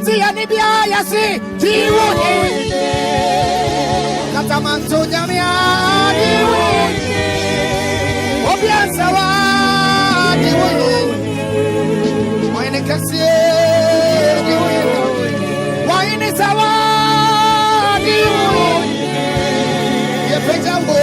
Oti Yanibia Yasi, Tiwo, Katamanto Jamia, Obian Sawa, Wine Cassie, Wine Sawa, Yapejambo.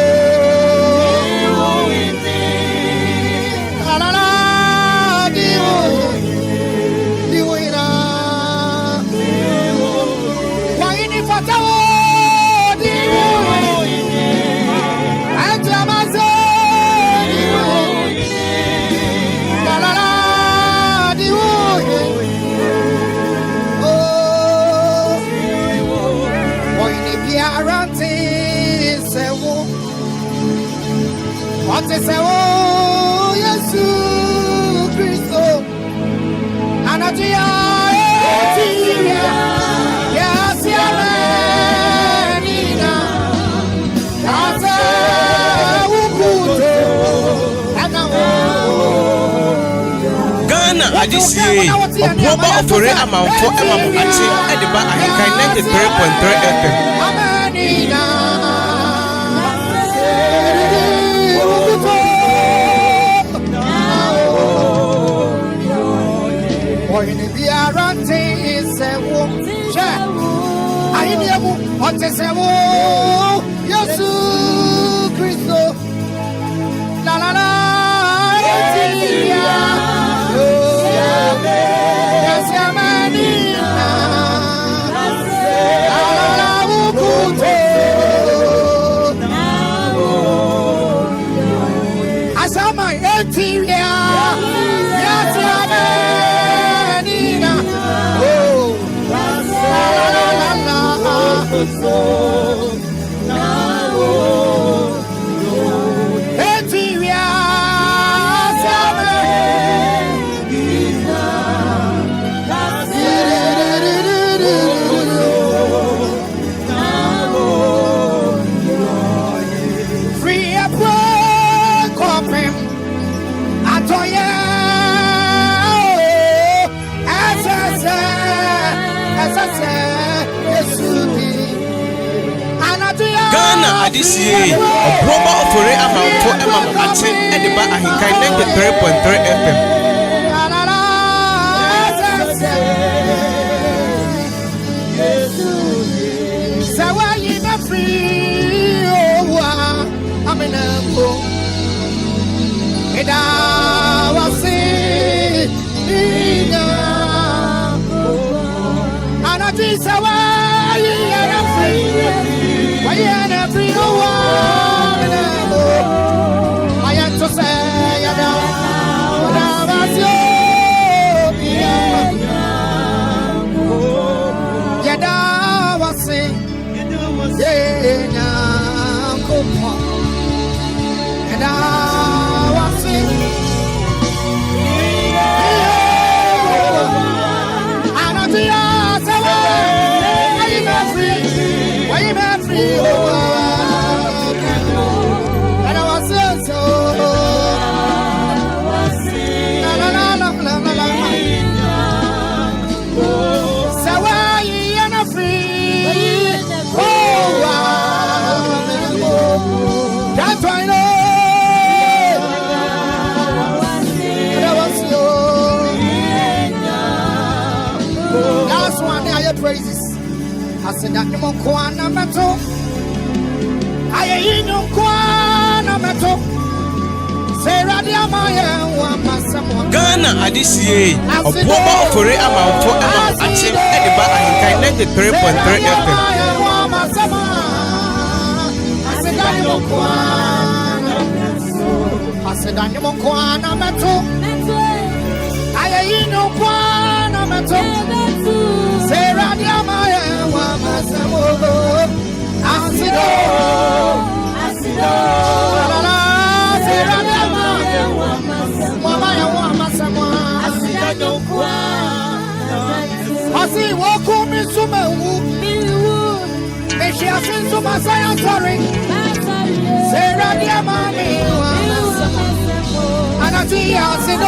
What is oh Jesus Christo Anatia yes Nina Kasa Ukuto Ghana Adisiye Obuoba Ofori Amanfo Maakye Ediba AHENKAN933FM in the Biarante is a woman. I am what is a woman. Yesu Christo. La la la. Yes, Yamanina. La la la. Asama Etiria. Yes, Yamanina. Ghana Adisiye Obuoba Ofori Amanfo Maakye Ediba AHENKAN933FM Sawayi na free owa amenabo Eda wasi ina Anati sawayi na free Why na free owa amenabo Maya to say ya da wasio ya da wasi Yenya kopa Eda wasi Anatia sawa Why you not free Eda wasi so La la la la la la Sawa yana free That's why I know. That's one day I hear praises. I said that you won't kwana meto. I hear you kwana meto. Say radia maya wa masamo. Ghana Adisiye Obuoba Ofori Amanfo Maakye Ediba AHENKAN933FM I said, I'm going to meto. I ain't no kwana meto. Say, Radia Maya, Wamasamo. Asido. La la, say, Radia Maya, Wamasamo. Asido kwana. Asi, Wokumi Sumewu. She has been so much sorry. Say, Radia Mami. And I see, I see, no.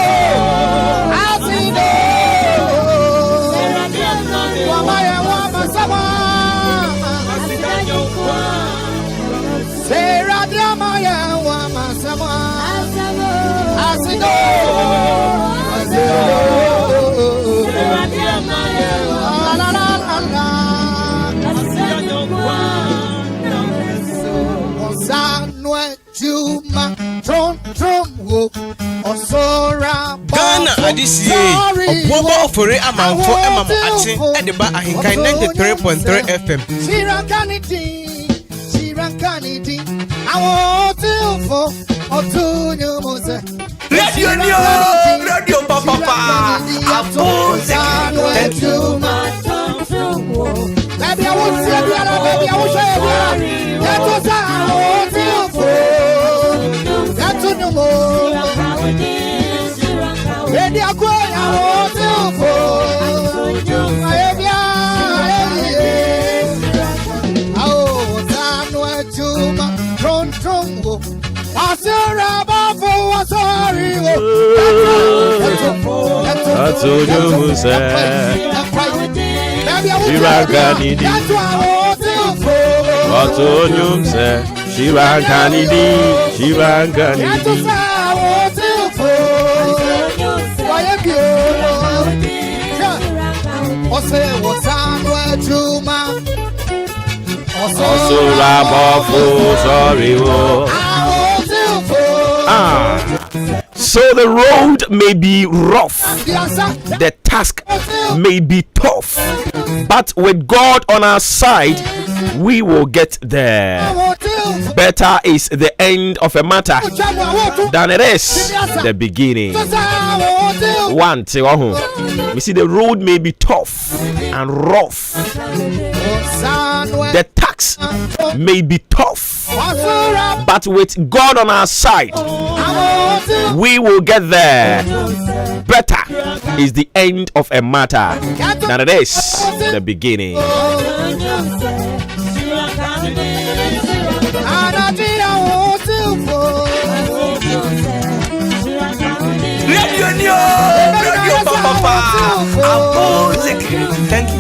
Ghana adisi Obuoba Ofori Amanfo emamu ate edeba AHENKAN933FM. Radio Papa So the road may be rough, the task may be tough, but with God on our side, we will get there. Better is the end of a matter than it is the beginning. One, we see the road may be tough and rough, the task may be tough, but with God on our side, we will get there. Better is the end of a matter than it is the beginning. Thank you.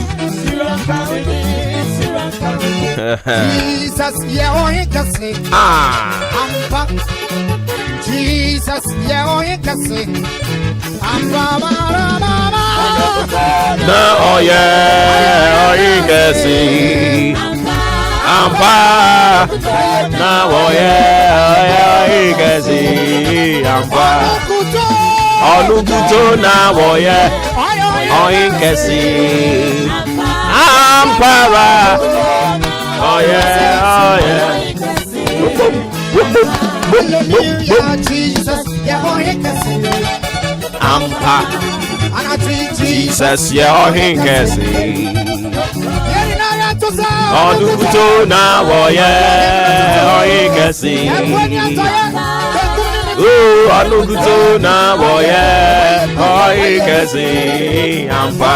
Jesus, Jesus, Jesus, you're hinkasi. Onukuto na woye hinkasi. Oh, onukuto na woye hinkasi. Ampa.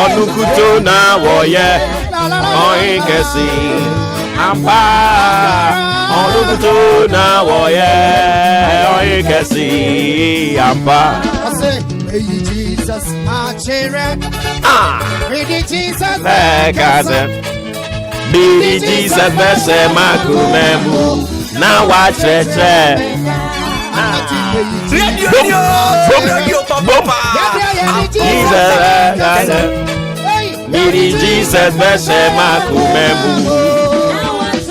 Onukuto na woye hinkasi. Ampa. Onukuto na woye hinkasi. Ampa. Jesus, Maakye. Jesus, Baby Jesus, bese makumemu na wacheche. Radio Papa. Baby Jesus, bese makumemu.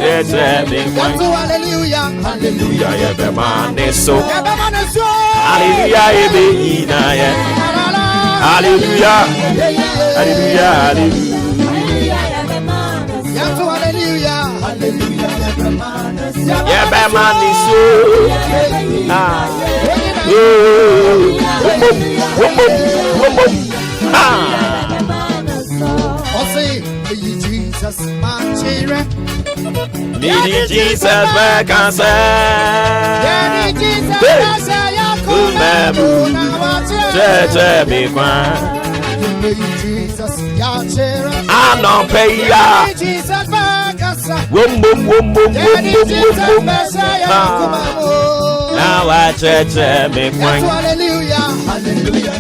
Hallelujah, hallelujah, yebe maneso. Hallelujah, yebe ina ye. Hallelujah, hallelujah, hallelujah. Yebe maneso. Jesus, Maakye. Lady Jesus, back and say, I'm not paying ya. wa cheche me kwan. Hallelujah. Hallelujah.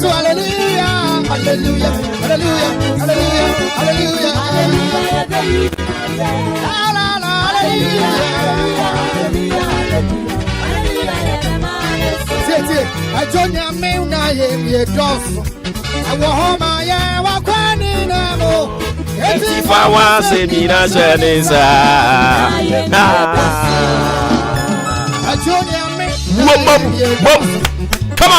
Hallelujah, hallelujah, hallelujah, hallelujah, hallelujah. I join your main name, ye dogs. I will home, I am a quanning. If I was in Nasa, I join your main. Come on.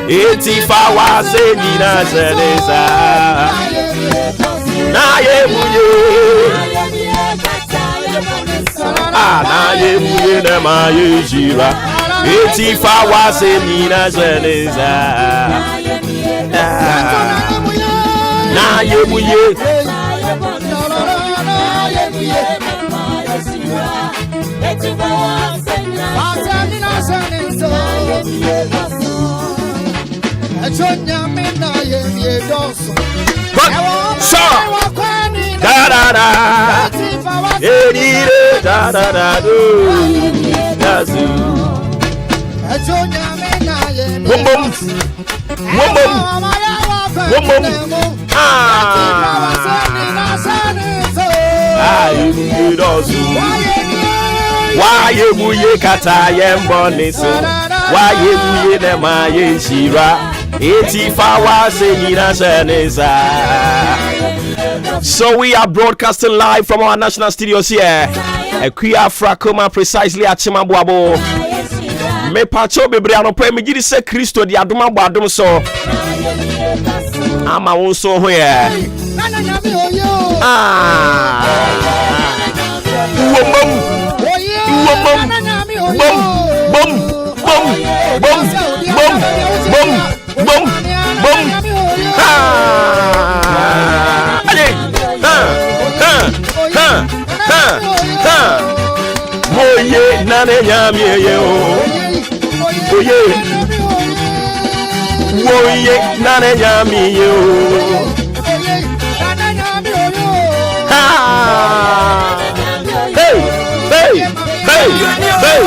85 was in Nasa, Naye Muye na Maye Jira. 85 was in Nasa, Naye Muye. Da da da, da da da do, boom boom, boom boom, why you muye kata yemboni so? Why you muye ne maye shira? 85 was in Nasa. So we are broadcasting live from our national studios here. Equia Frakoma precisely at Chimabuabo. Me pacho bebriano pe me gidi se Kristo di adoma badom so. Ama won so here. Moye nane nyami ye o. Moye nane nyami ye o. Hey, hey, hey, hey.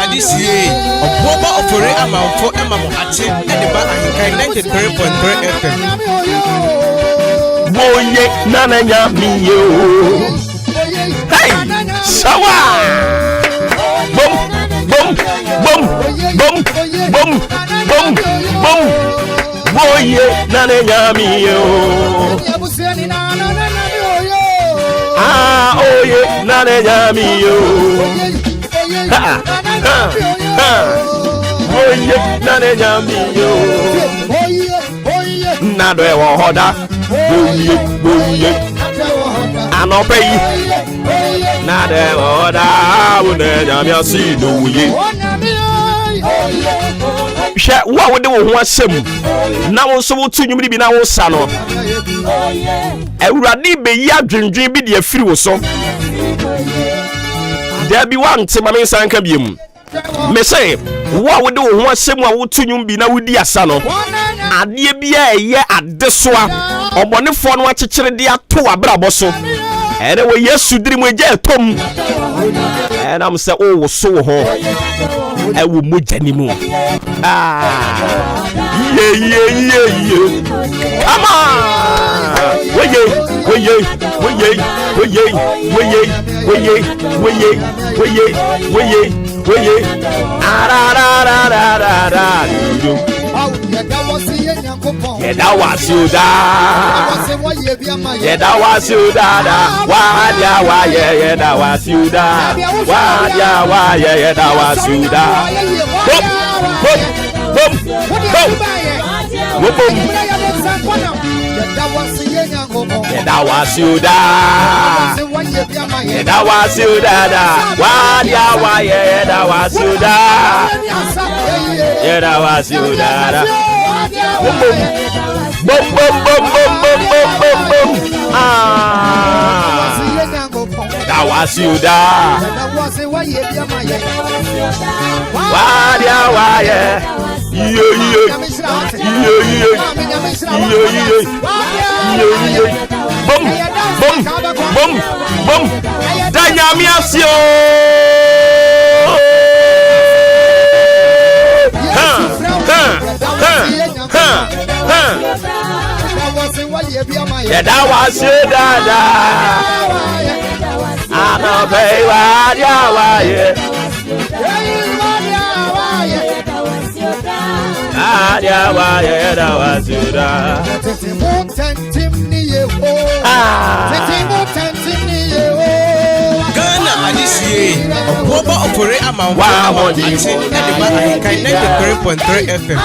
This year, Obuoba Ofori Amanfo Maakye ediba AHENKAN933FM. Moye nana nyami yo. Hey, sawa. Boom, boom, boom, boom, boom, boom, boom. Moye nana nyami yo. Ah, oh yeah, nana nyami yo. Ha ha ha. Oye nane nyami yo. Nado e wo hoda. Oye. Anope yi. Nado e wo hoda. Wone nyami asi do ye. Hwe wo a wode wo ho asem. Na wo so wo tu nwumri bi na wo sa no. Ewurade be yi adwendwen bi de afiri wo so. There be one to my son can be me say, what would do one same one would to you be now with the asano? And ye be a at this one, or one phone watch a dear to a braboso. Anyway, yes, you dream with your Tom. And I'm say, oh, so home. I will move anymore. Yeah. Come on. That was you awasiuda wadia waye yo bom danyami asio Yeda wasi dada Ano pay wadia waye Wadia waye da wasuda Ghana adisiye Obuoba Ofori Amanfo Maakye na de ba AHENKAN933FM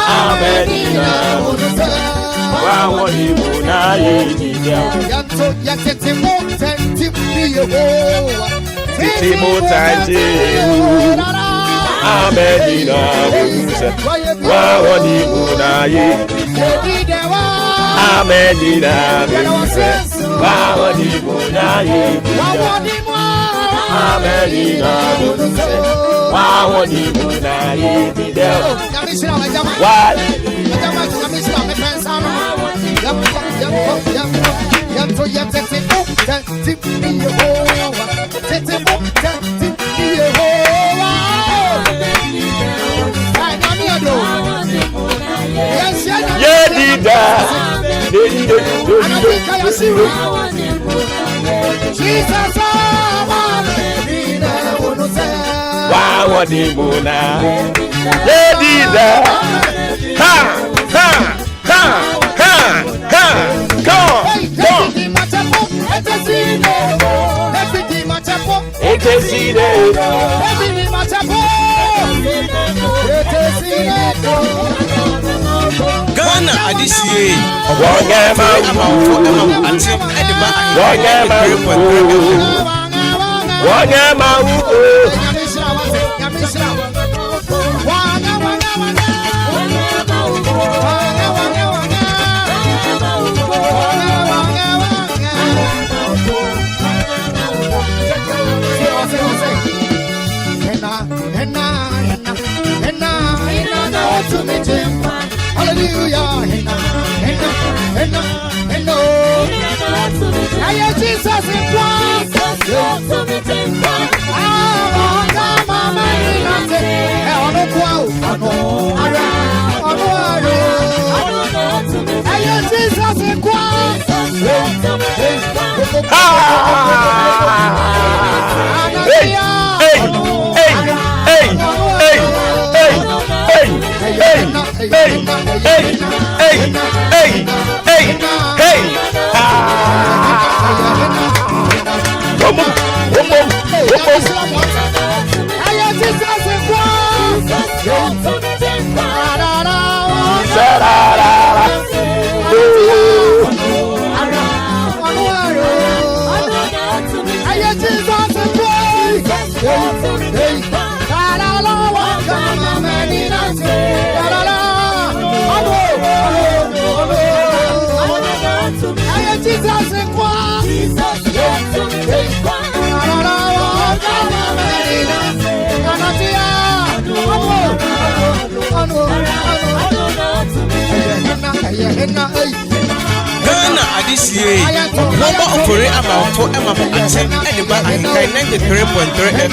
Ghana adisiye Obuoba Ofori Amanfo Maakye na de ba Ghana adisiye Obuoba Ofori Amanfo Maakye na de ba AHENKAN933FM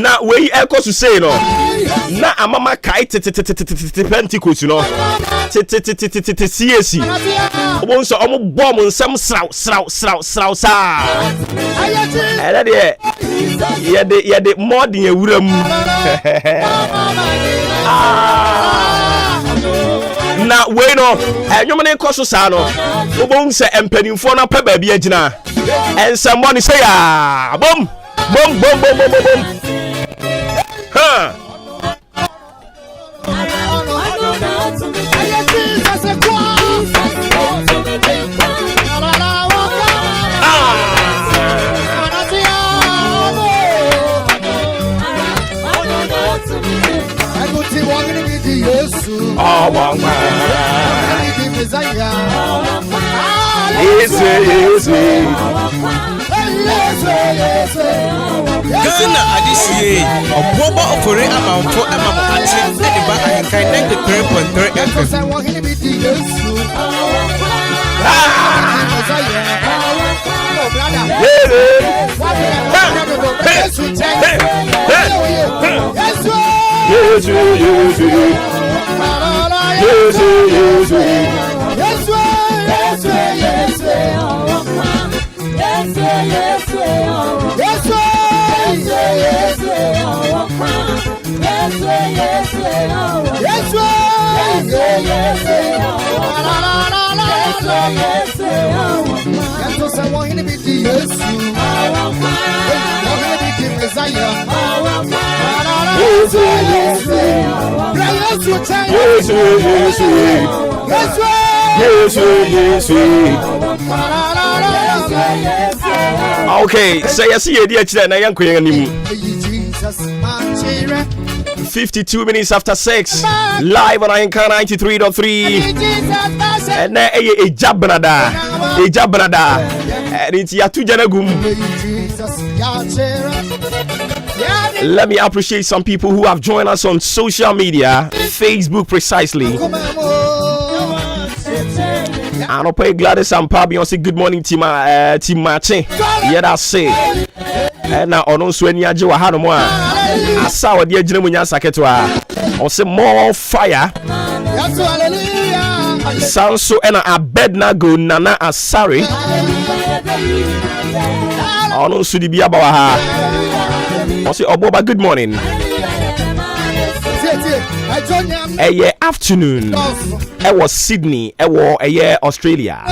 na we echo to say no na amama kai Pentecost no CAC obon so omo bom nsem sraw sa ele de ye de more than ewuram na we no enwom ne koso sa no obon se empanimfo na pa ba bia gina ensemo ne say ah bom ha Ghana adisiye Obuoba Ofori Amanfo Maakye ediba AHENKAN933FM. Okay, say yes, you dear children, I am going 52 minutes after 6, live on AHENKAN933.3. And a jabrada, and it's Yatu Janagum. Let me appreciate some people who have joined us on social media, Facebook precisely. And I'll pay Gladys and Pabi on say good morning, Team Maakye. Yeah, that's say. And now on Swenya Joa Hanomwa. I saw what the Jinamunya Saketwa. On say more fire. Sanso and Abednego Nana Asari. On Sudibia Bawaha. On say Obuoba, good morning. A year afternoon, I was Sydney, I was a year Australia.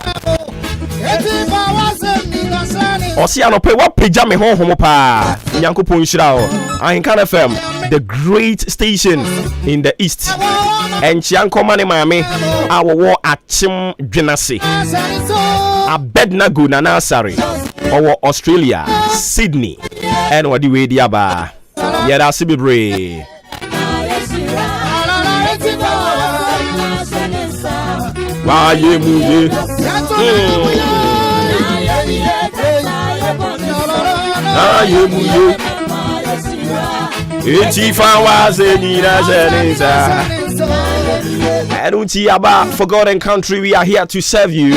Osiano pe wa peja me honhom pa. Nyankopon hyira o. AHENKAN933FM, the great station in the east. And Chiankoma ne Miami, our war at Chim Dwenase. Abednego Nana Asari, our Australia, Sydney. And what the way diaba. Yeah, that's Bibre. Maakye muye. Maakye muye. Eti fawaze nira zenisa. Enuti aba for God and country, we are here to serve you.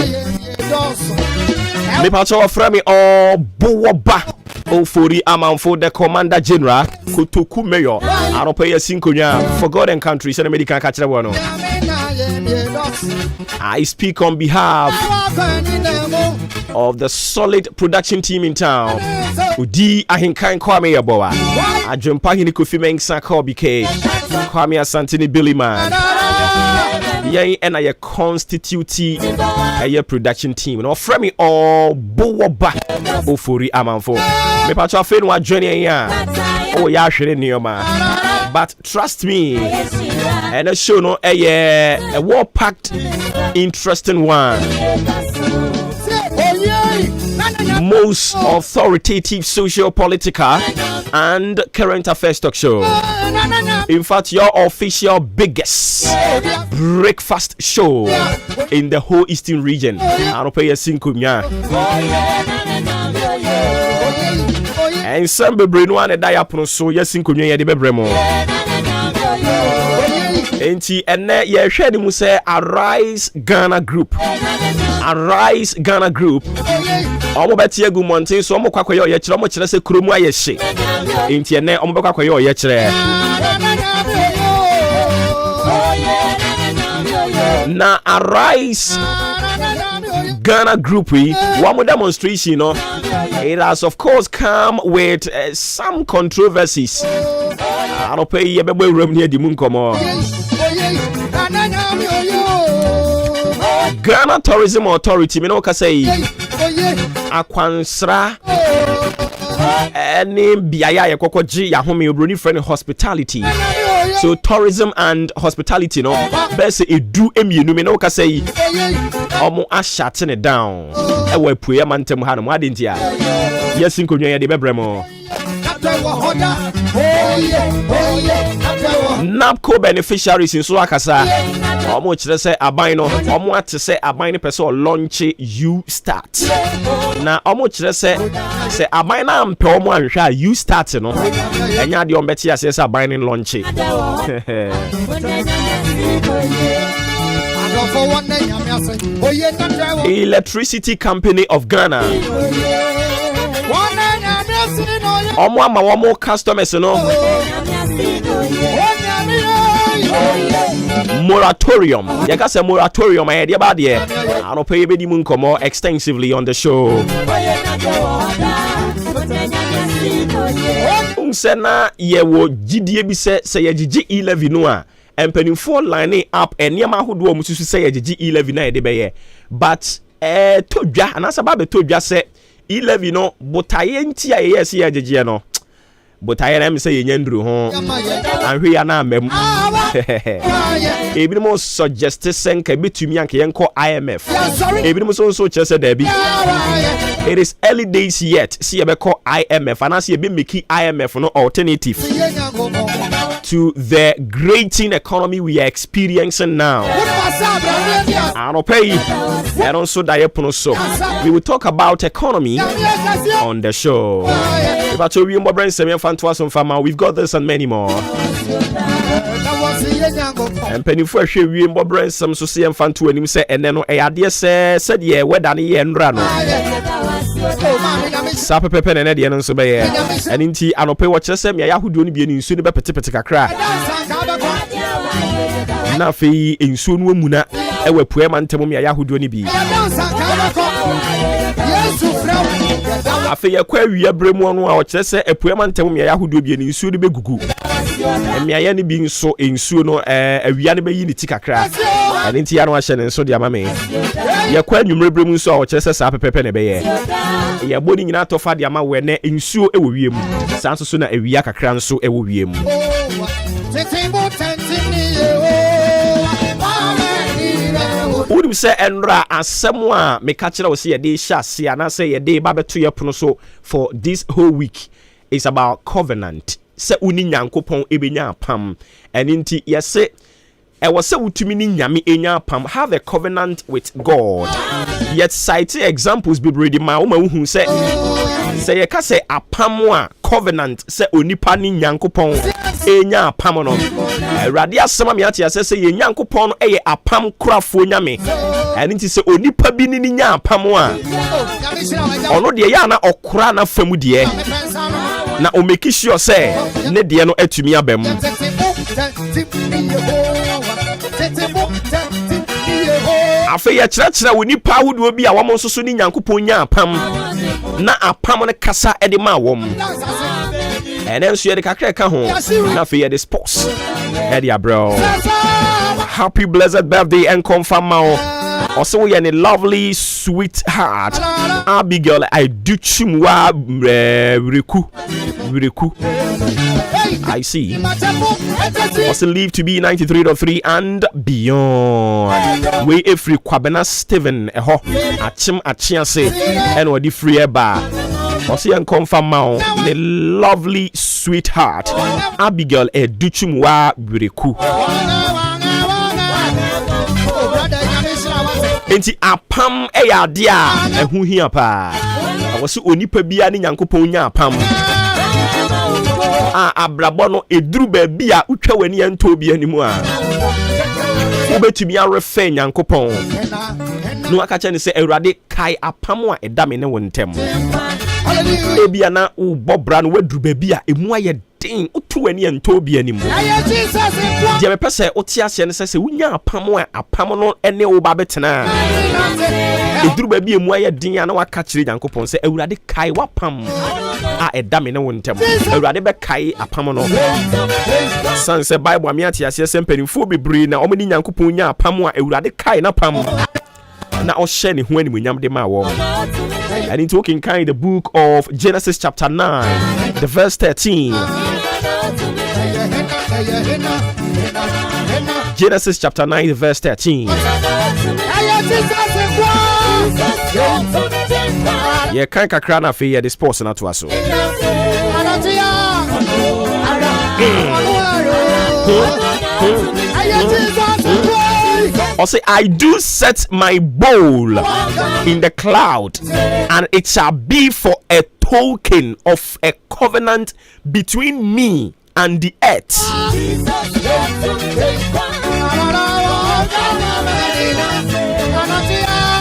Me pacho frame Obuoba Ofori Amanfo, the Commander General, Kutuku Mayor. I don't pay a sinkonya for God and country. So the medical catch the one. I speak on behalf of the solid production team in town. Udi Ahinkan Kwame Yaboa. Ajumpa hini Kofi Sako BK. Kwame Asantini Billy Man. Yay, and I constitute a production team. No, frame Obuoba Ofori Amanfo. Me pacho afen wa journey ya. Oh ya hwere nioma. But trust me, and a show no a war-packed, interesting one. Most authoritative socio-political and current affairs talk show. In fact, your official biggest breakfast show in the whole Eastern region. I don't pay a single. And some brain one a diapono so yes in Kunya de Bebremo. Enti ene ye hwede mu say Arise Ghana Group. Arise Ghana Group. Omo betie gu monten so omo kwakoye ye kire omo kire se kromu aye hye. Enti ene omo bekwakoye ye kire. Na Arise Ghana Group, one demonstration, you know, it has of course come with some controversies. I don't pay you room near the moon come on. Ghana Tourism Authority me no ka say akwansra any biaya ye kokoji ya home obroni friend hospitality. So tourism and hospitality no best edu emienu me no ka say omo ashate ne down e wa pue mantem ha no mo adentia yes nkonwa ye de bebremo NAPCO beneficiaries in so akasa omo kire say aban no omo ate say aban ne pese o launch you start na omo kire say aban na ampe omo anhwa you start no enya de ombeti ase say aban ne launch Electricity Company of Ghana omo ama omo customers no moratorium. You can say moratorium. I hear about it. I don't pay you any more extensively on the show. Unsena ye wo GDA bi say ye GG 11 no a empanifo line up eniema hodo mususu say ye GG 11 na de be ye. But todwa anasa ba be todwa say 11 no botaye ntia ye yes ye GG no. But I am saying Yendru home and we are now mem. Even more suggested send can be to me and can call IMF. Even more so just a Debbie. It is early days yet. See a call IMF and I see a bit Mickey IMF no alternative to the grating economy we are experiencing now. I don't pay and also so we will talk about economy on the show. About your real brain, we've got this and many more. And penny for a real brain, some so see and fan to him say, and then I dear said, yeah, where Danny and Rano. Sapa Pepe and Eddie and Sobey, and in tea, I don't pay what you say, me, I would only be in soon about Petipatica crack. Nafi in soon womuna, I will put man to me, I would only be. I feel a query a brimon or chess a poeman tell me I would be an insu de begugu. And me I any being so in suno a Vianaba unity crack. And in Tiano Ashen and so dear mammy. Ya quite numerable so or chess up a pepper bay. Ya boarding in out of Fadiama when in su a wim. Sanso sooner a Viaka crown so a wim. Would say Enra as someone may catch it see a day chassis and I say a day baby to your pronoso for this whole week is about covenant. Say uni nyankopon ebinya pam and inti yes I was so to me nyami enya pam have a covenant with God. Yet cite examples be ready my woman who say you can say a pamwa covenant say onipa ni nyankopon enya pam no radia sama me atia say ye nyankopon eye apam krafo nyame and nti say onipa bi ni nya pam a ono de ya na okra na famu de na o make sure say ne de no atumi abam afi ya kyerɛkyerɛ onipa wodo bi a wɔn nso so ni nyankopon nya apam na apam ne kasa ede ma wɔm and then so ye de kakra ka ho na afi ye de sports ede bro. Happy blessed birthday and confirm also we are a lovely sweetheart Abigail I do chimwa reku I see. Also live to be 93.3 and beyond. We every kwabena Steven eho achim achiase and what the free bar. Also and confirm the lovely sweetheart Abigail Educhimwa Bureku. Enti apam eya dia ehu hia pa. Awose onipa bia ni nyankopon nya apam. Abrabo no eduru ba bia utwa wani ento bia ni mu a. Obetumi arefe nyankopon. No aka che ne se Awurade kai apam a edame ne wontem. Ebia na ubobra no waduru ba bia emu aye den utu wani ento bia ni mu. Dia me pese otiase ne se wunya apam a apam no ene wo ba betena. Eduru ba bia emu aye den na waka kire nyankopon se Awurade kai wapam a edame ne wontem. Awurade be kai apam no. San se Bible amiati ase sempanifo bebre na omni nyankopon nya apam a Awurade kai na pam. na ɔhyɛ ne ho animuonyam de ma wɔn. And in talking kind the book of Genesis chapter 9 the verse 13. Genesis chapter 9 the verse 13. Yeah, kind kakra na fe this person na to aso. Or say, I do set my bowl in the cloud, and it shall be for a token of a covenant between me and the earth.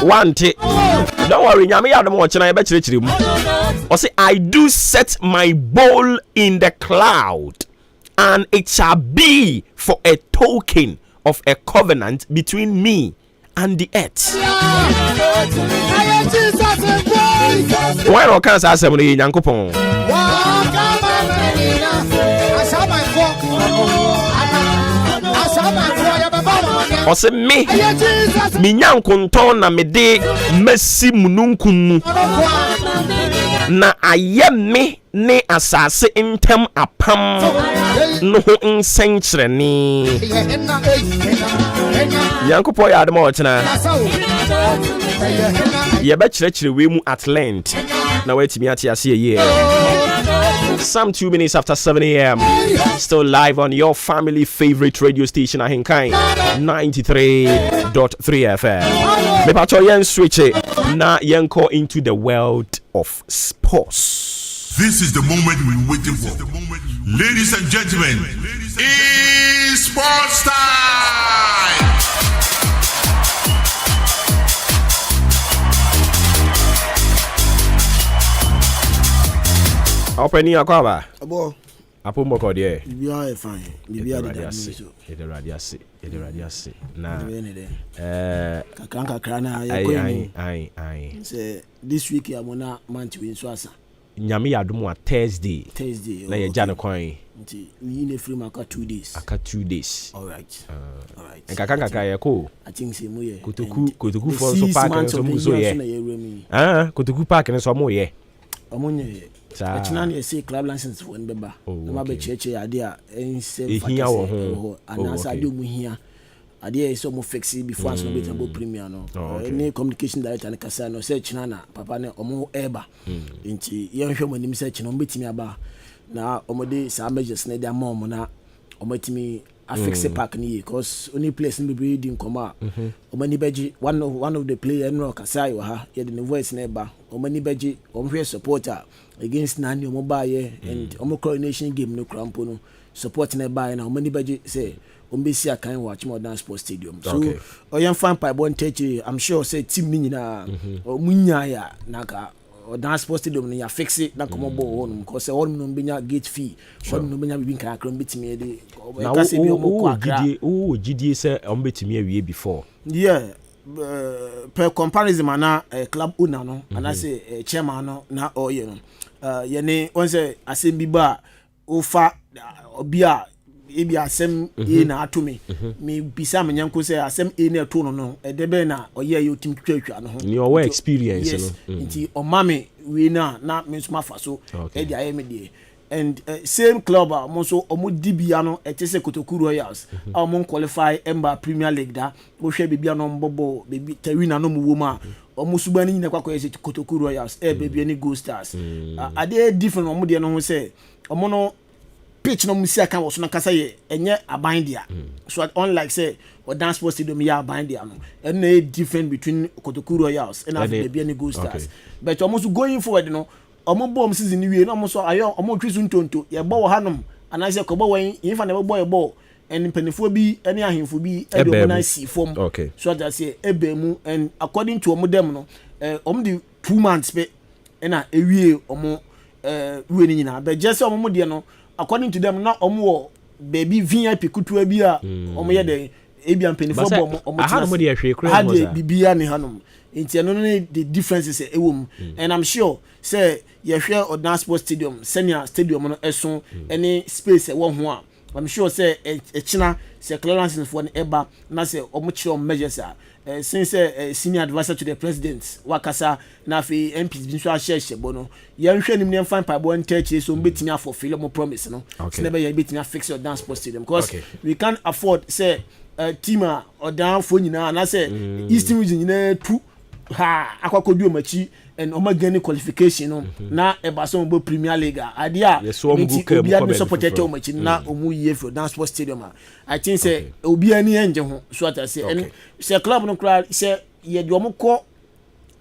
One day, don't worry, or say, I do set my bowl in the cloud, and it shall be for a token of a covenant between me and the earth. Why not can't I say Yankopon? Or say me nyankonton na me de mesi mununkum na ayeme ne asase intem apam no ho nsenkyerene. Yankopon ya ademo ochina ye be kyerɛkyerɛ we mu at length na wetimi ate ase ye. Some 2 minutes after 7 a.m. Still live on your family favorite radio station AHENKAN933 FM. Me pacho yen switch it na yen call into the world of sports. This is the moment we've been waiting for. Ladies and gentlemen, it's sports time! Open your cover. Abo. Apo moko de. Bibia fine. Bibia de radiasi. Ede radiasi. Na. Kakra na ya ai. Say this week ya mona month win so asa. Nyame ya dum wa Thursday. Na ye jana kwan. Nti we ne free maka 2 days. Aka 2 days. All right. Nkaka ya ko. I think say mo ye. Kotoku for so park so mo so ye. Kotoku park ne so mo ye. Omonye. Echina na say club license for nbeba. Na ba cheche ade a ense ehia wo ho. Anasa ade mu hia. Ade e so mo fix before aso be tambo premier no. Any communication director na kasa no say echina na papa ne omo eba. Nti ye hwe mo nim say echina mo betimi aba. Na omo de sa measures na dia mom na omo timi affix park ni because only place in be di nkoma. Omo ni beji one of the player no kasa yo ha ye the voice na eba. Omo ni beji omo hwe supporter against Nani omo baye and omo coronation game no crampo no support na baye na omo ni beji say omo be see akan watch modern sports stadium. So oyen fan pipe bon techi I'm sure say team ni nyina omo nya ya naka Dance sports stadium na ya fix it na komo bo won because all no benya gate fee all no benya bibin kan akran betimi de ka se bi omo kwa gidie se omo betimi awie before per comparison na club owner no and say chairman no na oye no ye ne won say asem bi ba ofa obi a ebi asem e na atumi me bisa me nyanko say asem e na to no de be na oye yo tim twatwa no ho ni owe experience no nti o mame we na me suma fa so e dia me die and same club mo so omo dibia no etese Kotoku Royals omo qualify Emba Premier League da wo hwe bibia no mbobo bebi tawina no mu wo ma omo suba ni nyina kwakwa ese Kotoku Royals bebi ni Gold Stars ade different omo de no ho say omo no pitch no musia kan wo so na kasa ye enye aban dia so unlike say or dance sports stadium ya aban dia no and a different between Kotoku Royals and bebi ni Gold Stars but almost going forward no omo bom season ni wie no omo so ayo omo twisu ntonto ye bo hanom anase ko bo wen yifa na bo ye bo en penifo bi ene ahemfo bi e be na si form so that say ebe mu and according to omo dem no omo di 2 months be na ewie omo wie ni nyina but just omo de no according to them na omo baby VIP kutua bi a omo ye de ebian penifo bo omo aha no de hwe kura mo za bibia ni hanom nti no the differences e wom and I'm sure say ye hwe Odan Sports Stadium senior stadium no eso any space e wo ho a I'm sure say a china say clearance for an eba na say omuchi measures since senior advisor to the president wakasa na fi MPs bin so share bono yan hwe nim nem fan pabo ntech so mbetimi afofile mo promise no so never you betimi fix your dance post stadium because we can't afford say team or down for nyina na say eastern region nyina tu ha akwakodu omachi and omagani qualification no na ebaso mo Premier League adia obi an supported omachi na omu ye for dance post stadium I think say obi ani enje ho so ata say and say club no kra say ye de omko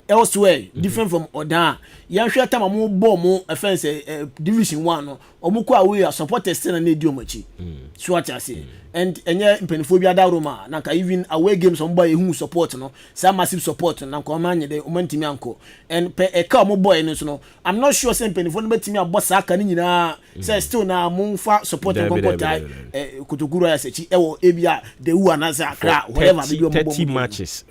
elsewhere different from Odan yan hwe time mo ball mo offense division 1 no omko away supporters still na di omachi so ata say and enye mpenifo bi ada Roma na ka even away games on boy who support no some massive support na ko manye de omantimi anko and pe e ka mo boy no so no I'm not sure say mpenifo no betimi abosa aka ni nyina say still na monfa support ko kotai kutuguru ya sechi ewo ebia de wu anaza akra whatever be mo 30 matches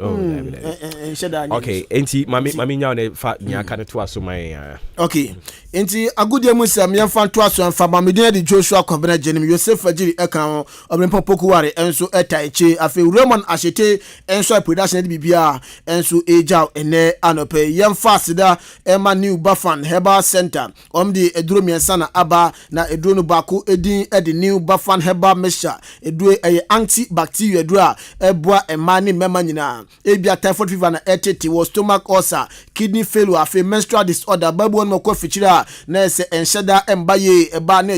okay enti mami nya on fa nya ka ne to aso man okay enti agudie mu sam yan fa to aso fa mamedin de Joshua Kobena Jenim Joseph Fajiri eka Poku ware enso etaiche afi Roman Ashete enso production de bibia enso eja ene anope yem fasida ema new Bafan Herbal Center omdi eduro miensa na aba na eduro no bako edin edi new Bafan Herbal Mixture eduro antibacterial eduro eboa emani mema nyina ebia typhoid fever na etete was stomach ulcer kidney failure afi menstrual disorder babu no ko fichira na se ensheda embaye eba na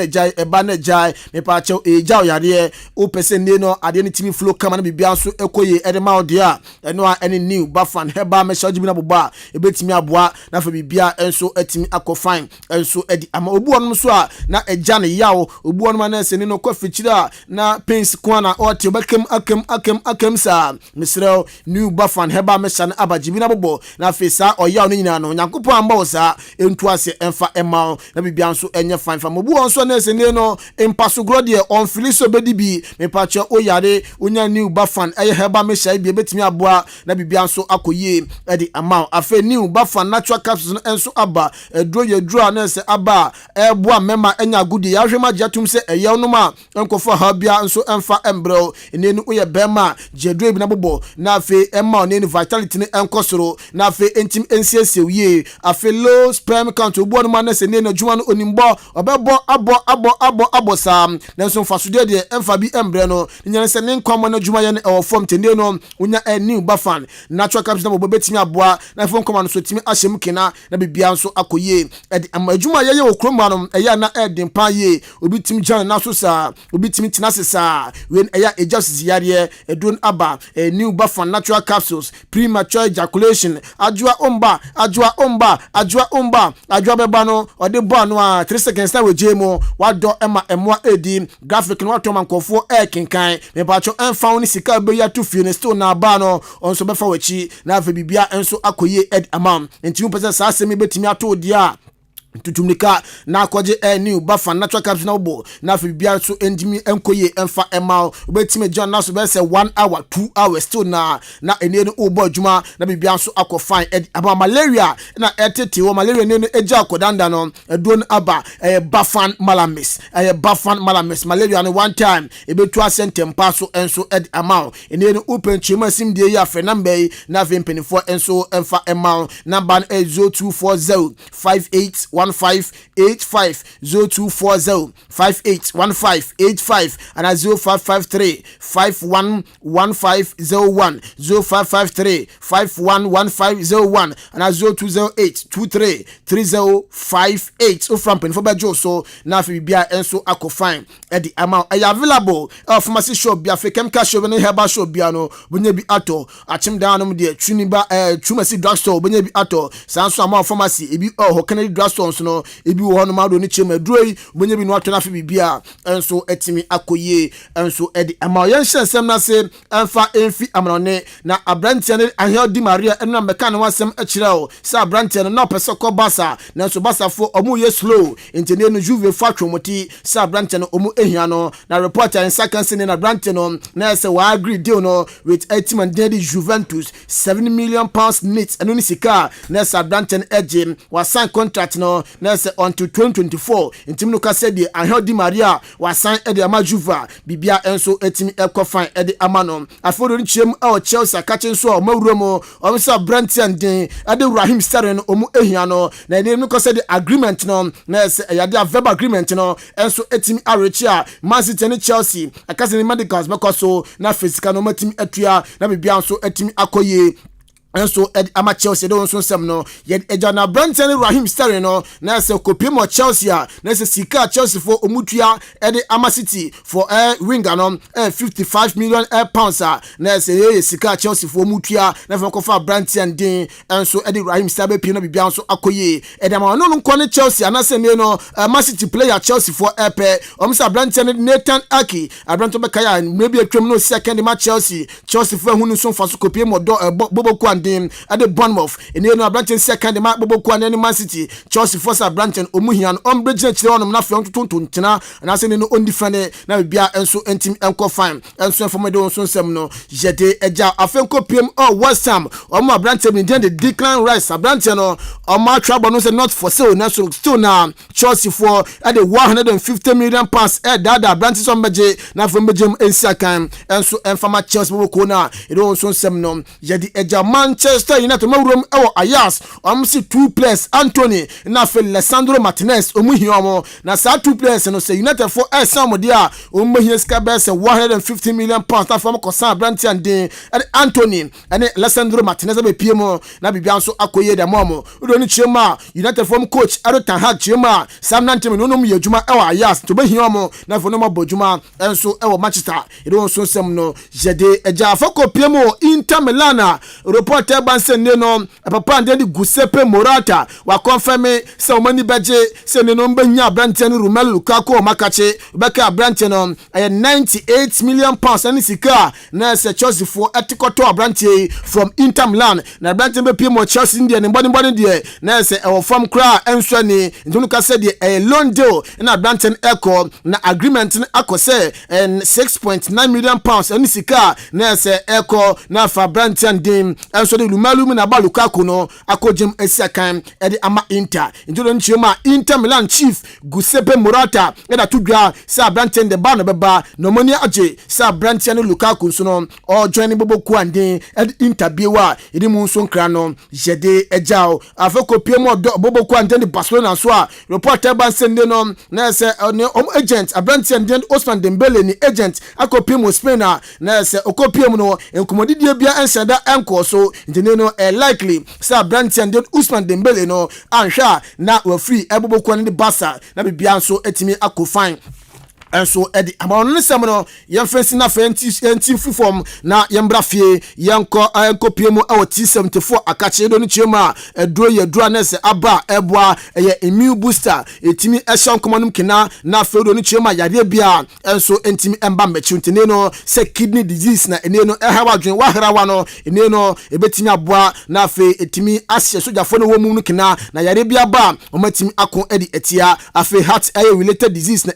ejai me pa che eja yare o person ne no ade ne timi flow kama na bibia so ekoye edema odia eno a ene new Bafan Herbal Mixture jibina boba ebetimi aboa na fa bibia enso etimi akofine enso edi ama obu onum so a na eja ne yawo obu onum na se ne no kofichira na pains kwana oti obekem akem sa misrel new Bafan Herbal Mixture na abajibina bobo na fesa oyawo ne nyina no nyakopo amba wo sa entu ase emfa ema na bibia nso enye fine fa obu onso na se ne no empaso grode on filiso bedi bi me pacho oyare onya new Bafan Herbal Mixture bi betimi aboa na bibia nso akoye edi amount afa new Bafan natural capsules enso aba edro yedro na se aba eboa mema enya gudi ya hwema jatum se eyew no ma enkofo ha bia nso emfa embrel enenu oye bema jedro bi na bobo na afa emma onenu vitality ne enkosoro na afa entim ensiesewie afa low sperm count obo no ma na se ne na djuma no onimbo obebo abo sam na nso fasode de emfa bi embre no nyane se ne nkwa na djuma ye ne form tende no onya a new Bafan natural capsules na bobo betimi aboa na fo nkwa no so timi ahyem kena na bibia nso akoye edi amadjuma ye okroma no eya na edin pa ye obi timi jan na so sa obi timi tinase sa when eya ejasis yare edon aba new Bafan natural capsules premature ejaculation ajua beba no ode bo no a 3 seconds na wejemo wado ema emwa edi graphic no wato mankofo AHENKAN me bacho enfa ni sika be ya to fie ne still na ba no onso befa wachi na afa bibia enso akoye ed amam enti mu pese sa asemi betimi ato dia tutumnika na kwaje new Bafan natural capsules na obo na afa bibia so endimi enkoye emfa ema obetimi john na so be say 1 hour 2 hours still na ene no obo adwuma na bibia so akofine ed aba malaria na etete wo malaria ne no eja akodanda no edon aba Bafan malamis malaria no one time ebetu asentem paso enso ed amount ene no open chima sim de ya fe number na ve mpenifo enso emfa amount number 0240581585 0240581585 and 0553511501 0553511501 and 0208233058 from penifo bejo so na fe bia enso akofine edi amount available pharmacy shop bia fe chemical shop ne herbal shop bia no bonye bi ato achim down no de twiniba twumasi drugstore bonye bi ato sanso amount pharmacy ebi Kennedy drugstore no ebi wo no ma do ni chema droi bonye bi no ato na fe bibia enso etimi akoye enso edi amount yen hyensem na se emfa enfi amanone na abrantia ne ahia di Maria enu na meka ne wasem akirao sa abrantia no na pese ko basa na so basa fo omu ye slow intene no juve fa twomoti sa abrantia no omu ehia no na reporter in second na abrantia no na se wa agree deal no with team and the Juventus £7 million net enu ni sika na sa abrantia no eje wa sign contract no no na se until 2024 intimi no ka se de Angel Di Maria wasan e de amajuva bibia enso etimi ekofan e de amano aforo nchiem e Chelsea akache nso o mawuro mo o msa Brantian din e de Raheem Sterling omu ehia no na ne no ka se de agreement no na se ya de verbal agreement no enso etimi arechi a Man City ne Chelsea akase ne medicals bekoso na physical no matimi atua na bibia nso etimi akoye enso ama Chelsea don so sem no ye ejana Branton Raheem Sterling no na se kopie mo Chelsea na se sika Chelsea for omutua de ama City for winger no 55 million pounds na se ye sika Chelsea for omutua na fa ko fa Branton din enso de Raheem Sterling pie no bibia so akoye edama no nko ne Chelsea na se ne no Man City player Chelsea for epe omsa Branton Nathan Aki Branton be kaya maybe atwam no second match Chelsea for hunu so fa so kopie mo do bobo at the Bournemouth in the Branton second mark Bobo Kwan and Man City Chelsea force Branton Omuhian Umbridge Chilon na fion to tina and I say no on different na bia enso entim enko fine enso for me don so sem no jede eja afenko pm West Ham Omo Branton in the decline rise Branton no Omo trouble no say not for sale na so still na Chelsea for at the 150 million pounds dada Branton so meje na for mejem ensiakan enso enfama Chelsea Bobo Kona e don so sem no jede eja Manchester United mawurom ewo Ayas see 2 players Anthony na fe Alessandro Martinez omuhiomo na sa 2 players no say United for some dia omuhie ska be say 150 million pounds na from Kosan Brantian din Anthony and Alessandro Martinez be piemo na bibia so akoye da momo udo ni chema United from coach Ten Hag chema Sam Nantemi no nom yedwuma ewo Ayas to be hiomo na for no mabodwuma enso ewo Manchester e don so sem no jede eja afako piemo Inter Milan report bansen ne no papa ndedi Giuseppe Morata wa confirm se o mani beje se ne no mbanya Branton Romelu Lukaku makache beka Branton no 98 million pounds ani sika na se Chelsea for etikoto Branton from Inter Milan na Branton be pie mo Chelsea ndie ne body de na se e from kra enso ni ndunu ka se de loan deal na Branton echo na agreement akose 6.9 million pounds ani sika na se echo na fa Branton dim enso de Romelu na ba Lukaku no akojem esiakan e de ama Inter ndunu nchima Inter Milan chief Giuseppe Morata e da tudwa sa Branton de ba no beba no moni aje sa Branton Lukaku so no o join Bobo Kuandin e Inter biewa e mu nso nkra no jede ejao afeko piemo Bobo Kuandin de Barcelona so a reporter ban sende no na se agent Branton den Ousmane Dembele ni agent akopiemo Spain na se okopiemo no enkomodidie bia ensada enko so ndene no likely sa Branton den Ousmane Dembele no anhwa na wa free Bobo Kuandin de Barca na bibia nso etimi akofine enso edi amon ne sem no yemfensi na fenti fufom na yembra fie yenko piemu awo T74 akache do ni chema edro yedro na se aba eboa ye immune booster etimi ehyan komanum kina na fe do ni chema yade bia enso entimi emba mechi ntene no se kidney disease na ene no ehawa dwen wahrawa no ene no ebetimi aboa na fe etimi asye sojafo no womu no kina na yade bia ba omatimi akon edi etia afe heart related disease na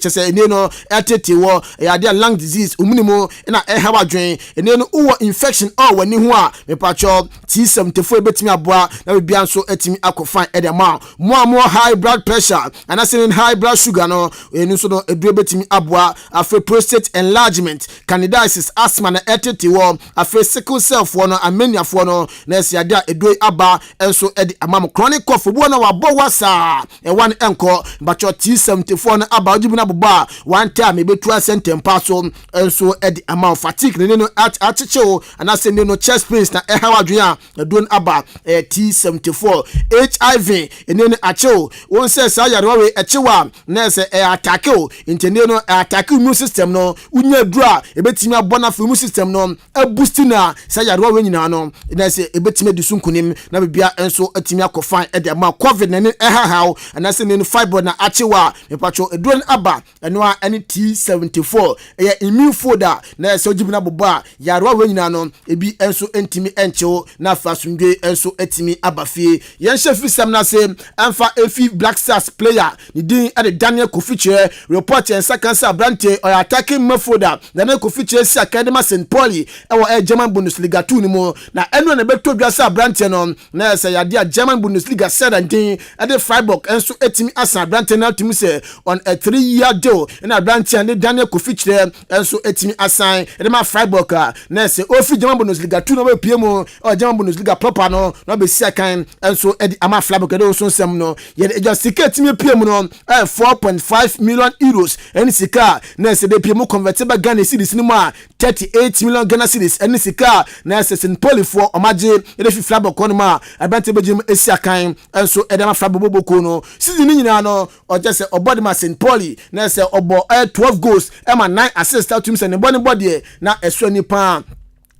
chese ene no atete wo ya lung disease umunimo na ehawa dwen ene no uwo infection wani ho a mepacho T74 betimi aboa na bia nso etimi akofan edema mo high blood pressure and asin high blood sugar no enu so no edure betimi aboa afi prostate enlargement candidiasis asthma na atete wo afi sickle cell fo no anemia fo no na siade edue aba enso edi amam chronic cough bo na wabo wasa wan enko bacho T74 na aba ojibu na boba one time e betua sentempa so enso edi amount fatigue ne no achichewo anase ne no chest pains na ehawadwen a don aba T74 HIV ene ne achewo won say sa yarewa we achewa na se attack o intene no attack immune system no unya dura ebetimi abona for immune system no boost na sa yarewa we nyina no na se ebetimi disunkunim na bibia enso atimi akofan edi amount covid ne ehahaw anase ne no fibroid na achewa mepacho edron aba eno a ene T74 immune folder na se ojibina boba yarwa wenyina no ebi enso entimi enchewo na fasundwe enso etimi abafie yen shefi sam na se amfa efi Black Stars player ni din at the Daniel Kofiche report en second sa brante or attacking midfielder Daniel Kofiche si Academy St. Pauli e German Bundesliga 2 ni mo na eno na beto dwa sa brante no na se yade German Bundesliga said and din at the Freiburg enso etimi asa brante na timi se on a 3-year deal na brante and Daniel Kofiche enso etimi assign e ma Freiburg na se ofi German Bundesliga 2 no be piemo or German Bundesliga proper no be si akan enso edi ama Freiburg e do so nsem no ye just ticket me piemo no 4.5 million euros any sika na se de piemo convertible Ghana cedis ni ma 38 million Ghana cedis any sika na se St. Pauli for omaje e fi Freiburg kono ma abante bejim esi akan enso e de ma Freiburg boboko no season ni nyina no o just say obodi ma St. Pauli na se obo 12 goals e ma 9 assists out team se ne body na eso ni pa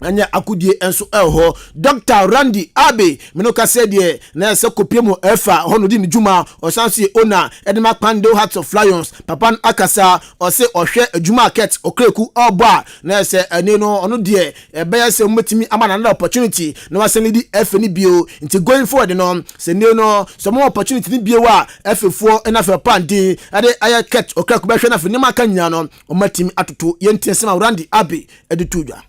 anya akudie enso elho Dr. Randy Abe menoka said na se kopiemo efa hono di njuma o sansi ona edema Pando Hearts of Lions papan akasa o se ohwe adwuma ket okreku oba na se ene no ono de be se metimi amana na opportunity na waseni di efe ni bio nti going forward no se ne no some opportunity ni bio wa efefo na fe pandi ade aya ket okreku be hwe na fe ni maka nya no o matimi atoto yentesema Randy Abe edutudwa.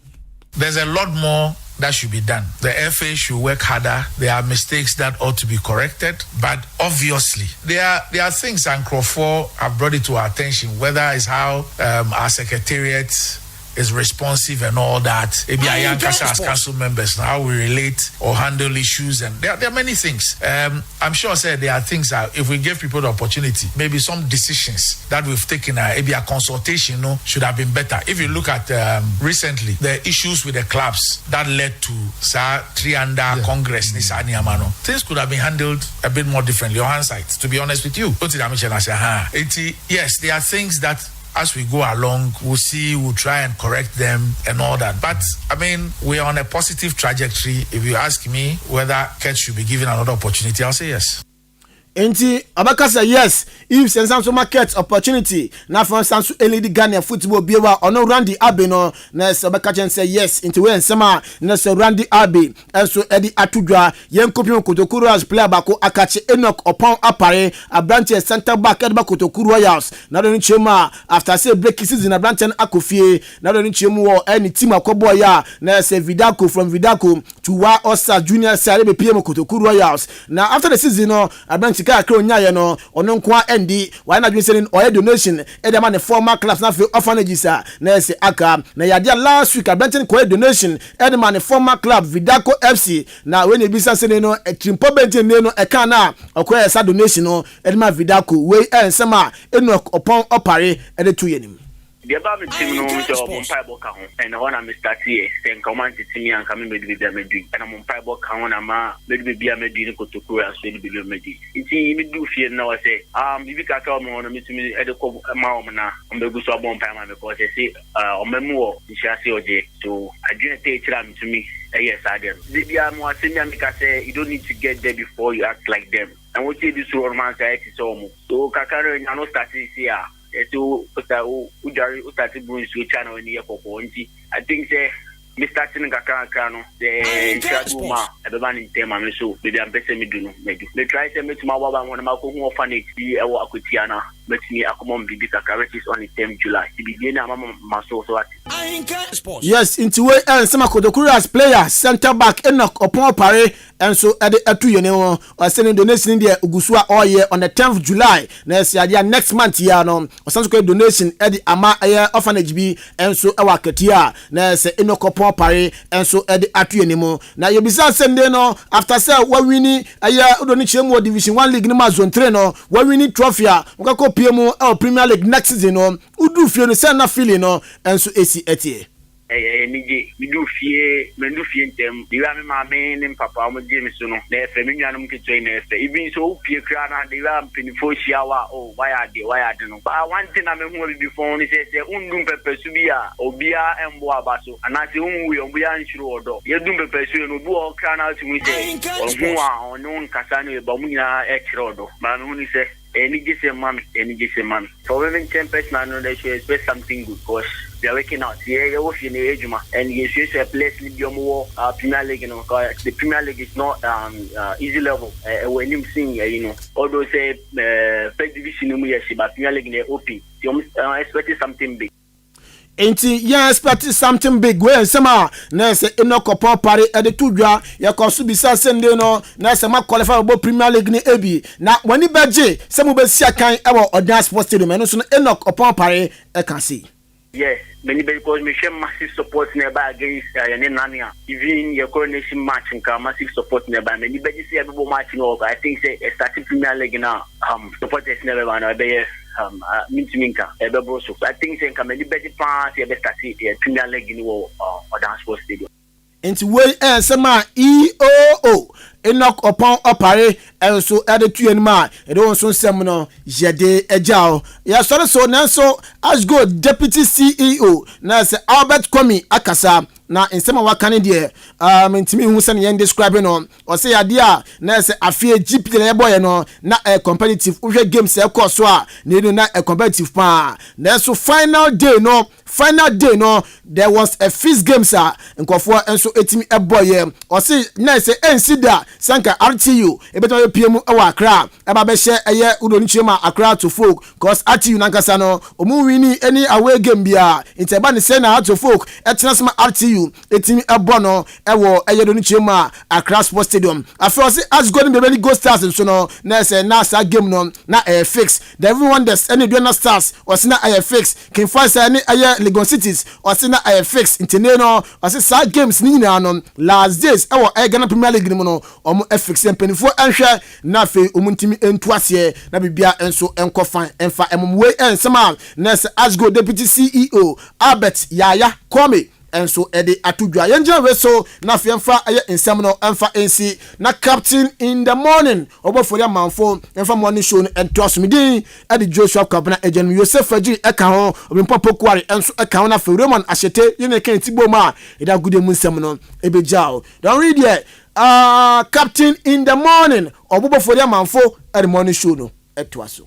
There's a lot more that should be done. The FA should work harder. There are mistakes that ought to be corrected, but obviously there are things, and Crawford have brought it to our attention, whether it's how our secretariat is responsive and all that. Maybe AHENKAN as council members, how we relate or handle issues, and there are many things. I'm sure there are things that if we give people the opportunity, maybe some decisions that we've taken, maybe a consultation, should have been better. If you look at recently the issues with the clubs that led to Trianda Congress, things could have been handled a bit more differently on hindsight. To be honest with you, yes, there are things that, as we go along, we'll see, we'll try and correct them and all that. But, I mean, we're on a positive trajectory. If you ask me whether Ket should be given another opportunity, I'll say yes. Enti abaka say yes if sense market opportunity na for sense elidi Ghana football biewa ono Randy Abe no na se abaka chen say yes into we nsema na se Randy Abe enso edi atudwa yen kopim Kotokuru as player bako akache Enoch upon apare abranche center back edba Kotokuru Royals na do nchema after say break season abranche akofie na do nchemu wo any team akobo ya na se Vidako from Vidako to wa Osa Junior Sare be PM Kotokuru Royals na after the season no abranche ka akronya no ono nkoa endi why na dwesen oye donation e dey man the former clubs na orphanages na se aka na yade last week abranche ko donation e dey man the former club Vidako FC na when e bisa se no trimpo benti ne no e kan na okoye sa donation no e dey man Vidako we ensema enu upon opare e dey to yenim. The above team no so Mumpai ka ho and one am start here sen command team an kam me be medu and Mumpai ka ho na ma me be bia medu ni Kotokuru as be be medu nti me du fie na wa say bibi ka ka mo no me tumi e de ko ma o na be gu so Mumpai ma me ko say o memu o nsia se oje so adwene te tira me tumi yes again bia mo asemi am ka say you don't need to get there before you act like them and what you do so romance so mo so kakaro nya no start here to Ujari Utati Bruins with channel in the Poponti. I think Mr. Tinakano, the Chaduma, at the man in Tema, so maybe I'm better me do. Maybe they try to make my one of my home orphanage, the Akutiana, but me a common baby carriages on the 10th July. The beginning of my soul. Yes, into way and some Kotokuru as player, center back, Enoch upon pare, and so at the Atu Yeno, or sending donation in the Ugusua all year on the 10th July. Next month, Yano, or some donation at the Ama orphanage B, and so our Katia, Ness Enoch upon pare, and so at the Atu Yenemo. Now you be sending no after say what we need a year Udonichemo Division 1 League Nima Zone Trainer, what we need trophy, Mukako PMO or Premier League next season, Udu Fiona Sana feeling, and so AC Etie. Me do fear them. You have my man and Papa Jameson. They're familiar to train. Even so, Pierre Crana, they are pinfo shower. Oh, why are they? But one thing I'm going before is a undum pepesubia, Obia and Boabaso, and I say, we are unsure. You do pursue no book crana to me say, or more on known Casano, Bamina, Ex Rodo. But only say, any just a man. For women 10% I know they should expect something good because they are working out. Yeah, you're in the age, and you should a place in your Premier League, you know, because the Premier League is not easy level. When you sing, you know, although say first division, but Premier League they open. You expecting something big. Enti ya expect something big wey sama na say enokopon pare e de tudwa ya koso bisa sende no na say ma qualify bo Premier League ni ebi na wani beje say mo be sia kan e wo Odan Sports Stadium no so enokopon pare e kan see. Yes, many because we share massive support nearby against Nania. Even your coronation match and massive support nearby. Many better see every match in all. I think say a starting Premier League now. Supporters never want to be Minka. So I think say many better pass. You better see Premier League in or Odan Sports Stadium. Into way sama EOO Enoch upon opare and so added to anima and also seminar Jade Ejao. Ya so nanso as go deputy CEO na se Albert Kwame Akasa na nsema wakane de ntimi hu se ne describe no o se yade a na se afie GP le boy no na competitive uhwe games e course so a na competitive pa na so final day no there was a fifth game sir nkofo enso etimi e boy o se na se ensida sanka RTU ebeto PM ewa Accra eba be she eye udoni chema Accra to folk cause RTU nankasa no omu wini any away game bia inteba ne se na to folk etena sema RTU etimi ebo no ewo eye doni chema Accra Sports Stadium after say as go be really go stars so no na se na sa game no na fix the everyone that's any do na stars or say na fix can find say any eye Lagos cities or say na fix intene or say sa games ni na no last days ewo Ghana Premier League ni no omo fix penifo enhwe na fe omuntimi entuase na bibia enso enkofan enfa emumwe ensema na se asgo deputy CEO Albert Yaya Kwame enso ede atudwa yenja we so na fe enfa aye ensem no enfa ensi na captain in the morning Obuoba Ofori Amanfo enfa morning show no entosmidin ede Joshua Kabana ejen Yosef Fajiri eka ho obimpo pokuare enso eka ho na fe Roman Ahyete yene kan tibo ma eda gude mu nsem no ebejao don't read here captain in the morning Obuoba Ofori Amanfo at the morning show no etwaso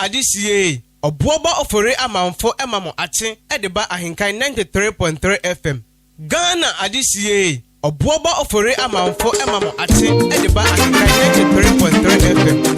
Adisiye Obuoba Ofori Amanfo emamo ache edeba AHENKAN933FM Ghana adisiye Obuoba Ofori Amanfo emamo ache edeba AHENKAN933FM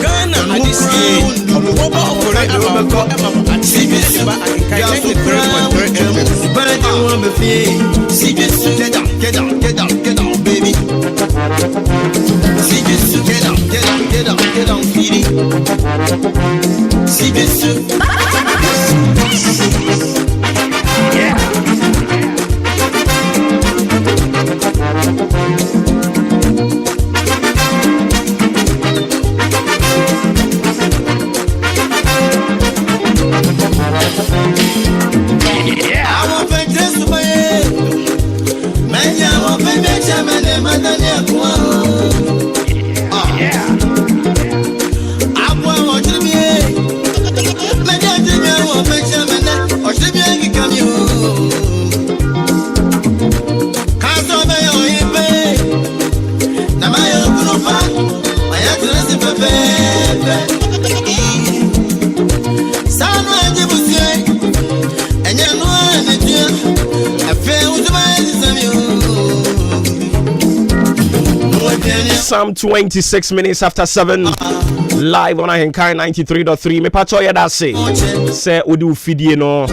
Ghana Adisie Obuoba Ofori Amanfo Achieve Get down, baby. Get down, sweetie. Yeah. Some 26 minutes after 7, live on AHENKAN933FM. Me pacho ya da say odi ufidie no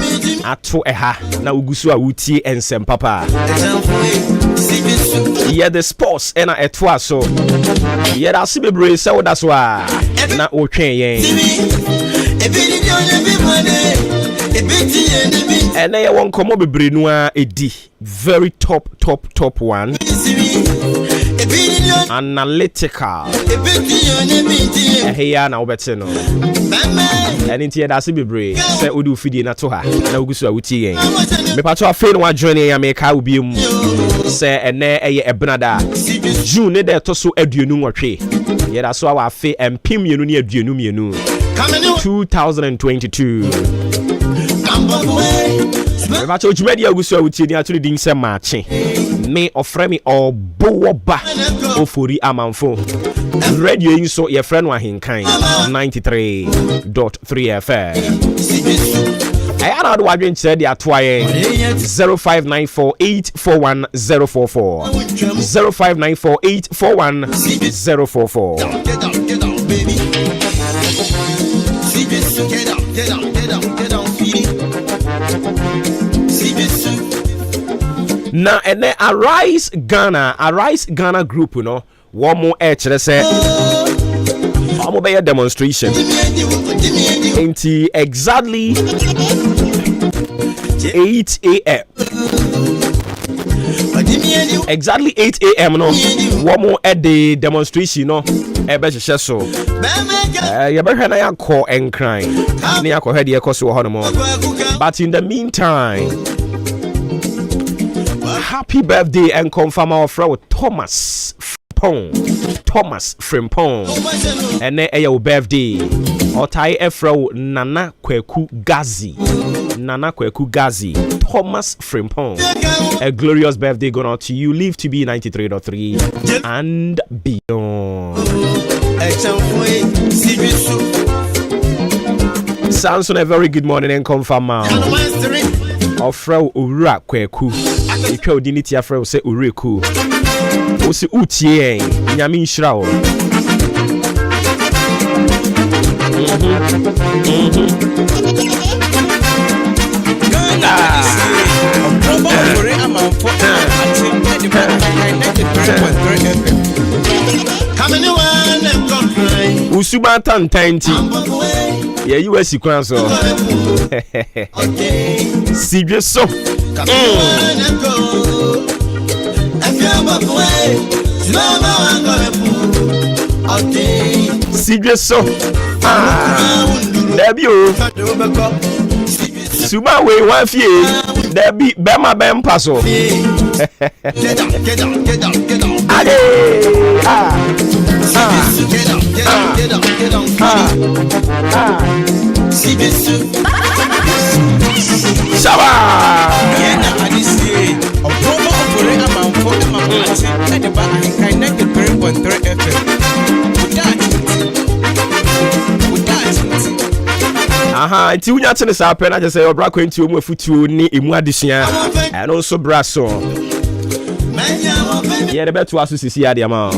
ato eha na ugusu a wutie ensem papa. Yeah, the sports ena etwa so. Yeah, da sibebre se woda so a na otwen yen. And I won't come up with Brenua Edi. Very top one. Analytical. Hey, now better no. And in here, that's a be say, Udu Fidi Natoha. Now go to a Uti. Me pato a friend one journey, I make how be say, and ne a Benada. June, there toso edunu or tree. Yet I saw our fee and pim you near Dunum 2022. Macho Jumedia Guso Uti actually didn't say Maakye. Me offer me Obuoba Ofori Amanfo. Radio in so your friend AHENKAN933.3 FM. I had a wagin said the atwaye 0594841044 0594841044. Now and then Arise Ghana group, you know, one more edge. Let's say, I'm about a demonstration. Until exactly 8 a.m. Exactly 8 a.m. No, one more at the demonstration. No, so. You better not call and cry. But in the meantime, happy birthday and confirm our friend Thomas Frimpong. And then your birthday. Otai Efro Nana Kweku Gazi. Thomas Frimpong. A glorious birthday going out to you. Live to be 93.3 and beyond. Sounds on a very good morning and confirm now. Ofra Ura Kweku. Ikwe odiniti afra se Ureku. Osi utie nyame nhyira. Obuoba Ofori Amanfo Usuba tantanti. Yeah, you were sequence. Serious so. Serious so. There be you. Suba we one fee. There be Bema Bem Paso. Obuoba Ofori Amanfo at the AHENKAN933FM. Aha, ti unya tene sa pena je say obra kwenti omu afutuo ni emu adesua. And also braso. Yeah, the better to see the amount.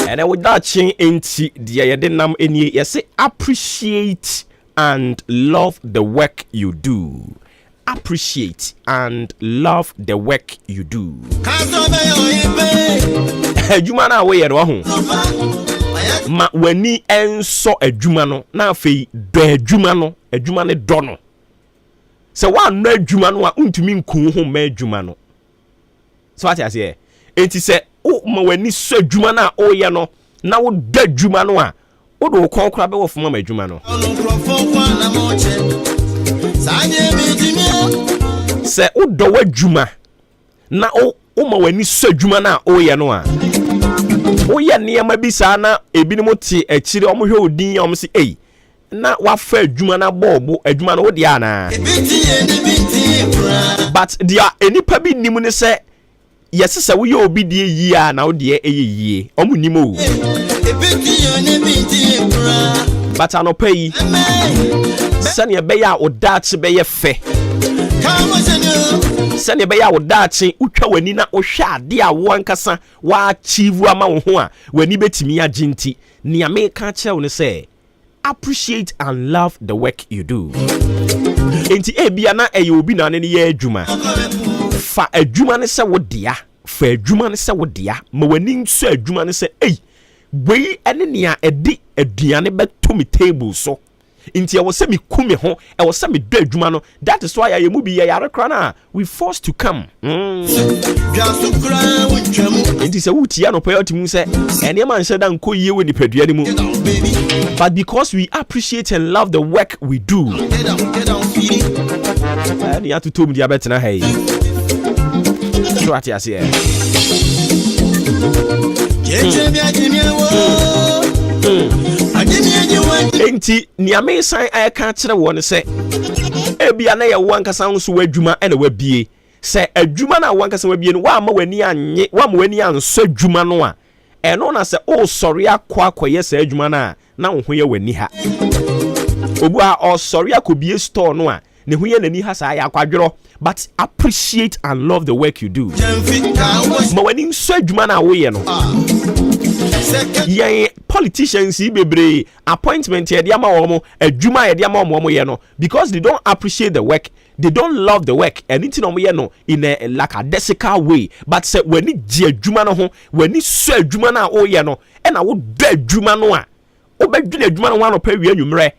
And I would that chain into the nam any you say appreciate and love the work you do. Appreciate and love the work you do. Juma na we no ho. Ma wani enso adwuma no na afei do adwuma no do no. Se wan no adwuma no a untumi nkun ho ma adwuma no. So what I say? Enti se o ma wani so adwuma na o ye no na wo do adwuma no a wo do kon kra be wo fuma ma adwuma no. Se o do adwuma na o ma wani so adwuma na o ye no a o ye niam bi sa na ebinim ti akire o mo hwe odin o mo se ei na wa fa adwuma na bobo adwuma na wo dia na but dia enipa bi nim ne se yes se wo ye obi die yi a na wo die eyeye o mo nim o but anopai sane be ya odache be ye fe sane be ya odache utwa wani na ohwe ade a wo ankasa wa achieve ama wo ho a wani betimi aginti ne ameka chew ne say appreciate and love the work you do. Enti ebia na eyo obi na ne ye adwuma fa adwuma ne se wo dia fa adwuma ne se wo dia ma wani nso adwuma ne se ei wei ene nea edi aduane beto me table so inti e wo se me kume ho e wo se me do adwuma no. That is why ayemu bi yare kra na we forced to come inti se wuti no pay otimu se ene man se dan ko yie we ni paduane mu, but because we appreciate and love the work we do and you have to tell me dia betina hey so ati ase enti niame san aka kire won se ebia na ye wankasa nso wadwuma ena wabie se adwuma na wankasa wabie no wa ma wani anye wa ma wani anso adwuma no a eno na se o sori akwa se adwuma na wo ho ye wani ha obu a o sori akobie store no a ne ho ye nani ha sa ya kwadworo. But appreciate and love the work you do. Ma wani nso adwuma na wo ye no yeah, politicians bebre appointment ye dia ma wo adwuma ye dia ma wo ye no because they don't appreciate the work, they don't love the work, and anything no ye no in a lackadaisical way. But say when ni ji adwuma no ho, when ni so adwuma na wo ye no e na wo do adwuma no a wo be dwene adwuma no wa no pa wi anwumre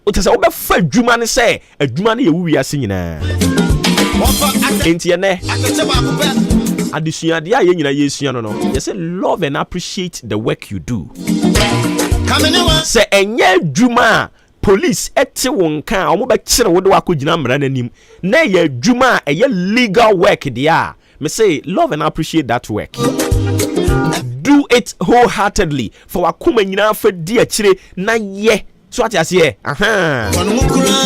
o te say wo be fa adwuma ne say adwuma no ye wi ase nyina enti ye ne adisua dia ye nyina yesua no you say love and appreciate the work you do. Say enye adwuma police ete wonka omo be kire wo de wakogina mra nanim na ye adwuma eye legal work dia me say love and appreciate that work. Do it wholeheartedly for wakoma nyina fa di akire na ye so ati ase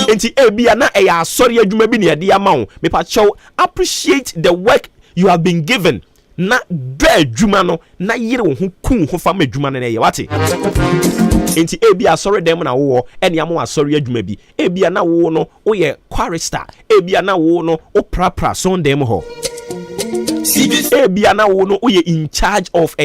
enti ebia na e ya asori adwuma bi ne de ama wo me pa chew appreciate the work you have been given na do adwuma no na yire wo ho kun ho fa ma adwuma no na ye wate enti ebia asori dem na wo ene am asori adwuma bi ebia na wo no wo ye chorister ebia na wo no o prapra son dem ho ebia na wo no wo ye in charge of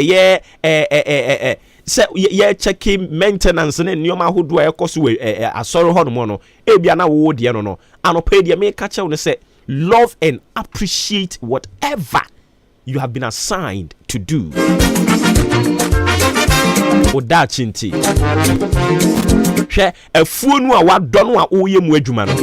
say ye checking maintenance ne nyoma hodo ekoso asori ho no ebia na wo de no anopa de me ka chew ne say love and appreciate whatever you have been assigned to do. Oda chinti hwe afuo nu a wadɔ no a woyɛ mu adwuma no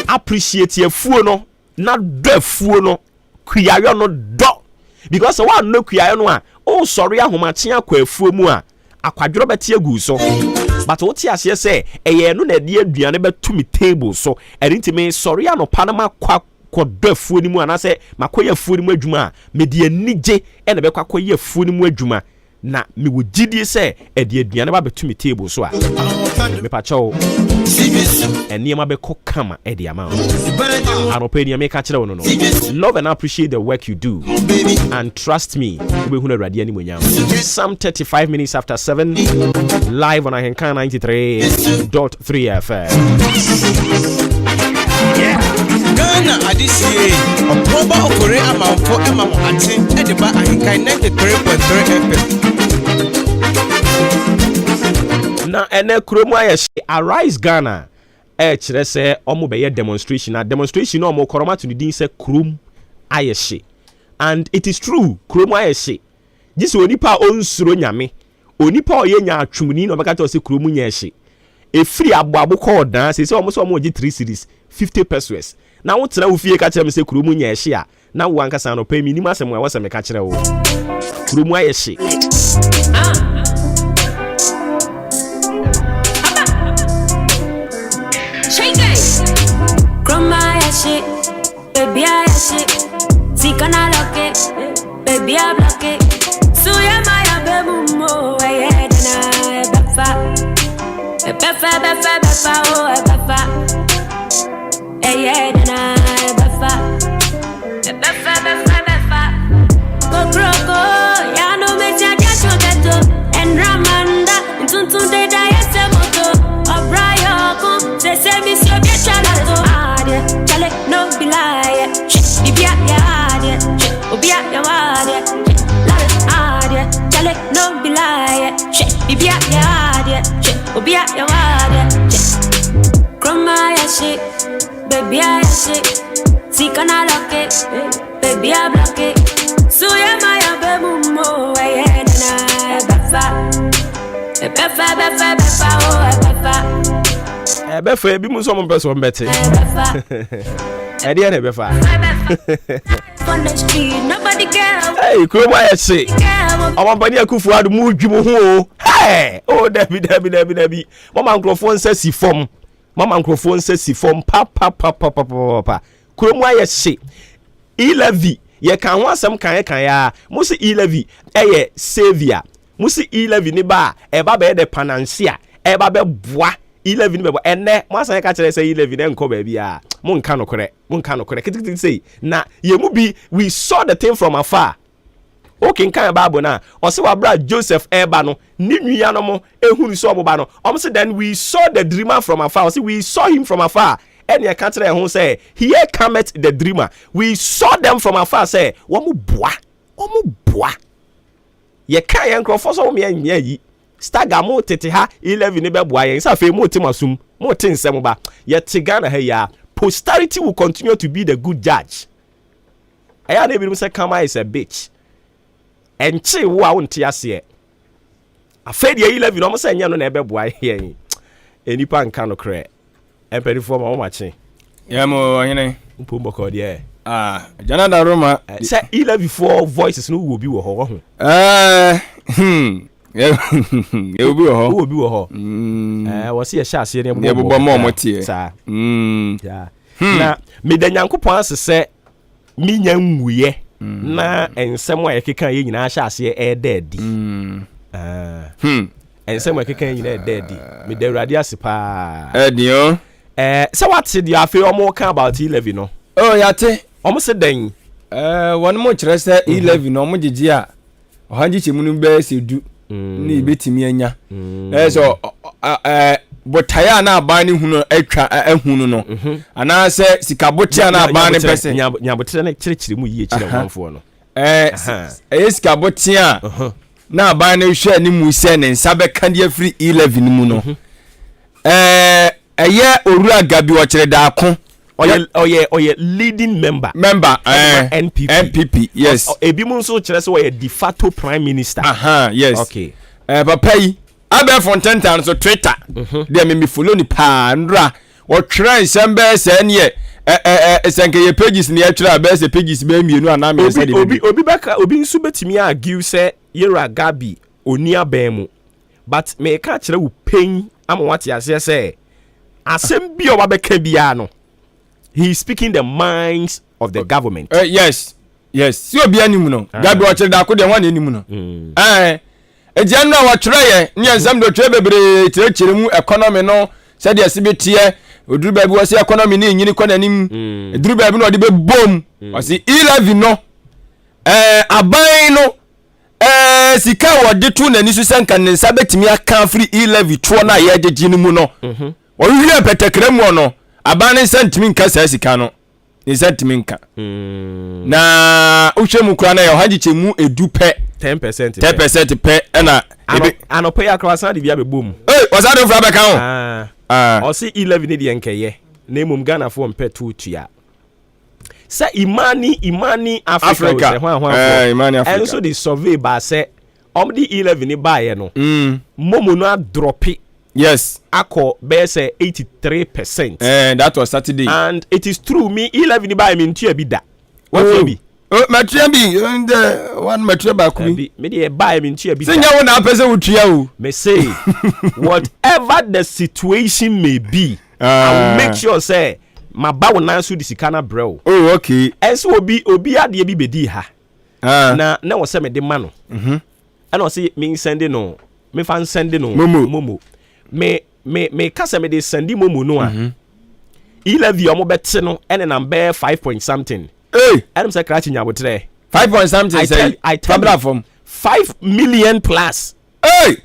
appreciate afuo no na dɔ afuo no kuyayo no dɔ because one no kuyayo no a o sorry ahomache akwa afuo mu a akwadworo bɛte agu so but what you say eye no na de aduane beto me table so erinti me sorry anopa na makwa kodo afuo ni mu anase makoya afuo ni mu adwuma me de anije e na bekwa koya afuo ni mu adwuma na me wo gidie se e de aduane ba beto me table so a me pa chawo eniema be kokama e de ama anopa ni me ka kire wono no love and appreciate the work you do and trust me we hu na radio ani monyam. Some 35 minutes after 7 live on AHENKAN933.3FM. Yeah. Ghana Adisie, Obuoba Ofori Amanfo Emma Ate, Ediba AHENKAN933FM. Na ene kurom ayehye Arise Ghana kyerɛ sɛ ɔmo bɛyɛ demonstration na demonstration no ɔmo koroma to din sɛ kurom ayehye, and it is true kurom ayehye gye sɛ onipa onsuro nyame onipa ɔyɛ nya atwumni na ɔbɛka kyerɛ sɛ kurom nya ehye efiri aboabo kɔ ɔdan sɛ ɔmo sɛ ɔmo gye 3 cedis 50 pesos na wo tena wo fie ka kyerɛ me sɛ kurom nya ehye a na wo ankasa no pɛ mi nim asɛm a wɔsɛ me ka kyerɛ wo kurom ayehye. Shit, baby, I shit. See, can I lock it? Baby, I block it. So, yeah, my baby, mo, yeah, then I befa, oh, befa, yeah, then I befa. Go, croco, ya no me change your ghetto, and Ramanda, and Tuntun de Dias moto, or Brian, say, Miss your get Chale, no be lie, Ibia ya, Obia ya wade, Chale, no be lie, Ibia ya, Obia ya wade, Chroma ya shit, baby I shit, see can I lock it, baby I block it, so ya my baby mo, yeah, befa, oh, befa. Befa bi mu so mo person bete e dey na befa hey kurom ayehye omabani akufu adu mu dwum ho o hey oh dabi mama nkrofo nsa si fom pa kurom ayehye E-levy ye kan ho asem kan ya mo se E-levy eye savior mo se E-levy ni ba e ba be de panancia e ba be boa E-levy bebo enne mo asan ka kire say E-levy na nko ba bia mo nka no kore kitikiti say na ye mu bi we saw the thing from afar okay kan bible na o se wa bra Joseph eba no ni nwia no mo ehunu so oboba no o say then we saw the dreamer from afar o say we saw him from afar and ye ka kire ho say here cometh the dreamer we saw them from afar say wo mo boa ye kan ye nkrofo so mo ye yi Staga mo tete ha 11 ne beboa yen sa fe mo timasum mo tinsem ba ye tigana ha ya posterity will continue to be the good judge aya na bi say Kama is a bitch enchi wo a wonte ase afa de 11 no mo say nya no na beboa yen enipa nka no kre empedifo ma wo mache ya mo hene mpombo ko de Janada Roma say 11 for voices no wo bi wo ho Obi wo ho wo se ye sha ase ne mo bo mo tie sa na me da Nyankopon asese mi nya nwuye na ensem a yekeka ye nyina sha ase e deadi ensem a yekeka ye nyina deadi me da Awurade ase pa dio se what the afi omo kan about 11 no oh yate omo se dan won mo kire se 11 no mo gigi a ohanji chemunu be se du ni betimi anya so botaya na abani hunu atwa ahunu no ana se sikabotia na abani pese nyabotia na kirikiri mu yie kire wanfo no sikabotia na abani hwe ni mu se ne nsa be kan dia free 11 mu no eye orua gabi wo kire da ko oye leading member NPP yes ebi mu nso kire se oye de facto prime minister yes okay papa yi abe fontentan so Twitter de me follow ni pa ndra wo twere sembe se ne esenke ye pages ne ye twere abe se pages be mienu ana me se de obi baka obi nso betimi argue se Yera Gabi oni abemu but me ka kire wo pen am what ase se asem bi o ba beka bia no he is speaking the minds of the government yes si obi animu no Gabi wo kire da ko de wan animu no ejianna wa twere ye ne ensam do twere bebre tirekire mu economy no se de sibetie oduru ba bi wo se economy ni nyini konanim oduru ba bi no de be bom o se 11 no aban no sika wo de tu na ni su senka ne nsa betimi aka free 11 to na ye jeji ni mu no o hwie petekre mu no aban ne sentimi nka sa sika no Minka. Na Ushemu Krana, Haji Chemu, a dupe 10% pay, and a pay across the Biabe boom. Hey, was that over account? Or see 11 Indian Kaye, name Ghana for pay 2 tia. Say Imani Africa. Imani Africa. And so the survey by say, the 11 buy no. Momo no drop it. Yes. Ako bear say 83%. That was Saturday. And it is true, me 11 buy me into a bida. What be? Matriabi, and one Matriabi. Me buy me into a bida. Senya one person with you. Me say, whatever the situation may be, I will make sure say, my bow now so this kana bro. Oh, okay. And so obi a de bi bedi ha. Na was say me de mano. And I say me sending no. Me fan sending no. Momo. Me kasa me de sendi momo no a. 11 omo betse no ene na be 5 point something. Hey, I'm say krachi nyabotre. 5 point something say. I tell platform 5 million plus. Hey.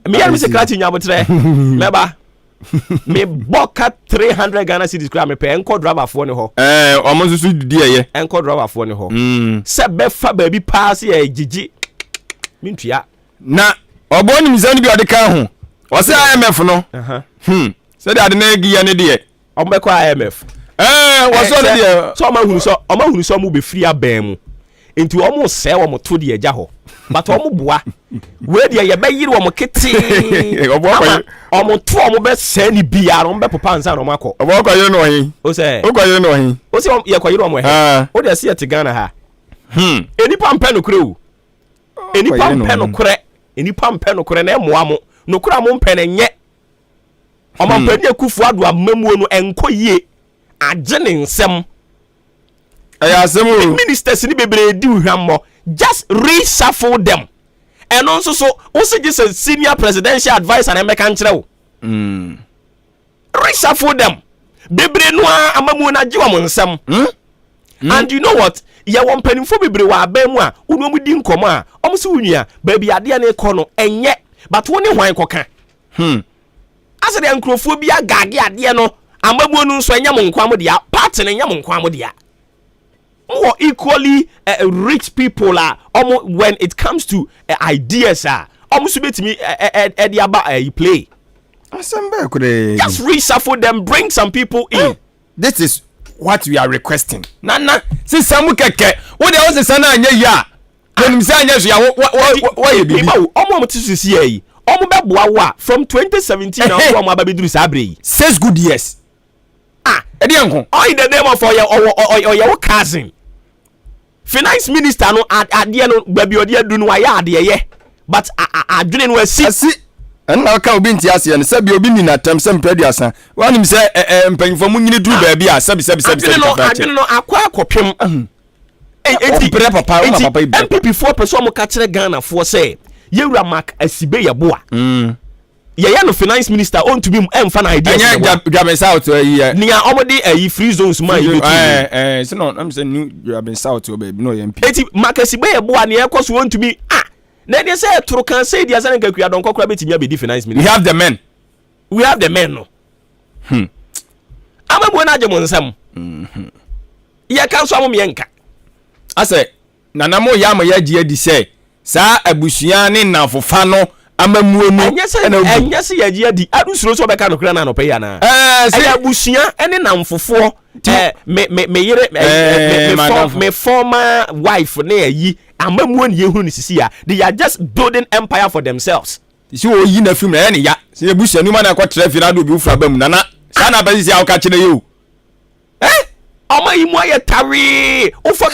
Me am say krachi nyabotre. Meba. Me boka 300 Ghana cedis kra me pe enko driver fo ne ho. Omo susu di ye. Enko driver fo ne ho. Se be fa ba bi pass ye gigi. Mintua. Na obo ni mizani bi odeka ho. O se IMF no. Se de ade na egi ye ne de. Omo be ko IMF. Wo so de. So oma hunu so mo be free aban mu. Enti omo se omo to de eja ho. But omo boa. We de ye be yiri omo kete. Omo to omo be se ni bia omo be papa nsa na omo akọ. Omo kwa ye no hin. O se. O kwa ye no hin. O se ye kwa yiri omo he. O de se ye te Ghana ha. Enipa mpe no kure o. Enipa mpe no kure. Enipa mpe no kure na emoa mo. No kura mo mpe na nye. Omo mpe ni akufu ado amamuo no enko yie. Agene nsem. Ministers ni bebre di uhwammo. Just reshuffle them. And also also just a senior presidential advisor and make anchor. Reshuffle them. Bebre no amamu na jiwa mo nsem. And you know what? Ya won penifo bebre wa abamu a unu mu di nkomo a omo se unua baby ade na ekọ no enye but woni hwan koka. Ase de nkrofo bi agage ade no amamu no nso enya mo nkwam dia party na enya mo nkwam dia. More equally rich people are when it comes to ideas almost bet me play. Just reshuffle them, bring some people in. This is what we are requesting. Nana, see some keke. What the hell is sana anya ya? When you say anya ya, what you be? Omo mtisu siye. Omo be boa from 2017 na omo ababiduru sabre. 6 good years. Edi anko. In the name of your cousin. Finance minister no ade no baby ode adu no aya ade ye but adwene no asi na ka obi nti ase ne sabi obi ni na tam sem pediasa wanim se mpanfo mu nyine du baabi a sabi adwene no akwa akopem pre papa MPP 4 person mo ka kire Ghana fo se yewura mark asibe ye boa ye no finance minister on to be emfa na idea Graben South nia omode free zones man you so no I'm saying new Graben South baby no MP eti makasi be ye boa na ekoso on to be na dey say tro kan say dia say nka kua don kokora betimi abedi finance minister we have the men no amabu na agemo nsam ye kan so amom ye nka ase nana mo ya mo ya die di say sa abusua ne nanfofa no amamuo mu enya se yaji adi adusuro so beka no kra na no pe ya na se abusua ene namfofo me yere me former wife na yi amamuo ne yehunu ni sisi ya they are just building empire for themselves si o yi na film na ya se abusua ni ma na kwatre fi na do bi ufra bam na sa na ba sisi a ka kire yo Oma imu aye tari ufa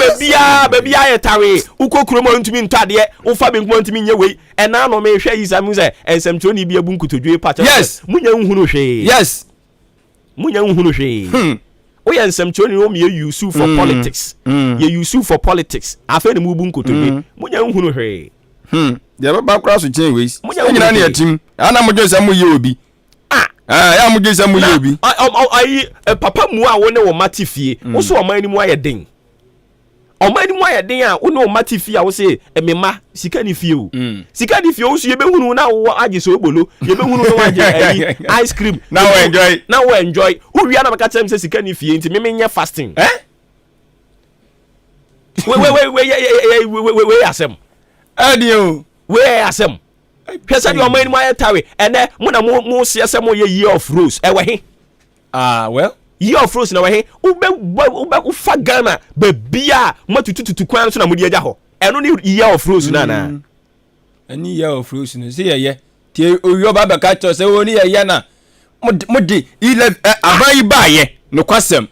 bebia aye tari uko kromo ntumi ntade ufa benkumo ntumi nyewe ena no me hwe isa mu se ensemtro ni bia bu nkutodwe pacha yes munya nhunu hwe yes munya nhunu hwe o ye ensemtro ni o me use for politics ye use for politics afa ni mu bu nkutodwe munya nhunu hwe de ba kra so chen we nyina na yatim ana mo dwe sam ye obi ya mu gesa mu yebi papa mu a wo ne wo matifie wo so oman ni mu aye den Omani mo ya den a wo no mati fie a wo se emema sika ni fie o. Sika ni fie o so ye be hunu na wo age so obolo, ye be hunu no age ice cream. Now we enjoy. Now we enjoy. Wo wi na maka tell me say sika ni fie nti me nya fasting. We asem. Adio. We asem. Pesa di omani mo ya tawe ene mo na mo se asem mo ye year of rose. E we he. Well. Year of rose na we he. Ube fa Ghana be bia mo tututu kwan so na mo di agya ho. Eno ni year of rose na na. Any year of rose no. See ye. Tie oyo baba ka cho se woni ye na. Mo di 11 aban yi ba ye. No kwasem.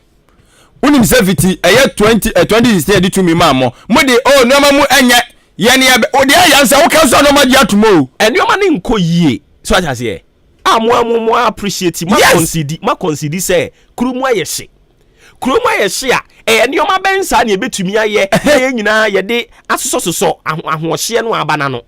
Unim safety eye 20 di to me mamo. Mo di no ma mu enye ye ne o di ayansa wo kan so no ma di atomo. Eno ma ne nko yie. So aja se mo appreciate ma concede say kurumu ayehye a ene oma bensa na ebetumi aye ye nyina ye de asosososo ahohye no abana no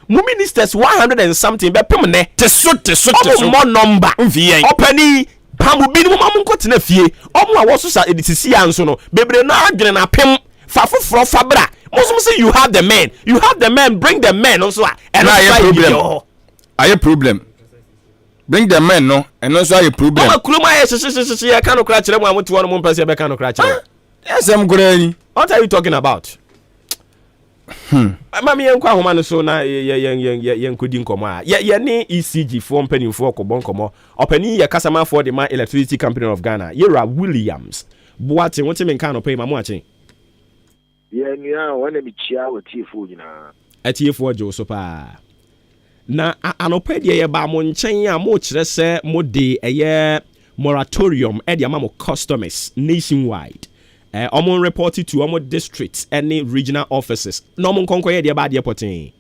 mu ministers 100 and something be pem ne teso mo number mfie opani pamu bi mu mamu nkotena fie omo a woso sa edisisi ya nso no bebre na adwene na pem fa foforo fa bra mo say you have the men bring the men also and I problem. Bring the men no and also a problem. I can't crash them. I want to one person. I can't crash. Yes, I'm good. What are you talking about? Mami yankwa homa so na yankudi nkoma. Ya ni ECG form penny for kobon komo. Openi ya customer for the Man Electricity Company of Ghana. Yera Williams. Boate won't me kan pay my watching. Yeah, when me chia with TFO na. TFO jo so pa. Na anopedie ye ba mo nchen a mo kire se mo de eye moratorium e de ama mo customers nationwide omo report to omo districts any regional offices no mo nkonko ye de ba de potin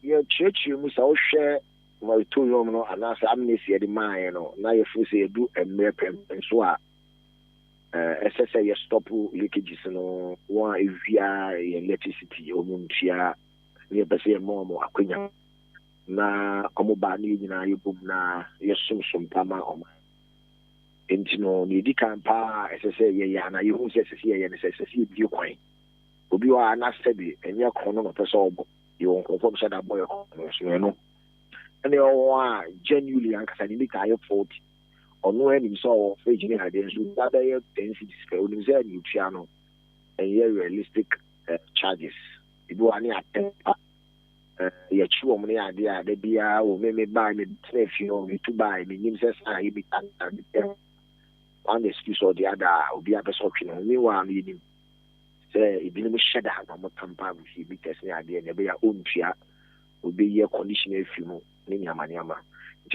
ye church mu sa o hwe moratorium no anasa amnesty de man no na ye fu se edu emrepem so a SSA ye stop leakages no one via electricity omuntia ne bese mo akwanya na omoba ni nyina yebum na ye sumsum pama oma entino ni di kampa SSA ye ya na ye hu se SSA ye ne SSA bi kwan obi wa na sebi enye kono no pese obo ye conform say that boy so no ene o wa genuinely ankasa ni ka ye 40 ono any so fage ni ade so that dey density scale ni say ni tua no and realistic charges ibo ani atempa ye chiwo mo ni ade bia o me buy me tref you me to buy me nim say say e bi tan one excuse or the other obi abeso twi no me wa me nim say e bi ni mo sheda na mo tampa bi bi test ni ade ne be ya ontua obi ye condition afi mu ni nyama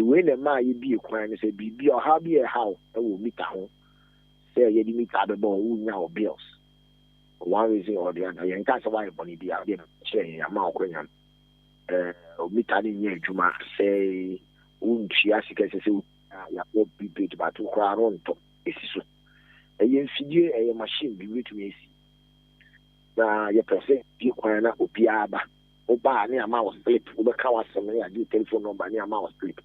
we na ma ye bi kwan ne say bibi o ha bi e how e wo mita ho say ye di mita be bon wo nya o bills one reason or the other ye nka say why boni dia dey che ya ma okwanya o mita ni nya adwuma say wo ntua sika say ya ko bi to ba to kra ron to esiso e ye mfidie e ye machine bi wetumi esi na ye pese bi kwan na obi aba oba ni ama was flip obeka wasem ya di telephone number ni ama was flip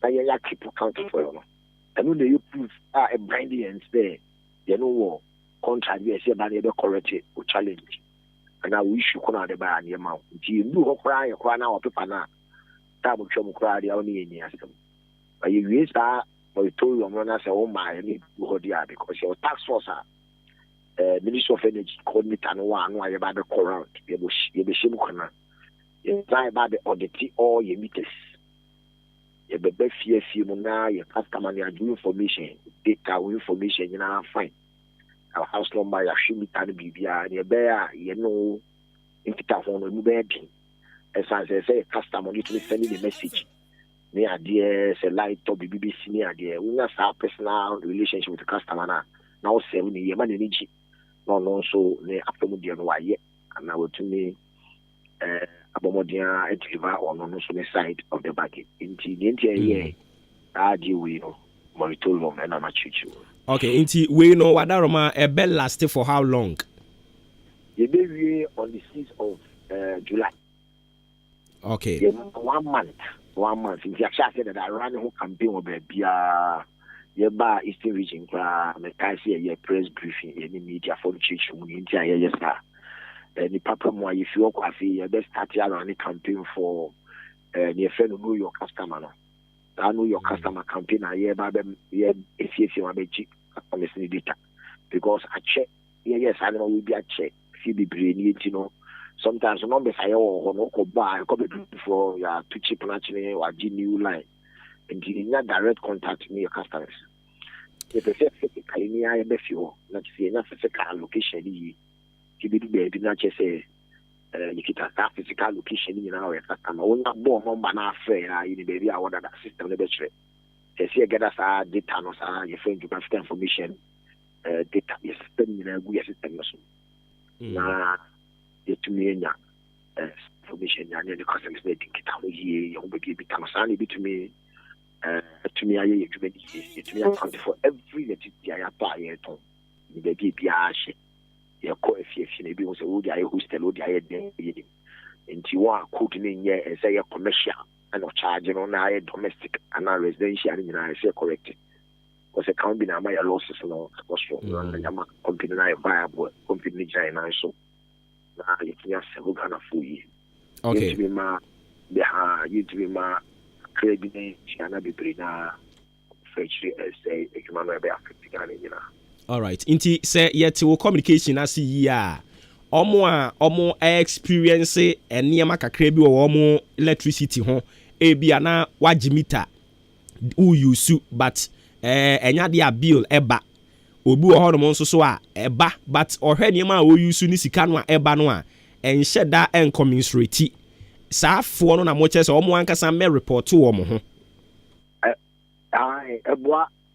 na ye ya keep account for you no and no you proof a binding and there you know contract we say ba na be correct o challenge and now we issue kono de ba na ma nti ndu ho kra ye kra na o paper na ta bo twem kra de o ni eni asem ba ye we sa o to you no na say o ma ni ho dia because your tax force Ministry of Energy called me to know ye ba be correct ye be shim kona ye try ba the audit all your meters ye be fie mu na ye customer ya do information data information you na fine our house number ya shimi tan bibia ye be ye no infita phone no be din as say customer need to send the message me adie say light to BBC me adie we na sa personal relationship with the customer na o say we ye ma ni ji no so ne afemu de no waye na wotumi abomodia deliver on no so the side of the baggage inti ye adi we no moratorium na machichu. Okay, inti we no wadaroma e be last for how long? Ye be we on the 6th of July. Okay. Yeah, 1 month. Inti actually said that I ran who campaign over bia yɛba Eastern Region koraa mɛkae sɛ yɛyɛ press briefing yɛne media for the church mu nti a yɛyɛ saa nipa pa mu a yɛfi hɔ kɔ afei yɛbɛstarte around the campaign for near friend know your customer no. I know your customer campaign a yɛba ɛfiesie ma bɛgye customers ne data because I check yes I know we be a check fi bebree ne nti no sometimes numbers ayɛ wɔ hɔ no kɔ ba ɛkɔ bɛdu for ya to cheap na kyene wagye new line and you need direct contact with your customers. If you say physically near a before, not see enough physical location, you be the not just say you get a physical location in our customer. We're not born on banana fair, you baby, I order that system the best. They say get us our data, no, your friend to have information, data, your system, you know, we system. Now, to me, information, and the customers they think it out here, you will be become to me. To me, I to me account for every necessity I apply here to the BPH. Your coefficient, maybe was a wood I hostel, would I had and you are quoting in here and say a commercial and not charging on a domestic and a residential, and I say corrected. Because a company, my losses, no, I'm company, I buy a company, China, so now you can have several kind of food. Okay. You to be my credit and be pretty say all right. Inti say yet to communication as ya omo experience enema kakra bi wo omo electricity ho e bia na wagimita who use but enya dia bill eba obi wo hono nso so a eba but ohwe niam a wo use ni sika no a eba no a enhye da encommensurate saafo no na mo kyerɛ sɛ ɔmo ankasa me report wo mo ho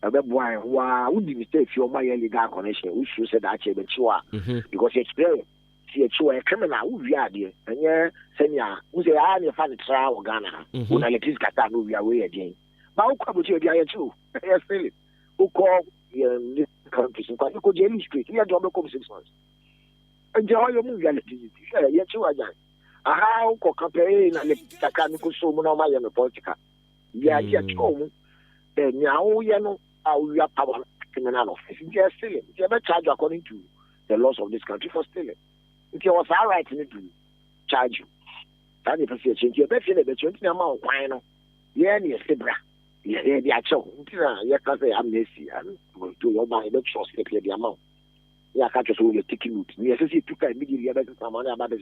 ɛboa wa wudi mistake fi ɔmo ayɛ legal connection we should say that be chiwa because experience see chiwa criminal wo wi ade ɛnyɛ sɛnia wo sɛ a ne fa ne tra wo Ghana wo na electricity kata no wi awe yɛ den ba wo kwa bochi obi ayɛ chiwo yes really wo call this country so kwa ko jeli street here job come 6 months and how you move electricity yɛ chiwa jan aha ko campaign na le taka ni ko so mo na ma ye me politica ya ya chomu nyawo ye no we are power criminal office just stealing you be charge according to the laws of this country for stealing if you was all right to charge you that the person change you be feel be change na ma kwan no ye na ye sebra ye dia chow ntina ye ka say amnesty and to your buy be trust the dia amount ya ka so you take it ni say see tuka immediately ya be some money about this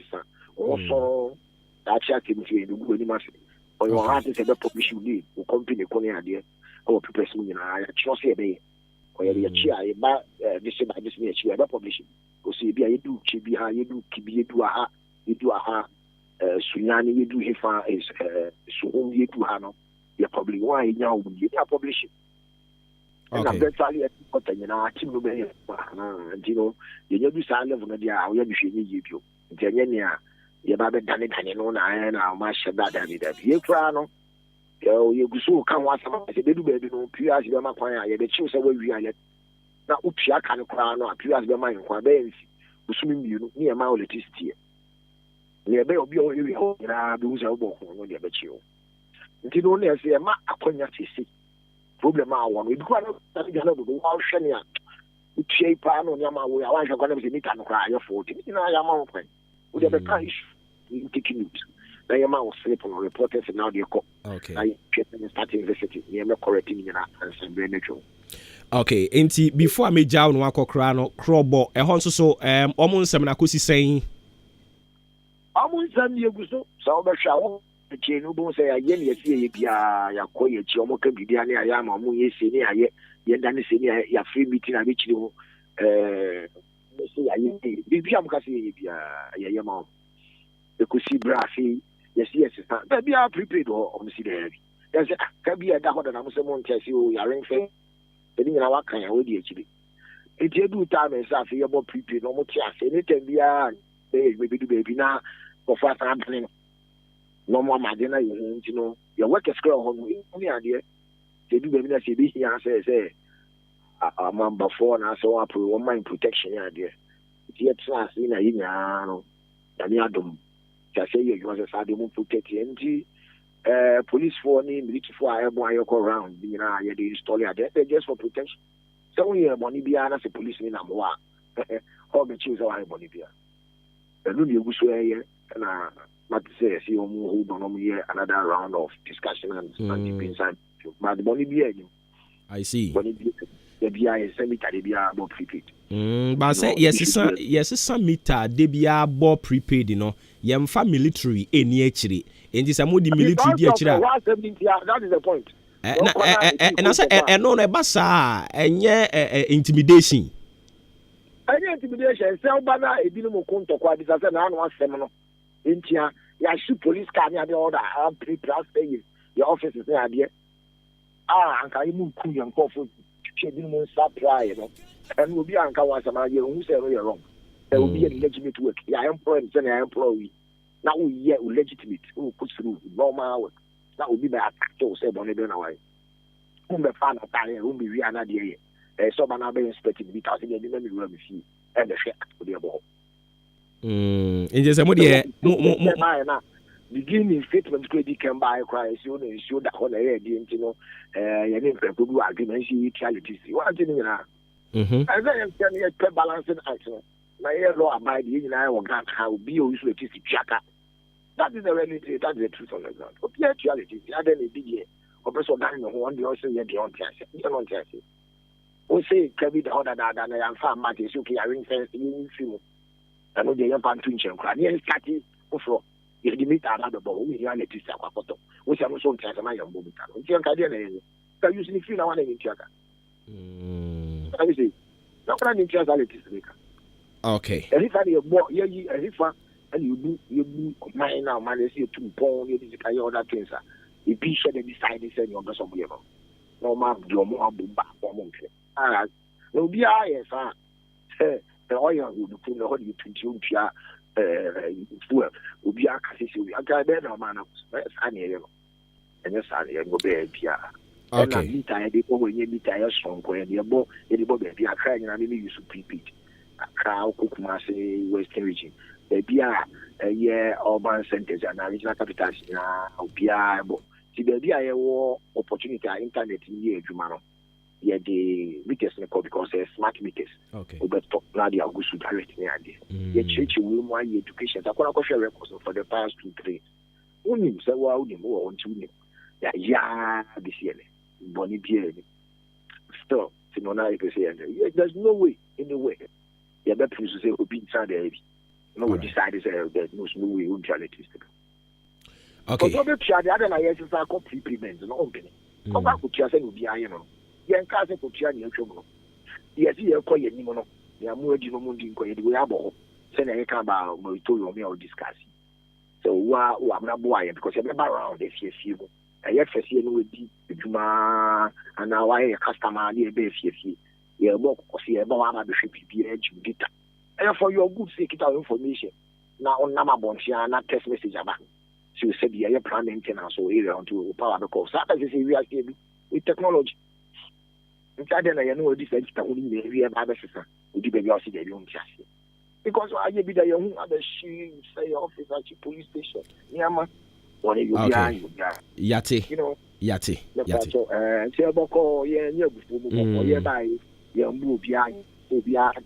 also that check him to you go ni ma say or your heart is a publishing need o company ko ni ade or people say na ya trust e be or ya chia e ba this ni chia be publishing o see bia you do chi bi ha you do ki bi you do aha sunyani you do hefa is so home you do ha no ya publish why nya o you publishing. And I'm better but you know, I think no be and you know, you do sa level na dia we be hwe ni bio. Ntenye ne a ye ba be dane no na na ma sheda dane da. Ye kra no. Ye gusu kan wasama se bedu bedu no pia se be ma kwan a ye be chiw se wa wi ale. Na upia kan kra no a pia se be ma nkwa be nsi. Gusu mi mienu ne ma electricity. Ne be obi o wi ho na be usa obo ho no de be chiw. Nti no na se ma akonya sisi. Problem I want. We because that is not the whole shania. We shape no nyama we. I want to go and meet and cry. You're 40. You know I am on point. We have a cash. We taking it. Now your man was sleep on reporters and now they call. Okay. I starting university. You are correcting me na answer very natural. Okay. Enti before I make jaw no akokra no crobo. Ehon so omo nsem na kosi sen. Omo nsem ye guso. So be hwa the chain who say a yen yes ye bia ya ko ye chi omo ka bibia ne aya ma omo ye se ne aye ye dan se ne ya free meeting a be chi ho say aye bibia am ka se ye bia ye ma e ko si bra fi yes ba bia prepared o omo si there yes ka bia da ho da na mo se mo ntese o ya ring fe e ni na wa kan ya we di echi e tie du time sa fi ye bo prepared no mo ti ase ne tem bia e be du baby na ko fa ta plan no more madina you know your work is girl home ni ade they do be na say be here say a man before na so up one mind protection ade it class na yin ya no ya ni adom ja say you was say dey mo protect nti police for any military for I go around, you know, they install it just for protection. So we have money behind us, a policeman, and more. How the choose our money behind. And then you go swear, and not to say, see, hold on here another round of discussion and debate. But the money behind. I see. Money the BI cemetery be about prepaid. But say yes, some meter they be about prepaid, you know. Yamfa military any actually. And this among the military that is the point. And I say and no basa and intimidation. Any intimidation, sell banner a bill of conto quite as an annual seminar. Intia, ya shoot police car near the order, I'm pre-plus paying. Your office is there, dear. And can you move cool and coffee? She didn't supply, you know, and will be uncle once a man who said you're wrong. There will be a legitimate work. I employ and I employee. Now we yet legitimate who puts through normal work. That will be my attack to say on it away. Whom the fan of Tanya whom be another day. So man, I'll be inspecting because he didn't let me run with you and the share for the above. In just a beginning statement credit can buy cries, you know, show that on the air, you know, your name for good argument, she realities. What did you know? And then I'm telling you, a balancing action. My law abide, you know, I will grant how be always with this chaka. That is the reality, that's the truth on the ground. But the actuality, the other big year, or person dying on one, the also yet beyond Tessie. You don't Tessie. We say, can be the order that I am far matters, okay, I ring fence, you film. I know the young pan twin and cry, yes, Catty, for. If you meet another ball, we are let you say, which I'm also telling my young woman. You can usually feel one in each other. I say, not running each other. Okay. And if I have more, and you do mine now, man, you see 2 pounds, you can order things. If you should decide to send your best of you. No, ma'am, you're more back for monkey. No, be I, the oil will be put the whole you to fuel will be a cassis. I got better man of Sunny and your son go be Pia. Okay. Be tired, when you be tired, strong, when you're both, anybody be a crying and maybe you should repeat. A crowd cook massy Western region. There be a year urban centers and regional capitals now. Be able to be a war opportunity internet in year, Jumano. Yeah, the meters because they're smart meters. Okay. But top now they are good to direct me idea. The church will want education. I can't share records for the past 2-3. Only say wow, the more on 2. Yeah, this year. Bonnie Pierre. Still, there's no way in the way. Yeah, that means to say who be inside the heavy. No, we decided there's no way we try it. Okay. But the other night is a complete prevent. No opening. Come back to Chia will be iron. Yan cousin for Chia and trouble. Yes, you're quite a nimono. You are more Jimomundi inquired. We have all. Send a come about Morito me or discuss. So, wow, I'm not boy because you're never around this year. I have to see with the Juma and now I a customer near Bay. You're more or see a more bishop be edge data. And for your good sake, our information. Now on Namabonchia, not text message about. So you said the plan maintenance or area onto power because that is a real game with technology. Inside then I know this is only the real bad sister. Would you be also the young chassis? Because I be the young other she say office at police station. Yama. What you Yati. You know, Yati. Boko, yeah, before yeah, by your move behind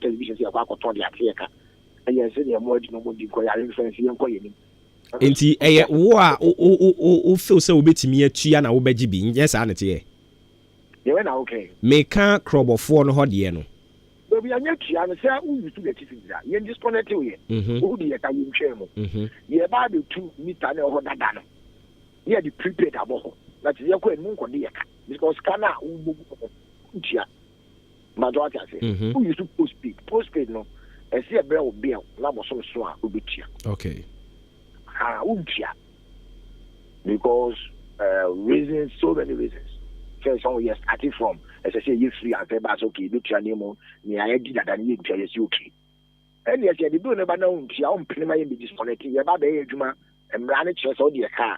television, see about the Africa. And yes, any more no more reference young coin. Enti wo a o feel say obetimi atua na wo beji bi yes anete ye we na okay me ka crobofo no ho de no but we anya tua no say who use to get it that ye disconnect we who dey ka ye ntwe mo ye ba the 2 meter na ho dada no ye the prepaid abo that ye ko enu nko de ye ka because kana wo tua majority say who use to postpaid no e say e bre wo bill na bo so a obetua okay because reasons, so many reasons. First one, yes, starting from, as I say, you free and pay back, okay, look your name on, I did that and you tell us, okay. And yes, you do never know, your own primary be disconnected, your baby, Juma, and ran it just on your car.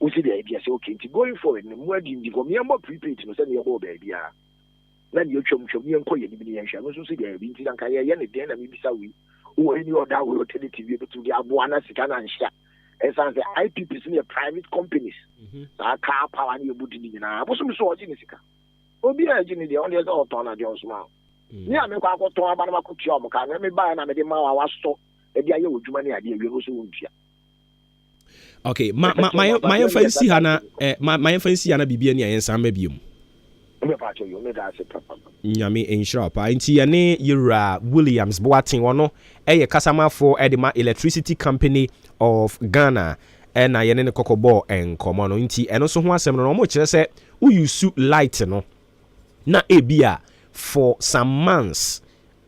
We see the idea, okay, to going forward, and more than you go, me more prepaid to send your baby. Then you chum me and call you, and she also see the Vinci and Kaya, and then I may be sorry. Who any other will tell it to be able to the Abuana Sitana and Sha. esan say IPPs ne private companies sa car power ne ebudi ni na bo so mi so oji ni sika obi a ji ni de on dey so ton na de on small ni a me kwa akoton aba na makotu o mo ka na me ba na me de ma wa so e de aye odwuma ne ade ewie no so wontua. Okay, my fancy hana my fancy hana bibia ni ayensa ma biom. Me pa cho yo me da se papa. Nyame insure pa nti ye ne Yura Williams Boatin wono eye kasama for Edema Electricity Company of Ghana na ye ne kokobo enkomo no nti eno so ho asem no mo kire se uyusu light no na ebia for some months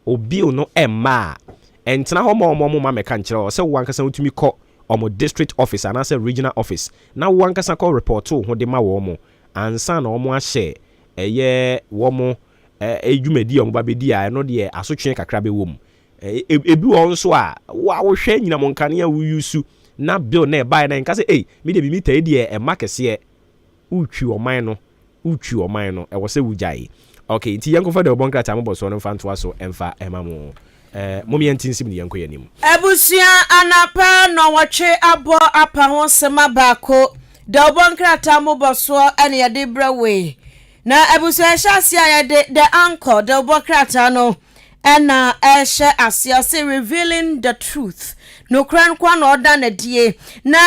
obi no emma entena ho mo ma meka nkire se wankasa utumi kọ omo district office and as a regional office na wankasa kọ report ho de ma wo mo ansa na omo ahye eye wo mo edwumadi omo babedi a no de asotwe kakra be wo mu ebi won so a wa wo hwe nyina mo nkane a uyusu na bill na e buy na nka say me de bi mi tai de e makese utwi oman no e wo se wujai. Okay, ti yanko fa de obonkrata mo boso no fa ntoa so emfa emamu momi antinsim ne yanko yanim ebusia anapa no woche abo apa ho sema baako de obonkrata mo boso ene ye de brawe na ebusia shasia ye de the anchor de obonkrata no ena ehye asia say revealing the truth no kran kwa no oda na die na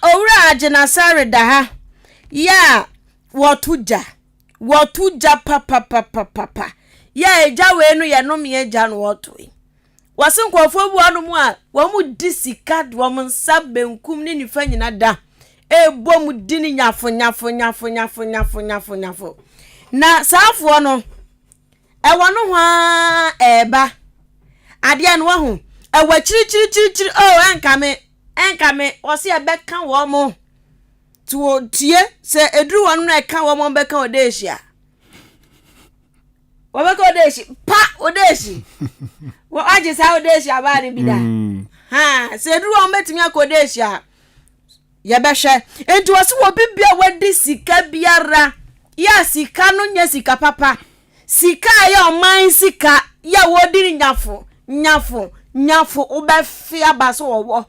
owura agena sare da ha ya wotuja papa ya eja we no ye no me eja no wotoi wasin kwofo bu anu mu a wo mu disika wo mu nsabenkum ni nifa nyina da ebo mu dini nyafo na safo no e wono hwa eba ade an wo hu e wa chiri o enkame o se ebeka wo mu to tie se edru wonu na eka wo mo beka odehia wo beka odehi pa odehi wo aje sa odehi abari bida ha se edru wonu betimi akodehia ye behwe enti wo se wo bibia wadi sika biara ya sika no nya sika papa sika ya oman sika ya wodi nyafo obefi abaso wo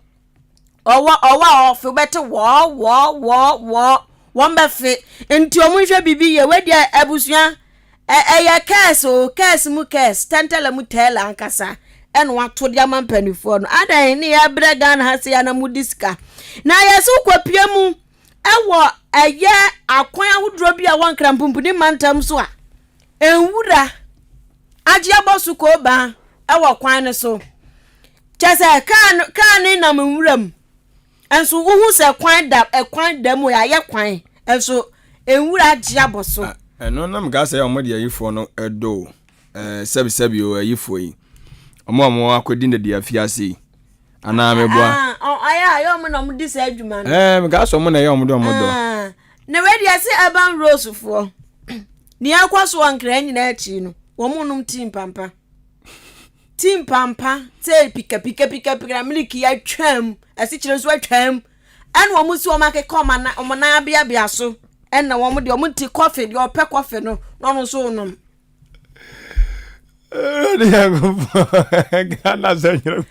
owa ofu bete wo wombefe enti omunhwe bibi ye wedi abusua eye case mu case tantala mu tela ankasa eno wato dia mampanifo no adan ne ya brega na hase ya na mudiska na yesu kwapia mu ewo eye akwan ahudro bia wankra mpumpuni mantam so a enwura age abosu ko ba ewo kwan ne so chese kan na menwuram enso uhu se kwan da mu ya ye kwan enso enwura age aboso eno na mga se ya omodi ayifo no edo sebi o ayifo yi omo akodi na dia fiase ana meboa aya yo mo na mo di se adwuma no mga so mo na ye omodo na wedi ase aban rose fo ni akwaso ankra nyina achi no wo mo num tim pampa te pika miliki ya twam asi kire so atwam en wo mu si wo make koma na o na bia so en na wo mu de o mu ti coffee de o pe coffee no no so nom Gana senhora.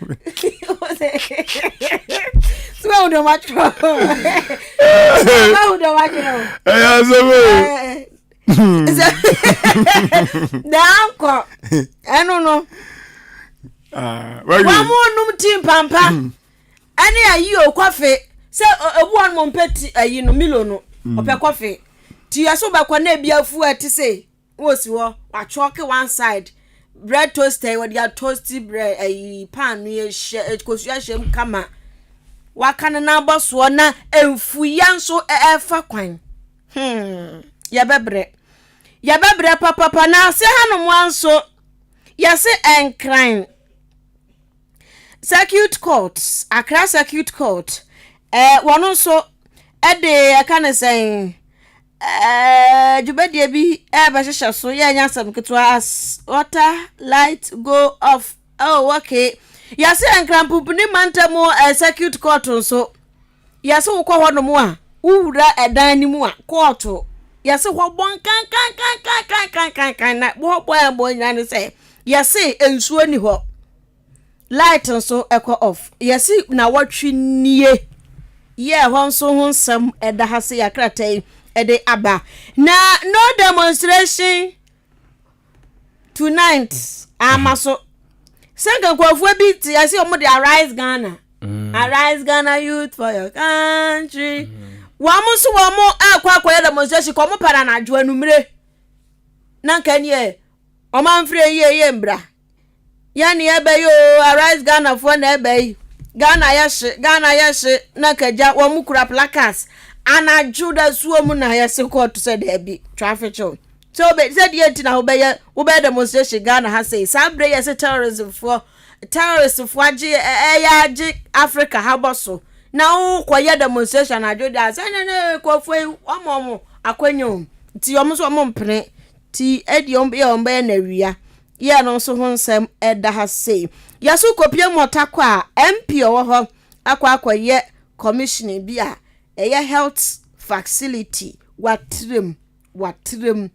Sua udah macam. Danko. No. Wamu num tim pampa. Ani ayi o kwafe. Se obu an mo mpeti ayi no milo no. Ope kwafe. Ti aso ba kwa na bia fu ati se. Wo si wo. Wa choke one side. Bread toaster with your toasty bread a pan near share kama wakana na boss na emfuyan so efa kwan ya bebre papa na se hanom wanso ya se enkran circuit courts Accra circuit court wono so de kana say jubedi bi ba shesha so ya nya sam ketwa as water light go off okay ya se enkrampupu ni mantamu circuit court so ya se wo kwa hono mu a wura edan ni mu a court ya se ho bon kan na bo nya ni se ya se ensuo ni ho light so echo off ya se na watwi nie yeah honso honsam eda hase yakratai ede aba na no demonstration tonight amaso senga kwafu bi ti I see omo dey arise Ghana arise Ghana youth for your country wamuso wamo akwa demonstration ko mo para na adwo anumre na kan ye omanfre ye mbra ya ni ebe yo arise Ghana for na ebe Ghana yeshe na kaja wamu kura placards ana juda suomu na yese court said there be traffic show so be said yet na obey demonstration Ghana has say sabre yese terrorism for aji Africa haboso na kwa demonstration ajoda say na kwa foi omomo akwanyo ti omuso omompene ti ediom be ombe na wia ye no so honsem eda ha say yasu kopie motakwa MP owo akwa ye commissioner bia eye health facility watrem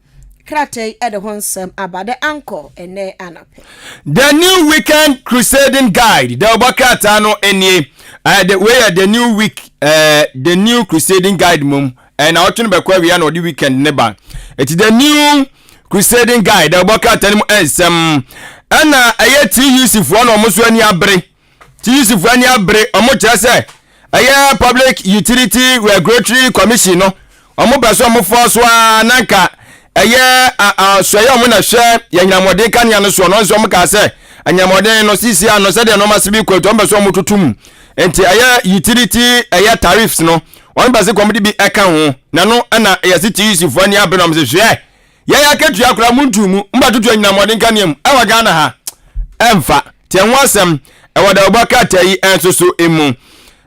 krate ede honsem abade anko ene anape the new weekend crusading guide the obakata no enie the new week the new crusading guide mum and I tun be kwa wi na the weekend neba it the new crusading guide the obakata no ensem ana ayeti Yusuf one omuso ani abre ti Yusuf ani abre omo chese aye public utility regulatory commission no omo beso omo force wa nanka aye soye omo na hwe yanyamode kan ya no so no omo ka se anyamode no sisi ano se de no masibi kwato omo beso omo tutum enti aye utility aye tariffs no omo beso komedi bi eka ho na no ana ayesi ti Yusuf ani abre no omo se hwe ya ketu akura muntumu mbatutu anyamode kan yam awa Ghana ha emfa tienwasem ewada obakata yi ensoso emu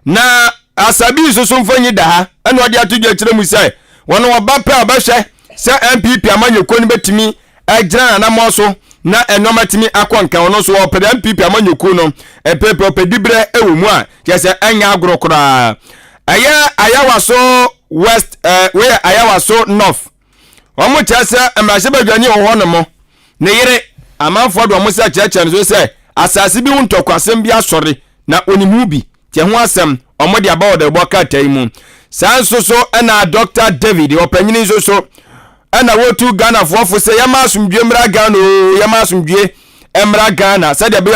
na asabi soso mfanyi da ha ene odi atudwa kire mu sai wono oba pe obahwe se MPP amanyeko ni betimi agira na moso na enomatimi akonka wono so opede MPP amanyeko no epepe opedibre ewumu a kese anya agorokora ayawaso west where ayawaso north omo chese emrase badwani ho no mo ne yire amanfo do mo se cheche no se asase bi untokwasem bi asori na onimu bi tie ho asem omo de aba oda boka taimu sanso na Dr. David opanyini so na wotu Ghana fofo se yamasumdwe mra Ghana yamasumdwe emra Ghana se de be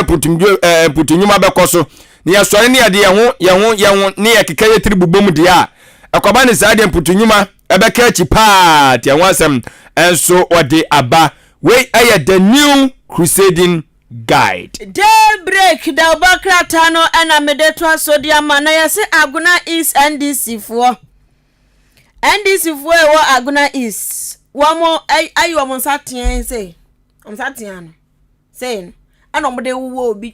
putunyuma bekoso ne yasori ne ade ye ho ne yekeka ye tribubom de a akoba ne sa de putunyuma ebeka chi pa tie ho asem enso ode aba we aye the new crusading guide daybreak da bakrata no ana medeto sodiama na yese Aguna East NDC for wo Aguna East wamo ayi wamo satien say no say ana omde wo obi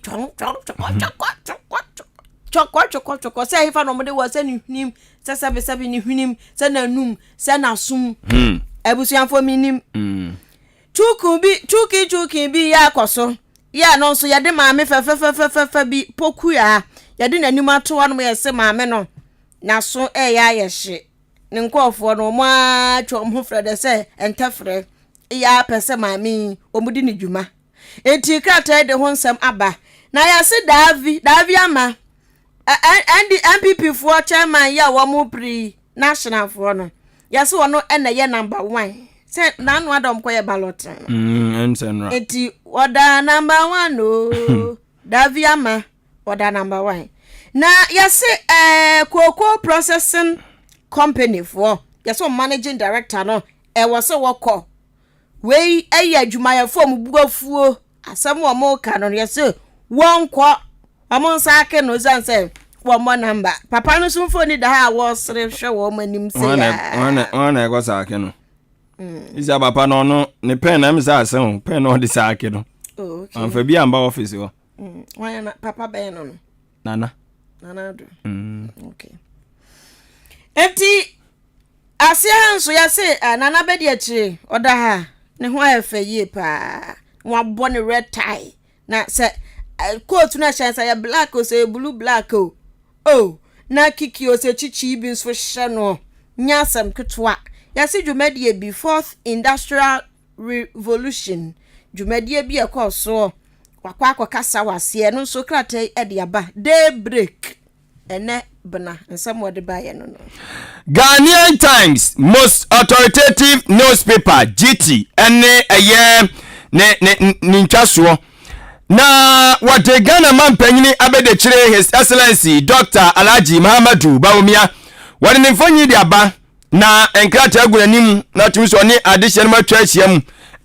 choko say ifa no omde wo say ni hnim say sebe ni hnim say na num say na sum ebusuanfo minim chuki bi ya koso ya no so yade maame fe bi poku ya yade nanim ato no yese maame no na so ya yehye ne nkofo no mo atwom ho frede se entefre ya pese maame omudi ne dwuma enti krata de ho nsem aba na yase davi ama MPP for chairman ya wo mo pri national for no yase wono ene ye number 1 say nanu adom koye ballot ensenra eti oda number 1 o daviama oda number 1 na yase cocoa processing company for yase managing director no was woko we adwuma ya form buafuo asem wo mo ka no yase wonko amon sake no zanse wo mo number papa no so phone da ha wo sere hwe wo manim se ya wana ego sake no isa papa no ne pen na misa asen pen no de sake no okay anfa bi amba office ho wana papa ben no nana do okay enti asia nso ya se nana be de akire oda ha ne ho afa yie pa wa bo ne red tie na se coat na shansa ya black o se blue black o na kiki o se chichi bi nso hye no nyasam ketwa ya se dwumadie bi fourth industrial revolution dwumadie bi ekoso wakwa kasa wase no so krata e de aba daybreak ene bana nsam wode ba ye no no. Ghanaian Times most authoritative newspaper GT ene ne ntwaso na wate Ghana man panyini abede chire His Excellency Dr. Alhaji Muhammadu Bawumia wade ne mfonyi de aba na enkrata agunanim na tumi so ne adehye no matwa ahyiam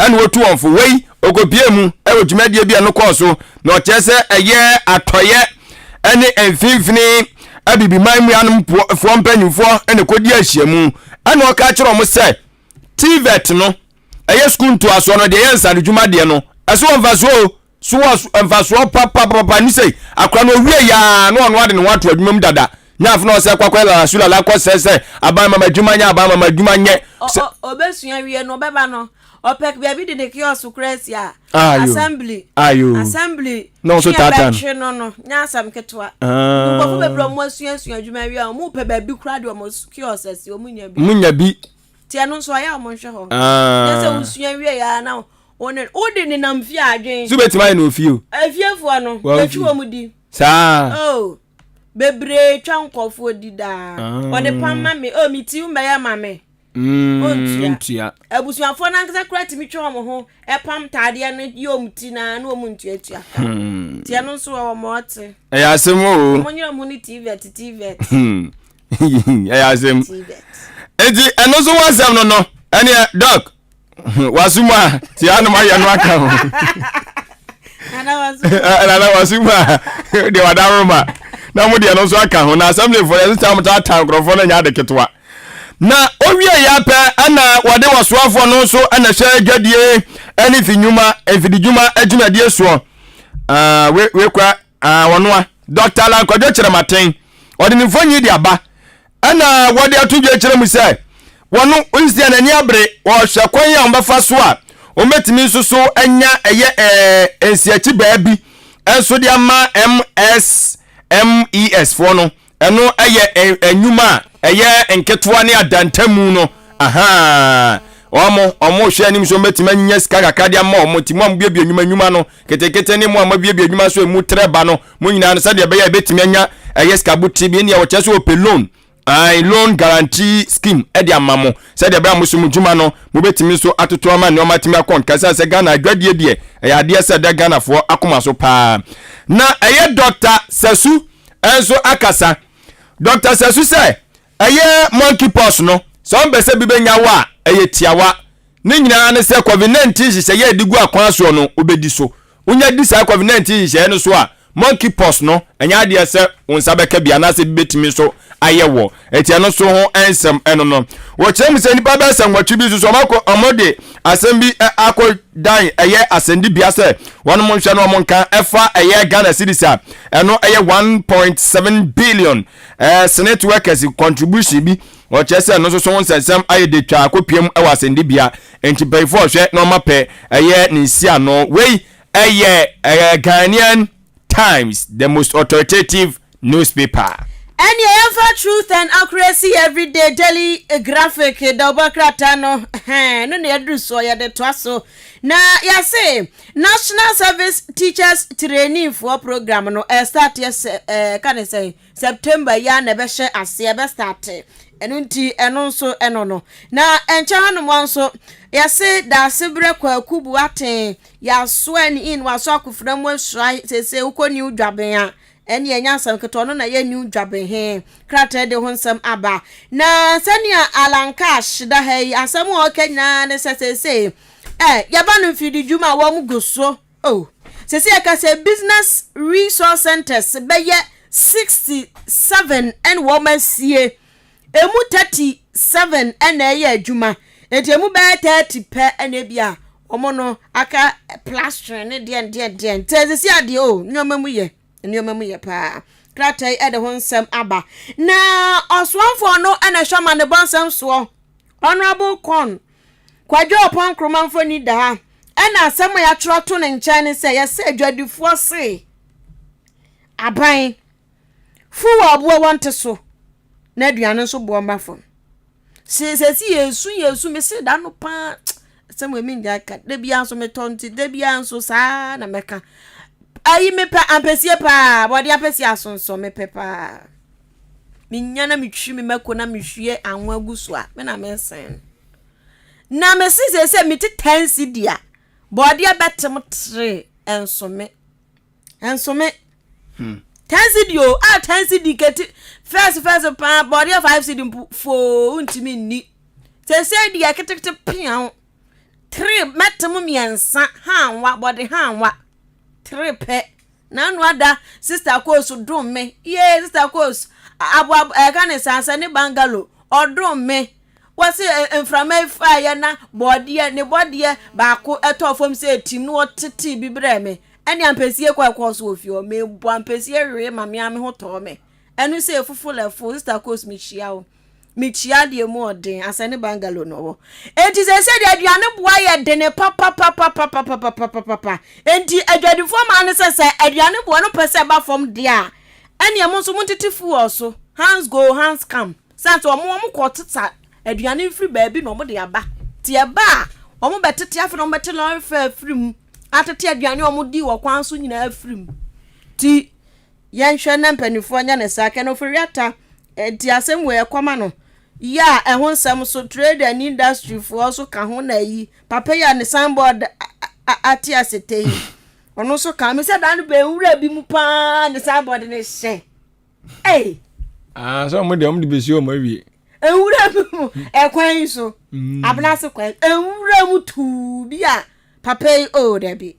ene wotu wonfo wei okopie mu ewo dwumadie bia no kɔso na ɔkyerɛ sɛ ɛyɛ atɔyɛ ene emfimfini abibi manmu anum fo mpanyimfo ene kodi ahyiamu ene ɔka kyerɛ ɔmo sɛ TVET no ɛyɛ school nto aso no de yɛ nsade dwumade no ɛso mfaso so mfaso papa ni sei akra no wie ya no ɔno ade ne wato adwumam dada nyafo no sɛ kwakwa la sula la kɔ sɛ aban mama dwuma nya aban mama dwuma nye obesua wie no beba no opek bia bi de ne kiosk kresia assembly no so tatan no nya asam ketwa nkofo bebro mo asua dwuma wie mo pe ba bi kra de mo kiosk asi o munya bi tia no so aya mo hwe ho nyese usua wie ya na one ode ne nam fie adwen so betima no fie o afiefo no etwa mu di saa bebre twa nkofo di da ode pamma me o miti umbeya mame ontua abusuafo na nkasa kura timi twa mo ho epam taade no yom ti na no mu ntua tia no so wo mo ate eya asem o mo nyira mo ni TV eya asem edi eno so wasem no ene doc wasuma tia no maye no aka ho ana wasuma de wadaroma na mo de eno so aka ho na assembly for the time ta tankrofo na nya de ketwa na owie ya pe ana wade wasoafo no so ana hwe adwadie ani finyuma enfidijuma adwumadie so we kwa wonoa Dr. Lankwadwo Kyerematen ode ne mfonyi de aba ana wade atudwe kyerem sɛ wono onsia na ni abre wo hwe kwan ya ombafa so a ometimi nso so anya ensiachi baabi enso de ama MES for no eno eye enwuma eye enketwa ne adantamu no omo hwe anim so metimi anya sika kakade ama omo timo am biebie enwuma no ketekete ne mo am biebie enwuma so emu treba no mo nyina no sade be ya betimi anya eye sika buti bi ne ya wo kyese open loan loan guarantee scheme edi amamo sade be amusumu dwuma no mo betimi so atoto ama ne o matimi account kasa se Ghana adwadie die ya de se de Ghana fo akoma so pa na eye Dr. Sasu enso akasa Dr. Sasu say eye monkeypox no so mbese bi benya wa eye tiawa ne nyina ne se COVID-19 hye ye digu akwan so no obedi so unya di sa COVID-19 hye no so a monkeypox no enya de se unsa beka bia na se betimi so ayewo etia no so ho ensem eno no wo kyerem se nipa ba sem watwi bi so mako amode asem bi akọ dan eye asendi bia se won mo hwe no mo nka efa eye Ghana cedis a eno eye 1.7 billion senate workers contribution bi wo kyerese no so nsensem aye de twa akopiem e wasendi bia entipayfo hwe no mape eye nsia no wei eye Ghanaian Times, the most authoritative newspaper. And you for truth and accuracy every day daily graphic double cratano no near so ya de twaso na ya say National Service Teachers Training for program no start yes can I say September ya na be hye ase be start enunti eno so eno no na encha hanu wanso ya say da sebre kwakubu aten ya so an in waso akufra mu asrai sese ukoni udwaben a eni enya sam keto no na ye new dwaben he krata de honsam aba na sania alankash da he asam o kenya ne sese yaba no fidi djuma wo mu goso sese ka se business resource centers be ye 67 and woman sie emu 37 ena ye adwuma enti emu be 30 pe ena bia omo no aka plaster ne de tezesi ade nyoma mu ye pa krata e de honsam aba na oswanfo no ena hwama ne bonsam so honorable con kwadwo opon kromanfo ni da ha ena asem ya troto ne nkyane ne se ye se adwadifo se aban fu obuo wonte so na aduane so bo mbafo sesi yesu me se da no pa asem we mi ndaka de bia so me tonti de bia so sa na meka ayi me pa ampesie pa body ampesie asonso me pepa minya me twi me mako na me hwie anwa gu so a me na me sen na me se me te 10 cedi a body betem 3 ensome 10 cedi o 10 cedi get first pa body 5 cedi fo untimi ni se dia ketekete pian 3 metem miensa hanwa body hanwa 3 pe na no ada sister course drum me sister course abo kan sansa ne bangalo odrum me wasi enframa fire na body ba ko etofom se tim no tete bibre me ene ampesie kwa so ofio me bo ampesie we mame ame ho to me enu se fufulefo sister course me chia de mu odin asane bangalo no enti se de aduane boa ye de ne papa enti adwadifo ma ne se aduane boa no pese ba fom de a ene am so muntitifu oso hands go hands come santo omo ko teta aduane free baabi no mo de aba tie ba omo betete afi no betete lo fa afrim atete aduane omo di wo kwan so nyina afrim ti yenhwe na mpanifo nya ne sake no firiata enti asem we kwama no ya ehun sam so trade and industry for so ka ho na yi papa ya ne signboard ati asete ono so ka me se dan be wura bi mu pa ne signboard ne hye so mo de besi o ma wie ewura bi mu ekwan so abna se kwan ewura mu tu bi a papa o de bi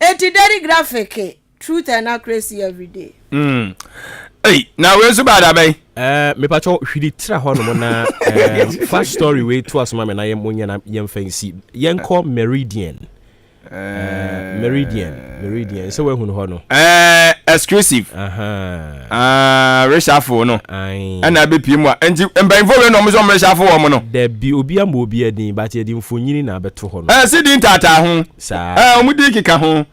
enti daily graphic truth and accuracy every day now we so bad abey me pacho hwidi tra ho no na fast story we to asoma me na yemonya na yemfansi yenko Meridian so we hu ho no exclusive reshuffle no ana be pie mu a enti mbanfo we no mo so reshuffle wo mo no da bi obi am obi adin ba te adin fonyini na beto ho no si din tata ho sa omudi kika ho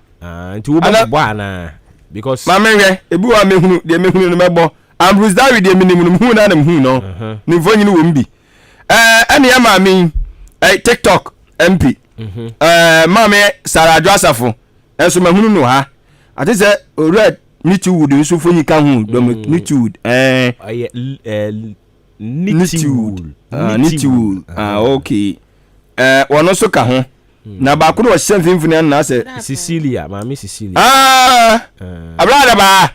nti wo ba bo ana because mamehwe ebi wa mehunu de mehunu no mebo Ambrose David de minimum hu na hu no ni fonyini wo mbi ene ya mami TikTok MP mami Sarah Joseph enso mahunu no ha ati se red Nitwood nso fonyi ka hu Nitwood Nitwood okay wono so ka ho na ba ko no hye mfimfini na se Cecilia mami Cecilia abrada ba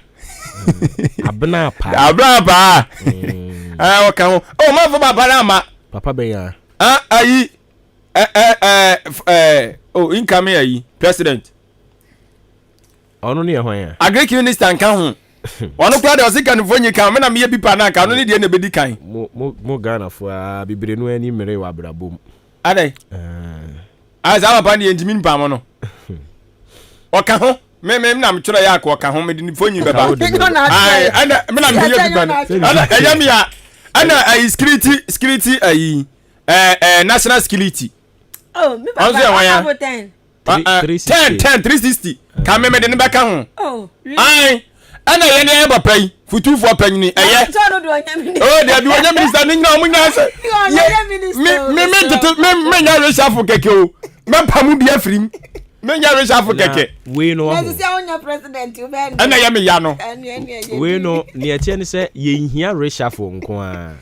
abna pa waka ho ma fo baba na ma papa be ya ayi incoming ayi president ono ne ho ya agric minister nka ho ono kwa de osika no fonyi kan me na me bi pa na kan no ne de na bedi kan mo Ghana fo bibire no ani mere wa brabom adai aza ma pa ne ntimi npa mo no waka ho me na mchura yako waka ho me di fonyi beba ai ana me na me ye bi pa na ana ayami ya ana security ayi national security me papa have 10 360 ka me de ne beka ho ai ana ye ne ba pai futufo panyini eye de bi wonya minister ni nyina omunya se me nya reshuffle keke o me pamu bi afrim me nya reshuffle keke we no ho se onya president u ben ana ye me ya no we no ne eche ne se ye nhia reshuffle nko a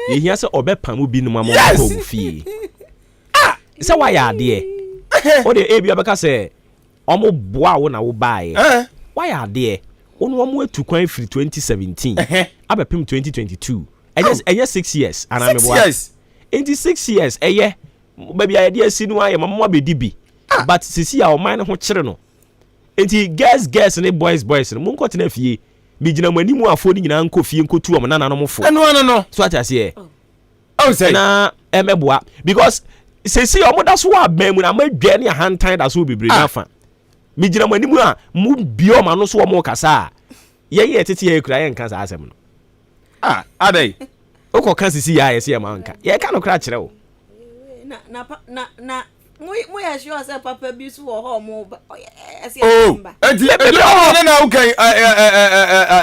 ye hia se obepamu bi no ma mo ko fie se wa ya de o de ebi abeka se omo boa wo na wo bae wa ya de onu omo etu kwan free 2017 abepim 2022 enye 6 years ana me boa enti 6 years eye baby idea sinu aye mama bedi bi but sisi a o man ho kire no enti girls ne boys no mun ko tena fie bi gina mani mu afo ni nyina nko fie nko tu o na no mfo no so atase e o say na emeboa because sisi o mo da so wa ban mu na madwa ne hantan da so bebre na fa mi gina mani mu a mu bio ma no so o mo kasa ye tete ye kura ye nka sa asem no adai o ko kan sisi ya ye ma nka ye ka no kura kire o na mu ya sure say papa bi so ho mo ese mba enti na okay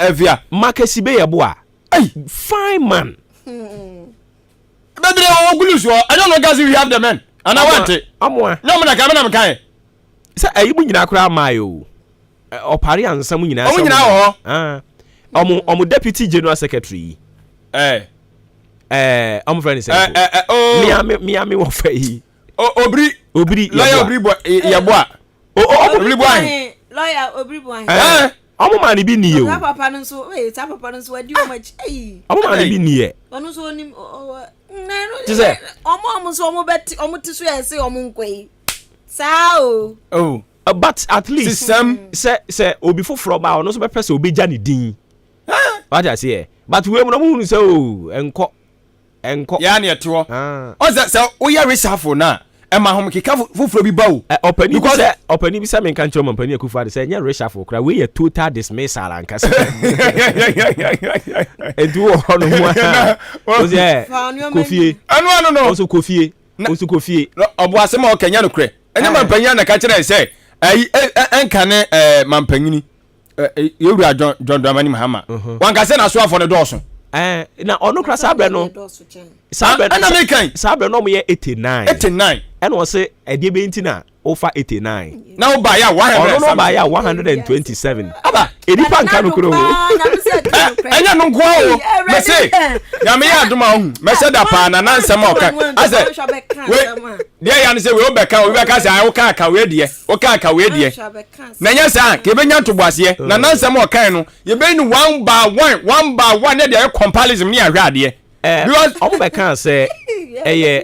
afia makasi be ye bo a fine man bedre o gulu so I don't know guys we have the men and I want it amwa no me na ka me na me kan say ayi mu nyina kura amayo opare ansam nyina ho omo deputy general secretary I'm friend say Miami wo fa yi Obri lawyer Obri boy yeboa Obri boy lawyer Obri boy ọmọ ma ni bi ni o papa no so papa no so wadi o ma chi ọmọ ma ni bi ni e onu so ni ọmọ so ọmọ bet ọmọ ti so e se ọmọ nkoi sao but at least say obi foforo ba ono so be pese obi ja ni din what I say but we mo no hu say enko ya na eto o say o ya reshuffle na Emma home kika foforo bi ba o opani bi say me kan choma opani akufa de say nya reshuffle kra we total dismissal anka say edu ono mu o say kofie anu no oso kofie obo asem o kanya no kre enya mampanya na ka kire say enkane mampanyini yewura John Dramani Mahama wanka say na so afọ ne dọọso na ono kra sabre no ana mekan sabre no mo ye 89 and was say edie be ntina over 89 now buy ya 100 no buy ya 127 aba edipa nka no kuro enya no gwa o me say ya me ya aduma hu me say da pa na nansem o ka ase we dia ya no say we obeka say I ka we die na nya say ke be nya toboase na nansem o kan no ye be ni one by one na dia comparison ni ahwe ade because obeka say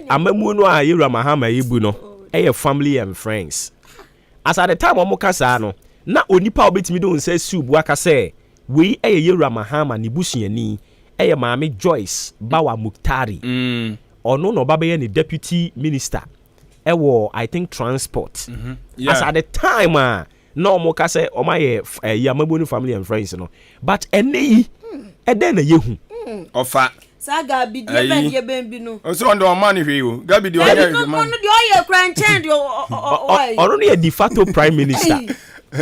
amamu no a Yewura Mahama yibu no family and friends as at the time omukasa no na onipa obetimi do nse subu aka say we Yewura Mahama ni busuani Maame Joyce Bawa Muktari ono no babaye ni deputy minister I think transport as at the time no omukasa omaye Yamabu family and friends no but ene na yehu ofa saga bi die ben bi no o so ndo man hwe o gabi di o ya man no de o ye kran chen de ono ne de facto prime minister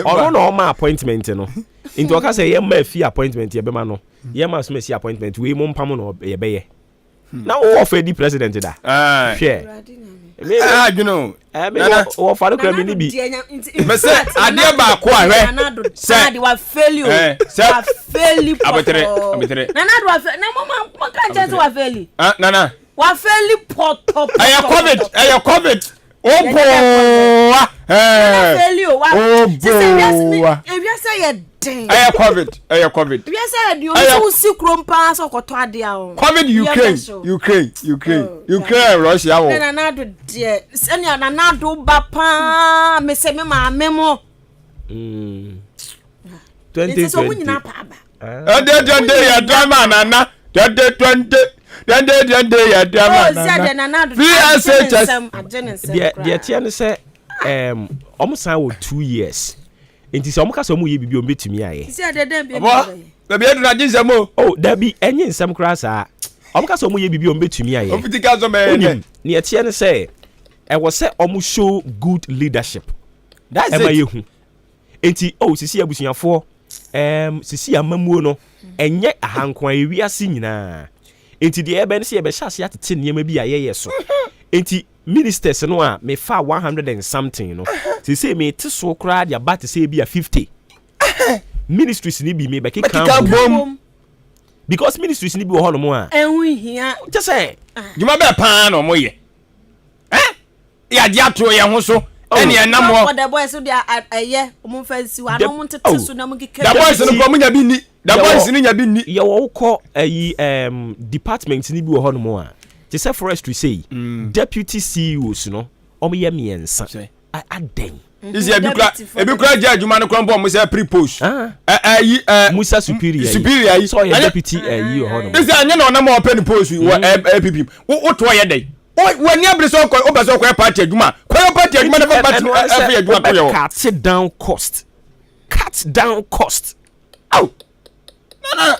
ono no ma appointment no into ka say ye ma fi appointment ye be ma no ye ma so ma si appointment we mo mpam no ye be ye na wo offer di president da share you know wo fa do kra mi ni bi me say ade ba ko ahwe say de wa failure wa failure abetere na do na mo kan chen wa failure na wa failure pot ayo covid obo failure wa if say ye den ayo covid if say de o si krompa so koto ade a o covid Ukraine Russia wo na do de seni na do ba pa me se me ma memo 2020 so munyina pa ba ya drama nana 2020 ya drama nana dia tia ne se omusan wo 2 years enti se omukasa omu ye bibi ombetumi aye si adeden bi be edu na jinsem o da bi enye nsem kra sa omukasa omu ye bibi ombetumi aye ofitika zo me ne tia ne se was say omu show good leadership that's it yehu enti sisi abusuafo sisi amamuo no enye ahankwa ewiase nyina enti de ebe ne se ebe hyase atete niam bi ayeye so enti ministers no a me fa 100 and something no sisi me te so kra dia bat se bi a 50 ministries ni bi me be keka bom because ministries ni bi wo hono mo a enhu hia just say juma be pa no mo ye ya dia to ye ho so ene enamo for the boys so dia aye omo fancy wa no mo tete so na mo keka the boys no ko mo nya bi ni the boys ni nya bi ni ye wo ko department ni bi wo hono mo a je say forestry say deputy CEOs no omo ye miensa aden isi ebikura je adwuma no kron bo mo say pre-post Musa superior so ye deputy yi hono isi anya na onam open post wo APP wo to ye dey wani abiri so ko obaso ko party adwuma ko party adwuma na party no afi adwuma ko yo cut down cost au na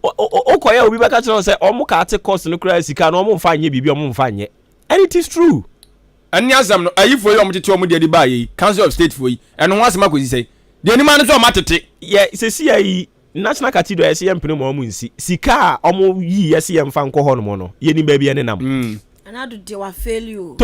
o ko ya obi beka tell say omo cut cost no kra sika no omo mfa anye bibi omo mfa anye and it is true ani asam no ayi for omo tete omo de ba yi council of state for yi eno ho asema ko si say de ni ma no so omo tete ye se si ayi national cathedral ese yempene mo omo nsi sika omo yi ese yemfa nko ho no mo no ye ni ba bia ne nam anadu de wa failure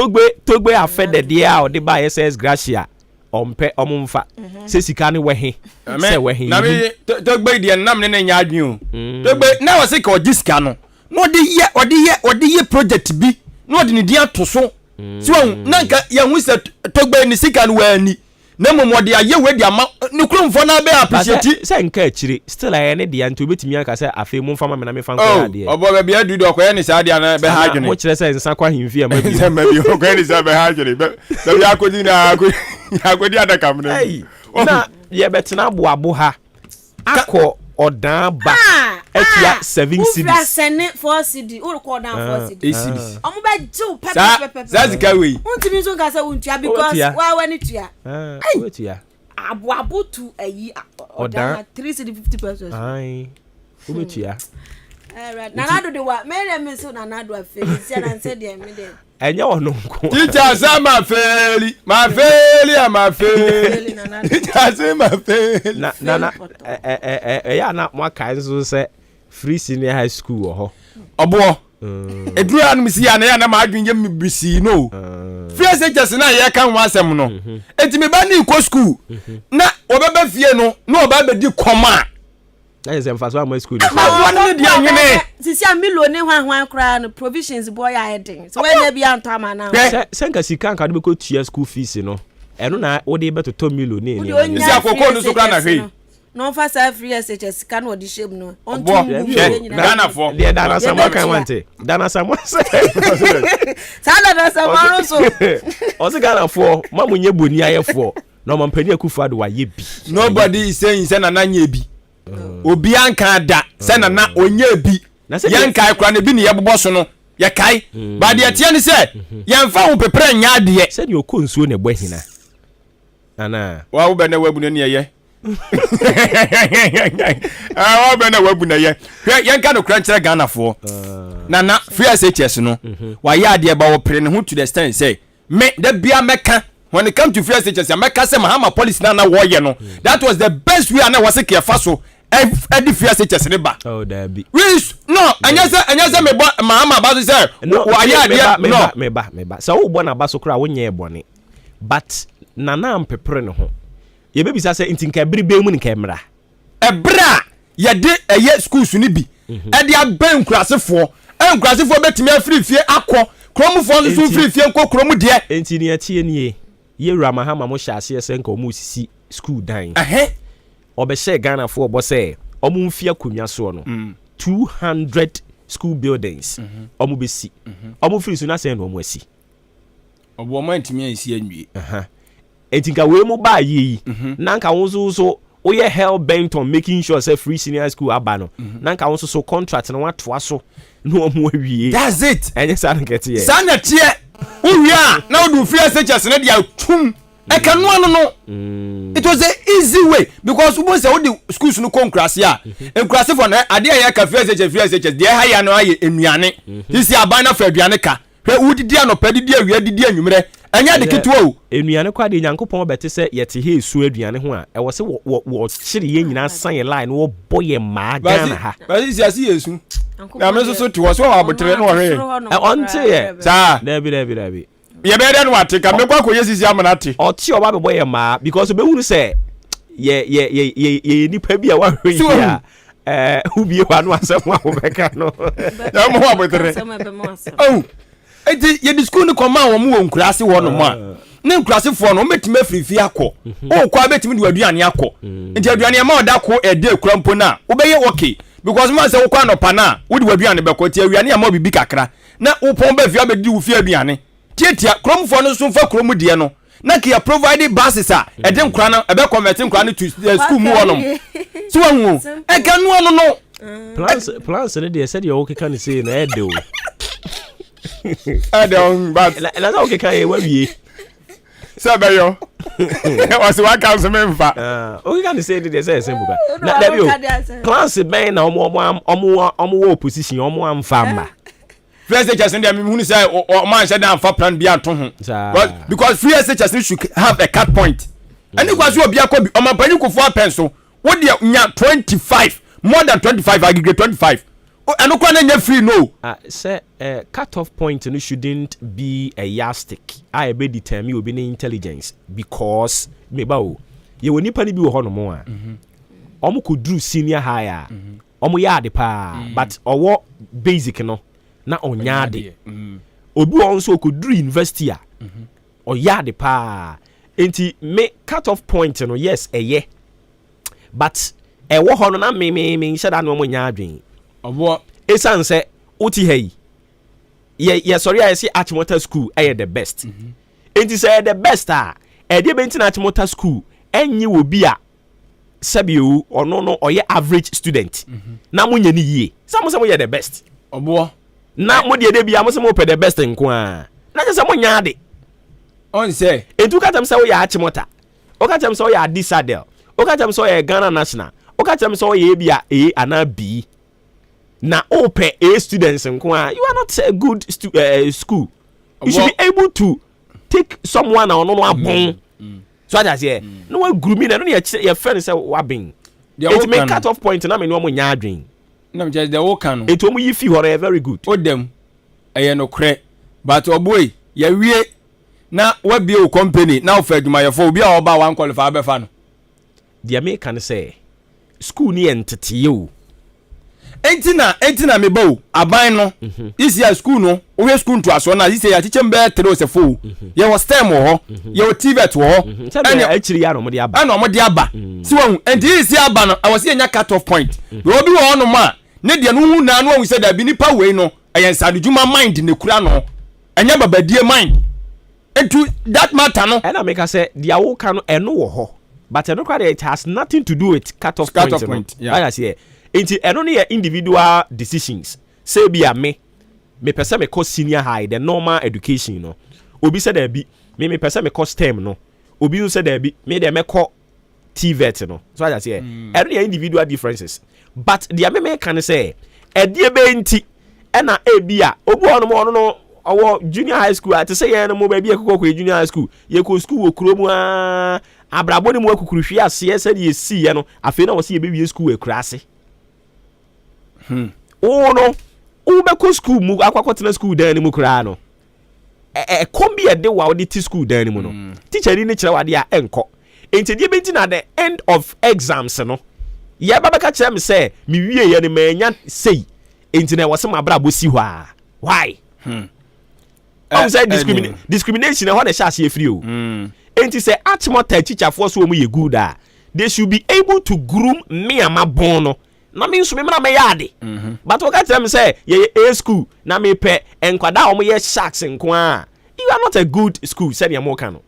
togbe afede de a o de ba SS Gracia ompe omumfa se sika ne wehe se wehe na me to gbe die nam ne nya adwen o to gbe na wo se ka oji sika no no ode ye project bi no ode ne dia to so so na nka ya hu se to gbe ne sika no wa ni na momode aye we dia ma ne kromfo na be appreciate se nka achire still aye ne dia nto betimi aka se afi mu mfa ma me fa nko ade obo be bia dudu okoye ne sa dia na be ha adwene mo kire se nsa kwa himfi ma bi se ma bi okoye ne sa be ha adwene be bia akodi na akodi adaka m na ye betina abo ha akọ odan ba etia 7 cities ufra sene 4 cd o record down 4 cd omo be jiu pep zazika we untimi so nka say untua because wa wani tua wetua abo tu ayi odan 3 cd 50 pesos ai ubetua nanado de wa me so nanado afeli sia na nse de me de enye wono nko teacher say ma feli teacher say ma feli na ya na mwaka nso say free senior high school ho obo eduru anu si ya na ma adwenye mbisi no free teachers na ye kan wasem no enti me ba ni ko school na obeba fie no na oba be di koma na yesem fa so am school ma no di anwene sisi amilo ne hwan kra no provisions boy ya heading so when dey be anto ama na senka sika nka de be ko tua school fees no eno na wo de beto to milo ne ni sisi akoko no so kra na hwe no fa sa free SHS kan odi shame no on tu Ghana for de Dana Samuel kan wante Dana Samuel sa Dana Samuel so o se Ghana for mamunye boni ayefo no mampani akufa do waye bi nobody is saying say na nye bi obi anka da say na onye bi yan kai kra na bi ne yebobo so no ye kai ba de tie ne say yan fa wo pepre nya de say ne okonsuo ne bɔ hina ana wa wo be na wabu ne ye wa be na wabu na ye yan ka no kra nkyere Ghana for na free SHS no wa ya de ba wo pre ne ho to the stand say me da bia meka when it come to free SHS meka say Mahama police na wo ye no that was the best way na was ke fa so every free SHS ne ba oh that be no anyasa me Mahama ba so say wa ya de no me ba so wo bo na ba so kra wo nye ebone but nana ampepre ne ho ye be bisa say intinka bribe mu nka emra ebra ye de eye schools ni bi e de aban kurasefo betimi afiri fie akọ kromfo nso firi fie nko krom de enti ne atie nie ye wura Mahama mo hyase ese nka omu sisi school dan obehye Ghana for obo say omu mfia konwa so no 200 school buildings omu besi omu firi so na say no omu asi obo man timi ansi anwie etinka we mu ba yi nanka wonso so we hell bent on making sure say free senior school abano nanka wonso so contract na watoa so no omu awie that's it enye sa nkete ye sana tie uwia na odu free SHS na dia tum e kanu anu no it was a easy way because we say all the schools no konkrase a enkrase for na ade ya ka free SHS dia ha ya no aye enuane hisi aban na fa aduane ka hwe udidi anopadi dia wi adidi anwumre anya de kitwa o enuane kwa de Nyankopon bete se yete he su aduane ho a e wo se wo chire ye nyina san ye line wo boye ma Ghana ha ba si asi yesu na me so to wo so abotre no hwe onte ye sa dabi ye be de no atika me kwa ko yesisi amanate oti oba be boye ma because be huru se ye nipa bi a wa hwe ya ubi wa no asem wa wo beka no ya mo abotre oh eti ye di school ni koma wo mu nkurase wo no ma ne nkurase fo no metime afirifi akọ o kwa betime di aduane akọ enti aduane ma oda ko ede kurampo na wo be ye okay because man say wo kwa no pa na wo di aduane be ko ti aduane ma bibi kakra na wo pon be fia be di wo fia aduane tietia kuramfo no so fa kurom die no na kia provide buses a ede nkura na e be convert nkura no to school mu wo no so wo e ka no no plans ne dey said you okay can say na ede o Adon but la okay kan we wie sabayo was one council member okay can say dey say simple na da bi o class ben na omo opposition omo amfamba free SHS and me hunu say o man say dan fa plan bia to ho because free SHS should have a cut point and it was obi akobi o man panyi ko 4 pen so wo de nya 25 more than 25 aggregate 25 no kwa na free no. Say cut off point no shouldn't be a yardstick. I be determine obi ne intelligence because me ba o. Ye woni pa ni bi wo ho no mo a. Omo ko drew senior higher. Omo yade pa but owo basic no na onyade. Obi won so ko drew university a. O yade pa. Enti me cut off point no yes eye. But wo ho no na me nhyeda no mo nya adwen. Obo esan say oti hey. Ye sorry I say Achimota school the best. Enti say the best e dey benti na Achimota school enyi wo bi a sabio ono no oye average student. Na mo nya ni yie. Some say mo ye the best. Obo na mo de bia mo say mo pe the best nko a. Na je say mo nya ade. On say entu katam say wo ya Achimota. O katam say wo ya Disadel. O katam say wo ya Ghana National. O katam say wo ya bia A ana B. Na open A students nko a. You are not a good school. You should be able to take someone on no abon. So I just say no one grooming no your friend say wabin. It make cut off point na me no mo nya adwen. Na me just the wo kan no. It omo yi fi hore very good. Odem eye no kre. But oboy ya wie na wabie o company na ofa adwumayefo obi a oba wan qualify be fa no. The American say school ni entity o. Entina me bow aban no isi a school no we school to aso na isi ya teacher mbe tere se fo ye was stem ho ye o TVET ho ene actually ya no mo de aba ana mo de aba si won enti isi aba no awose enya cut off point we obi wo no ma ne de no hu na no hu se da bi nipa we no ayen sadujuma mind ne kura no enya babadie mind into that matter no ena make say dia wo ka no eno wo ho but eno kwa it has nothing to do with cut off point yeah I say enti eno ne individual decisions say bia me pese me course senior high the normal education no obi say there be me pese me course STEM no obi who say there be me dey me call TVET no so I say eno ne individual differences but the me can say e die be enti ena e bia obi ono no our junior high school at say ya no mo ba bia kokoko junior high school ye ko school wo kuro mu abrabo ni mo akukuruhwe ase say ye si ye no afi na wo se ye be wie school akurase oh no ube ko school mu akwakotena school dan ni mu kura no kombi e de wa odi ti school dan ni mu no teacher ni kire wade a enko enti de benti na the end of exams no ye babaka kire me say me wie ye ni manya sei enti na wo se mabrabo si hwa why I say discrimination e ho na sha se free o enti say Achimota teacher for so mu ye good they should be able to groom me and my bono na me nso me na me yade but what tell me say ye A school na me pe enkwada o mo ye sharks nko a you are not a good school say ya mo kan no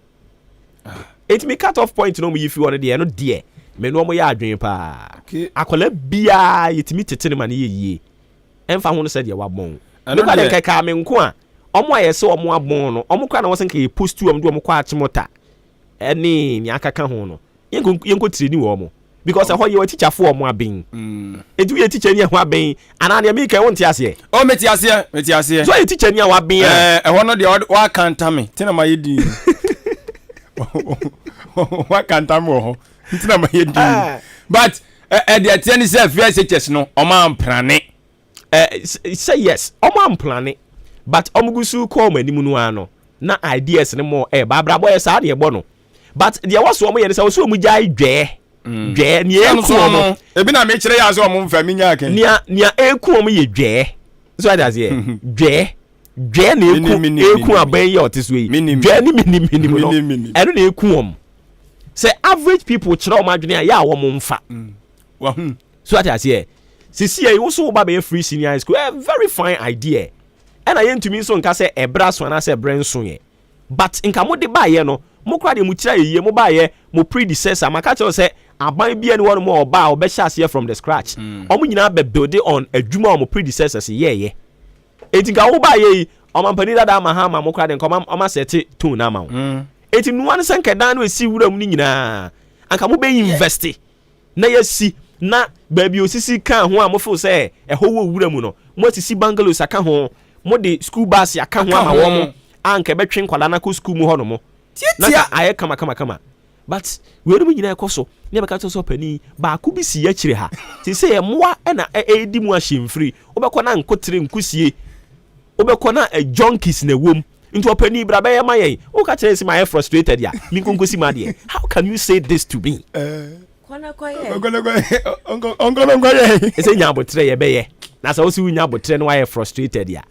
it me cut off point no mo yifi one dey no dey me no mo ya adwen pa akola bia yetimi tetene ma na ye emfa ho no say dey wabon me kwa den kaka me nko a omo aye se omo abon no omo kwa na wo sen ka ye post tu omo kwa Achimota eni ni akaka ho no yenko training wo omo because how you teacher for omo abin edu ye teacher ni ho abin ana na me kan won ti ase o meti ase so ye teacher ni ho abin ho no de wa kanta me tina ma yedi wa kanta mo ho tina ma yedi but the attorney say fear teachers no o ma amprane say yes o ma amplane but omugusu call manimu no ano na ideas ne mo babra boy sa na ye bo no but there was so mo ye say so mu jai dwe ni eku omo ebi na me kire ya so omo mfa mi nya aken nia eku omo ye dwe so that is here dwe na eku aban ye otiso yi dwe ni minimum no eno na eku omo say average people kire omo adwene ya wo mo mfa so that is here sisi e wo so ba be free senior high school a very fine idea and I yentumi so nka say ebra so na say brenso ye but nka mo de ba ye no mo kra de mo kira ye mo ba ye mo predecessor maka tell say aban bia ni one mo oba obe share from the scratch omo nyina be build on adwuma omo predecessors ye etinka wo ba ye omo pani dada ma ha ma mo kra de nka omo set tone na ma wo eti no one senke dan no esi wuram ni nyina anka mo be invest na yesi na baby osisi kan ho a mo feel say e ho wo wuram no mo sisi bungalows aka ho mo de school bus aka ho ama wo mo anka betwe nkwala na ko school mu ho no mo na aye kama but we don't nyina ekɔ so ne bɛka to so pani ba ko bi si akyire ha ti say moa na edi mu ahemfiri obɛkɔ na nkotere nkusie obɛkɔ na junkies na wom into opani bra bɛyɛ ma yɛn o ka kyerɛ si ma frustrated ya mi nkonkosi ma de how can you say this to me kona koye ese nya abotre ye bɛyɛ na sɛ wo si nya abotre no why frustrated ya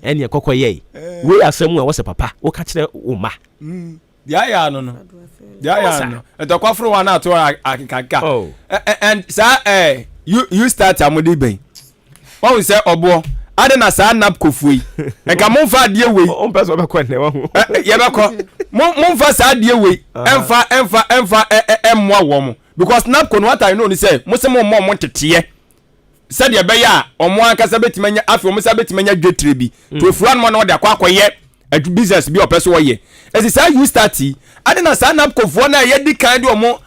ɛne kɔkɔ yɛ we asɛm a wo se papa o ka kyerɛ o ma ya no etokwa fro wa na to akeka and sir you start amudi ben what we say obo ade na sa nap kofui enka momfa ade we on person be kwenne wa ho ye be ko momfa sa ade we emfa emmoa wo mo because nap ko no what I know ni say mo se mo tete said ye be ya omo ankasa betimanya afi omo sa betimanya dwetire bi to efura no na de akwakoye business bi opeso wo ye esi say you start ade na sa nap kofo na ye di kan de omo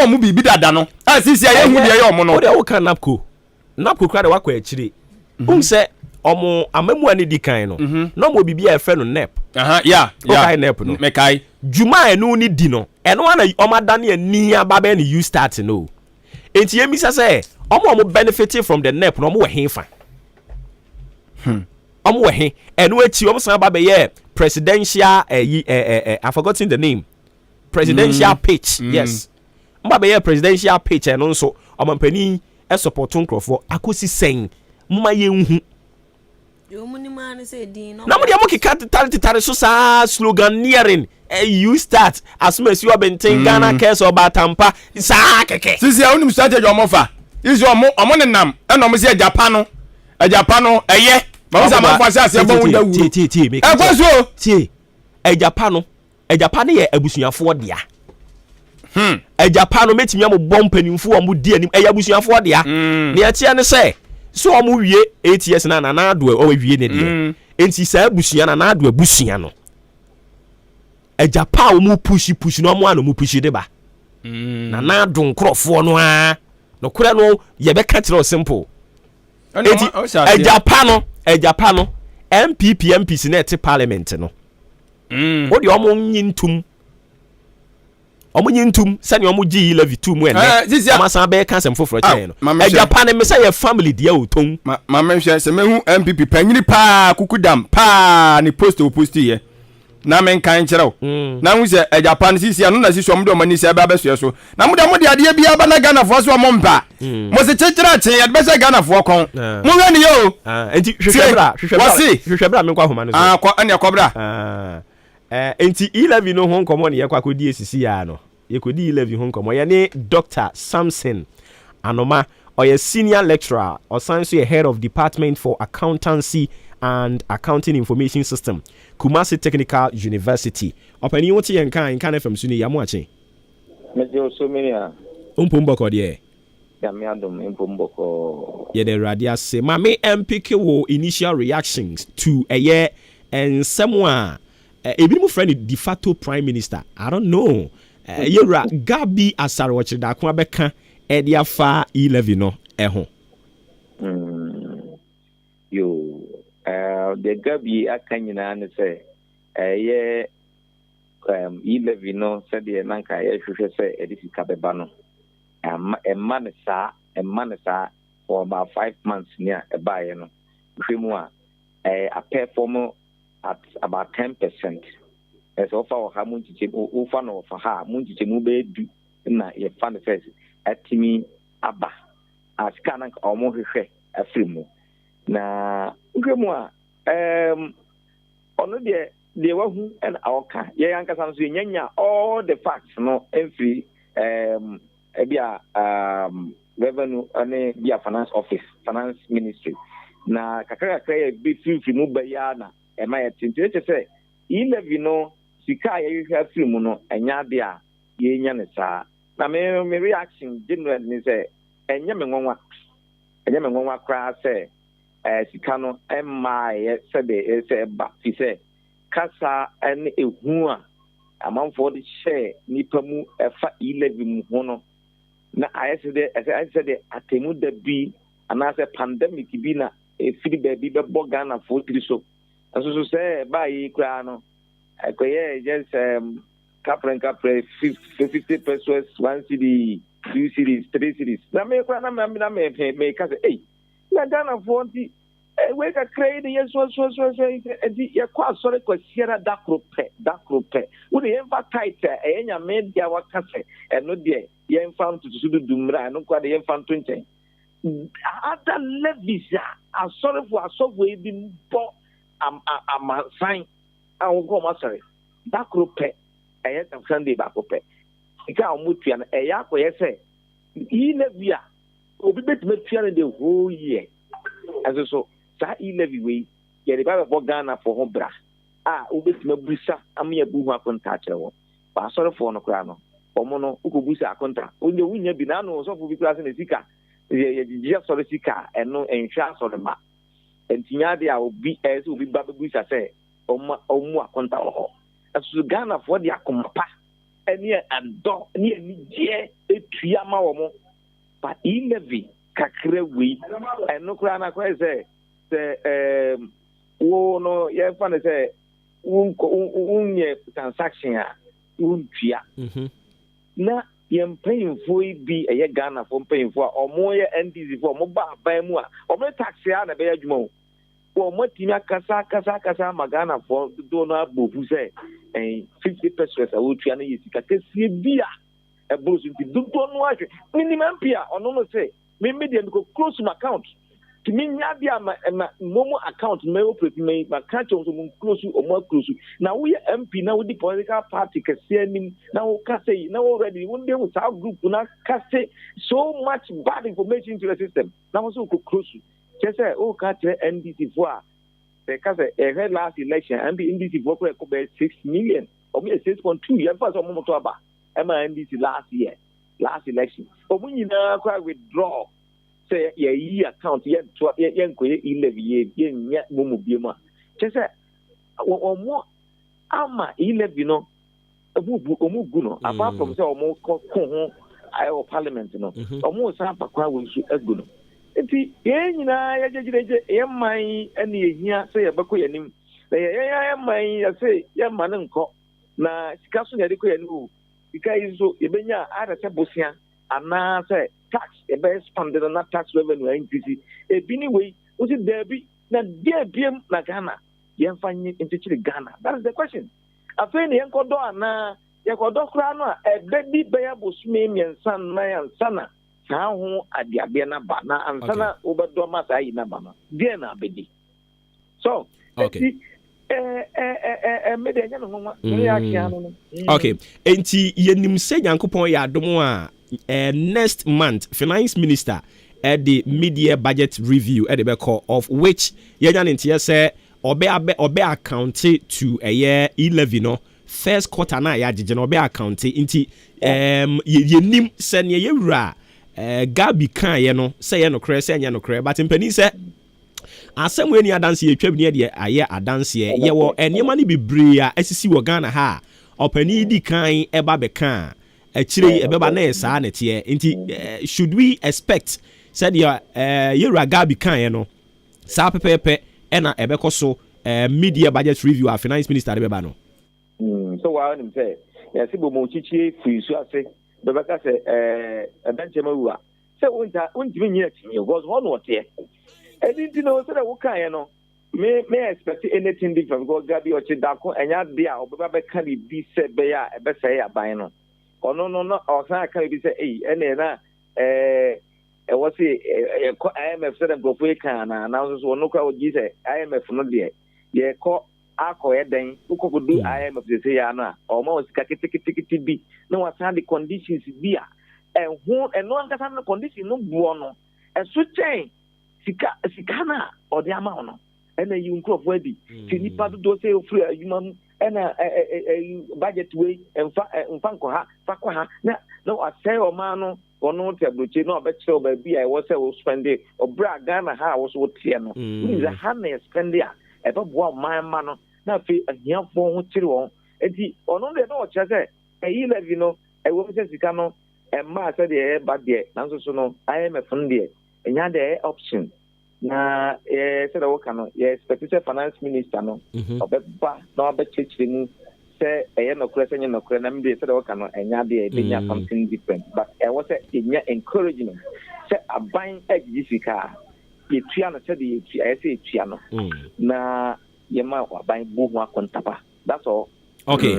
mo bibi dada no asisi ye hu de ye omo no o de wo kan napko kra de wakọ akire se omo amamu ani di kan no no mo bibi e fe no nep yeah okay nep no mekai juma enu ni di no eno ana omadane ani ababa na you start no enti yemi say omo benefit from the nep no omo we henfa omo we hen eno achi omo san baba ye presidential I forgotten the name presidential pitch yes mbaba ye presidential pitch eno nso omo pani e support nkrofo akosi sen mma ye nhu yo muni man say din no na mo de mo kika tare so sa slogan nearing you start as soon as you benten Ghana cares about tampa sa keke sisi a unim strategy omo fa izo omo ne nam e no mo se Japan no eye ma mo ma fa se bon da wu ti kwaso ti Japan ye abusuafo dia Japan no metimi am bom panimfu omo di anim abusuafo dia ne ya tie ne se so omo wie 8 years na ado o wie ne de enti sa abusua na ado abusua no Japan omo push no omo anu push de ba na ado nkrofo no a no kura no ye be ka tire simple enti Japan no MPs na ete parliament no o de omo nyintum sani omo gi levy 2 mu ene ama san be kan sem foforo chen no Japan me say your family dia oton ma menhwe se mehu MPP panyini pa kukudam pa ni post ye na men kan kyerɛw na hu se Japan sisi anu na sisi omo de omani se ba beso so na mo de ade bia ba na Ghana fo so omo mpa mo se kyekira chen ya be se Ghana fo kon mo hwe ni yo enti hwehwɛ bra me kwa homa no so kwa ane akobra enti 11 no ho nkomo ne yakwa kodi esisi ya no yekodi 11 ho nkomo ye ne Dr. Samson Anoma or senior lecturer or science head of department for accountancy and accounting information system Kumasi Technical University opani woti AHENKAN FM suni ya muache meje so mania umpumboko de ya me adom umpumboko ye de radia se ma me MPK wo initial reactions to a year and someone ebi mu friend de facto prime minister I don't know yera Gabi Asare wochida ko abeka e dia fa 11 no ho yo the Gabi akanyina ne say ye 11 no said the nanka ye hwehwe say edisika beba no emma ne sa for about 5 months near e baye no hwemu a perform at about 10%. As offer or how much offer no for her, munchi mu be du na ye fan first atimi aba as kana omo hwehwe afrimu na ngwemu ono de wahu and awka ye yanka san so nyanya all the facts no every ebia revenue and bia finance office finance ministry na kakra ye be free mu ba ya na e ma ye tinti say 11 no sika ye hwa free mu no enya de a ye nya ne saa na me reaction general ni say enya me nwanwa kra say sika no emma ye say ba fi say kasa en ehu a amanfo de share nipa mu efa 11 mu ho no na ayese de atemu da bi anase pandemic bi na efiri ba bi be Ghana for 3 so so say ba yi kra no akoye just Capre 50 pesos, 1 cedi, 2 cedis, 3 cedis. Na me say, hey, na Ghana 40. We can create the so you quite sorry because here that group. We the emphasize enya media wakase and no there you found to do dumra no kwa the infant 20 other levies are sorry for software been bought sign I will go sorry that group I had Sunday back up it can move you and a yak where say he levia will be better the whole year as so sa levy way ye the Bible Ghana for home bra ubetime busa amya bu ho akonta kyerɛ ba asɔre fo no kra no omo no ukobusa akonta onye wunya bi na no so fo bi kra se na sika ye gigi asɔre sika eno enhwa asɔre ma entinya de a obi ɛse obi ba busa sɛ omu akonta ho asu Ghana for de akompa ene adɔ ne anigye etua ma wo mo ba levy kakra wi eno kra na kwa sɛ wo no ye fa ne say unye transaction a untua na ye mpayinfo bi eye Ghana fo mpayinfo a omo ye NDC fo omo ba ban mu a omo tax ya na be adwuma wo omo timi akasa ma Ghana fo do no abofu say 50 pesos a wo tua na ye sika kesie bi a ebrosu nti do no ahwe minimum pia ono no say me media go close my account to me nyabia momo account me operate me ma catch on so close o more close now we MP now the political party can say now can say now already one day with our group now can say so much bad information to the system now so close just say oh catch NDC for because a last election and the NDC for 6 million or 6.2 years for some motor ba NDC last election we now withdraw say ye account ye ko levy ye nya momo biema che omo ama levy no omu gu no apart from say omo ko ho ayo parliament no omo sa pakwa we su agu no enti ye nyina ye jejeje ye man ene ye hia say ye beko ye nim ye man ye say ye man nko na sika so ye de ko ye no sika yi so ye benya ada se bosia ana say tax e be expanded na tax revenue increase e bi ni we o si there bi na there biem na Ghana ye mfanye into Ghana that is the question afei ne yenkodo ana yekodo kra no e be bi be ya bosume miensa na yansa na sa ho adiabe na ba na ansana obedo ma sa yi na ba na there na abedi so okay okay enti yenim se Nyankopon ya adom a next month finance minister at the mid-year budget review at the back of which yenyan intia say obe account to a year 11 no first quarter na ya jeje no obe account inti yenim se ne yewura gabi kan ye no say ye no kre say nya no kre but mpani say asem we ni adanse ye twam ne de aye adanse ye wo enema ni bebre a asisi wo Ghana ha opani di kan eba be kan achire ebeba na esa na tie nti should we expect said your yera gabi kan no sa pepepe na ebekọ so mid-year budget review a finance minister beba no so wa nim say ya sibo mo chichi free so ase bebeka say ebenchema wuwa say unti me nyina tinye because one what here I didn't know so that we can no may expect anything different because gabi ochi dako enya dia obeba be kan bi se be ya e be say aban no no o san kan bi say ene na was IMF said go for kan na so no kwa oji say IMF no de ye ko akọ eden ukogodu IMF say ya na o ma osika kitikiti bi na wasan the conditions bi a ho eno ankasa no condition no buo no so chain sika na odi ama no ena yi nkrofo adi ti nipa do say ofri ayuma ena budget way emfa nko ha fakwa ha na asay o ma no ono tabloche no obekire ba bia e wo say wo spend obra Ghana ha wo so tie no is a hand spend ya e ba bo man ma no na fi ahiafo ho kire won enti ono de no kire say e levy no e wo say sika no e ma say de ba de nanso so no IMF no de enya the option na said I work no yes expected finance minister no obeba na obechechire mu say no question no question na me say the no enya dey enya something different but was say enya encouragement say aban agifika yetua no say the yetua no na yema aban bu ho akontapa that's all. Okay,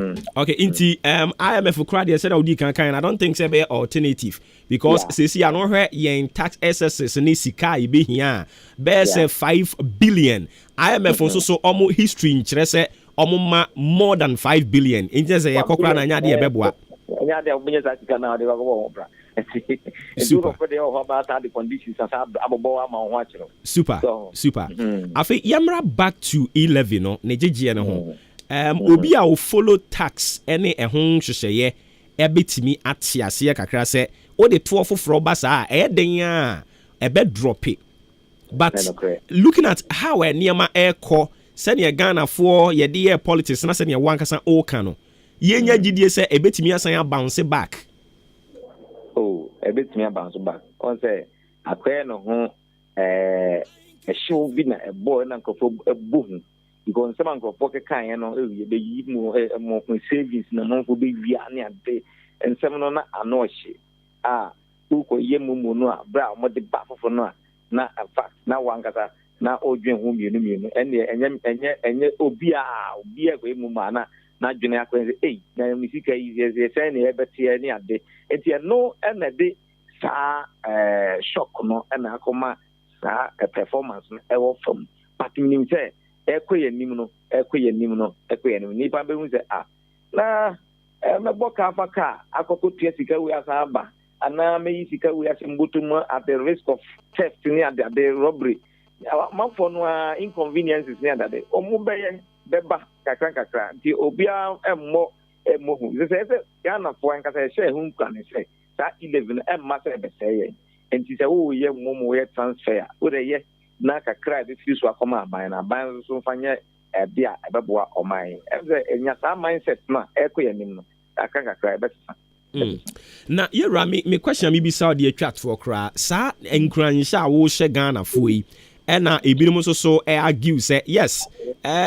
Inti IMF crowd said Audi can I don't think say be alternative because since you know where yen tax excesses ni sika ibe here be say 5 billion. IMF also so almost history in say more than 5 billion. In just say kokra na nya de beboa. Nya de obunya sa sika na de go bra. Super. Super. I think yamra back to 11 no ne jeje no ho. Obi a follow tax any ehun hwehweye ebetimi atiase kakra se o de to foforo ba sa den a ebe drop it. But looking at how niema eko senior Ghana for ye de politics na senior wankasa o kan no yenya gidie se ebetimi asan bounce back. Oh, ebetimi bounce back. On say akwe no ho show bi na ebo na nkofo ebu because some of pocket kind they give more savings na month will be via ade and some no na anoche who ko yemu no bra mo de ba fofo no na in fact na wankasa na odwen hu mienu enye obi ko emu ma na dwene akwen say na misika yi say na ebete ni ade enti no na de sa shock no na akoma sa performance no e wo from but nim say ekwe nim no nipa be hu say na me boka afaka akoko tia sika we asaba ana me yi sika we asembutum at the risk of theft ni at the robbery man for no inconveniences ni at the omu beba kakra ti obia emmo hu say Ghana for nkasa share hu kan say sa 11 emma say be say enti say wo ye momo we transfer wo de ye na kakra de fisu akoma aban na aban so fanya bia ebeboa oman enya sa mindset na ekoyanim no kakra ebetsa na yera me question me bi Saudi chat for kra sa enkuransha wo hye Ghana foi ena ebinom so argue say yes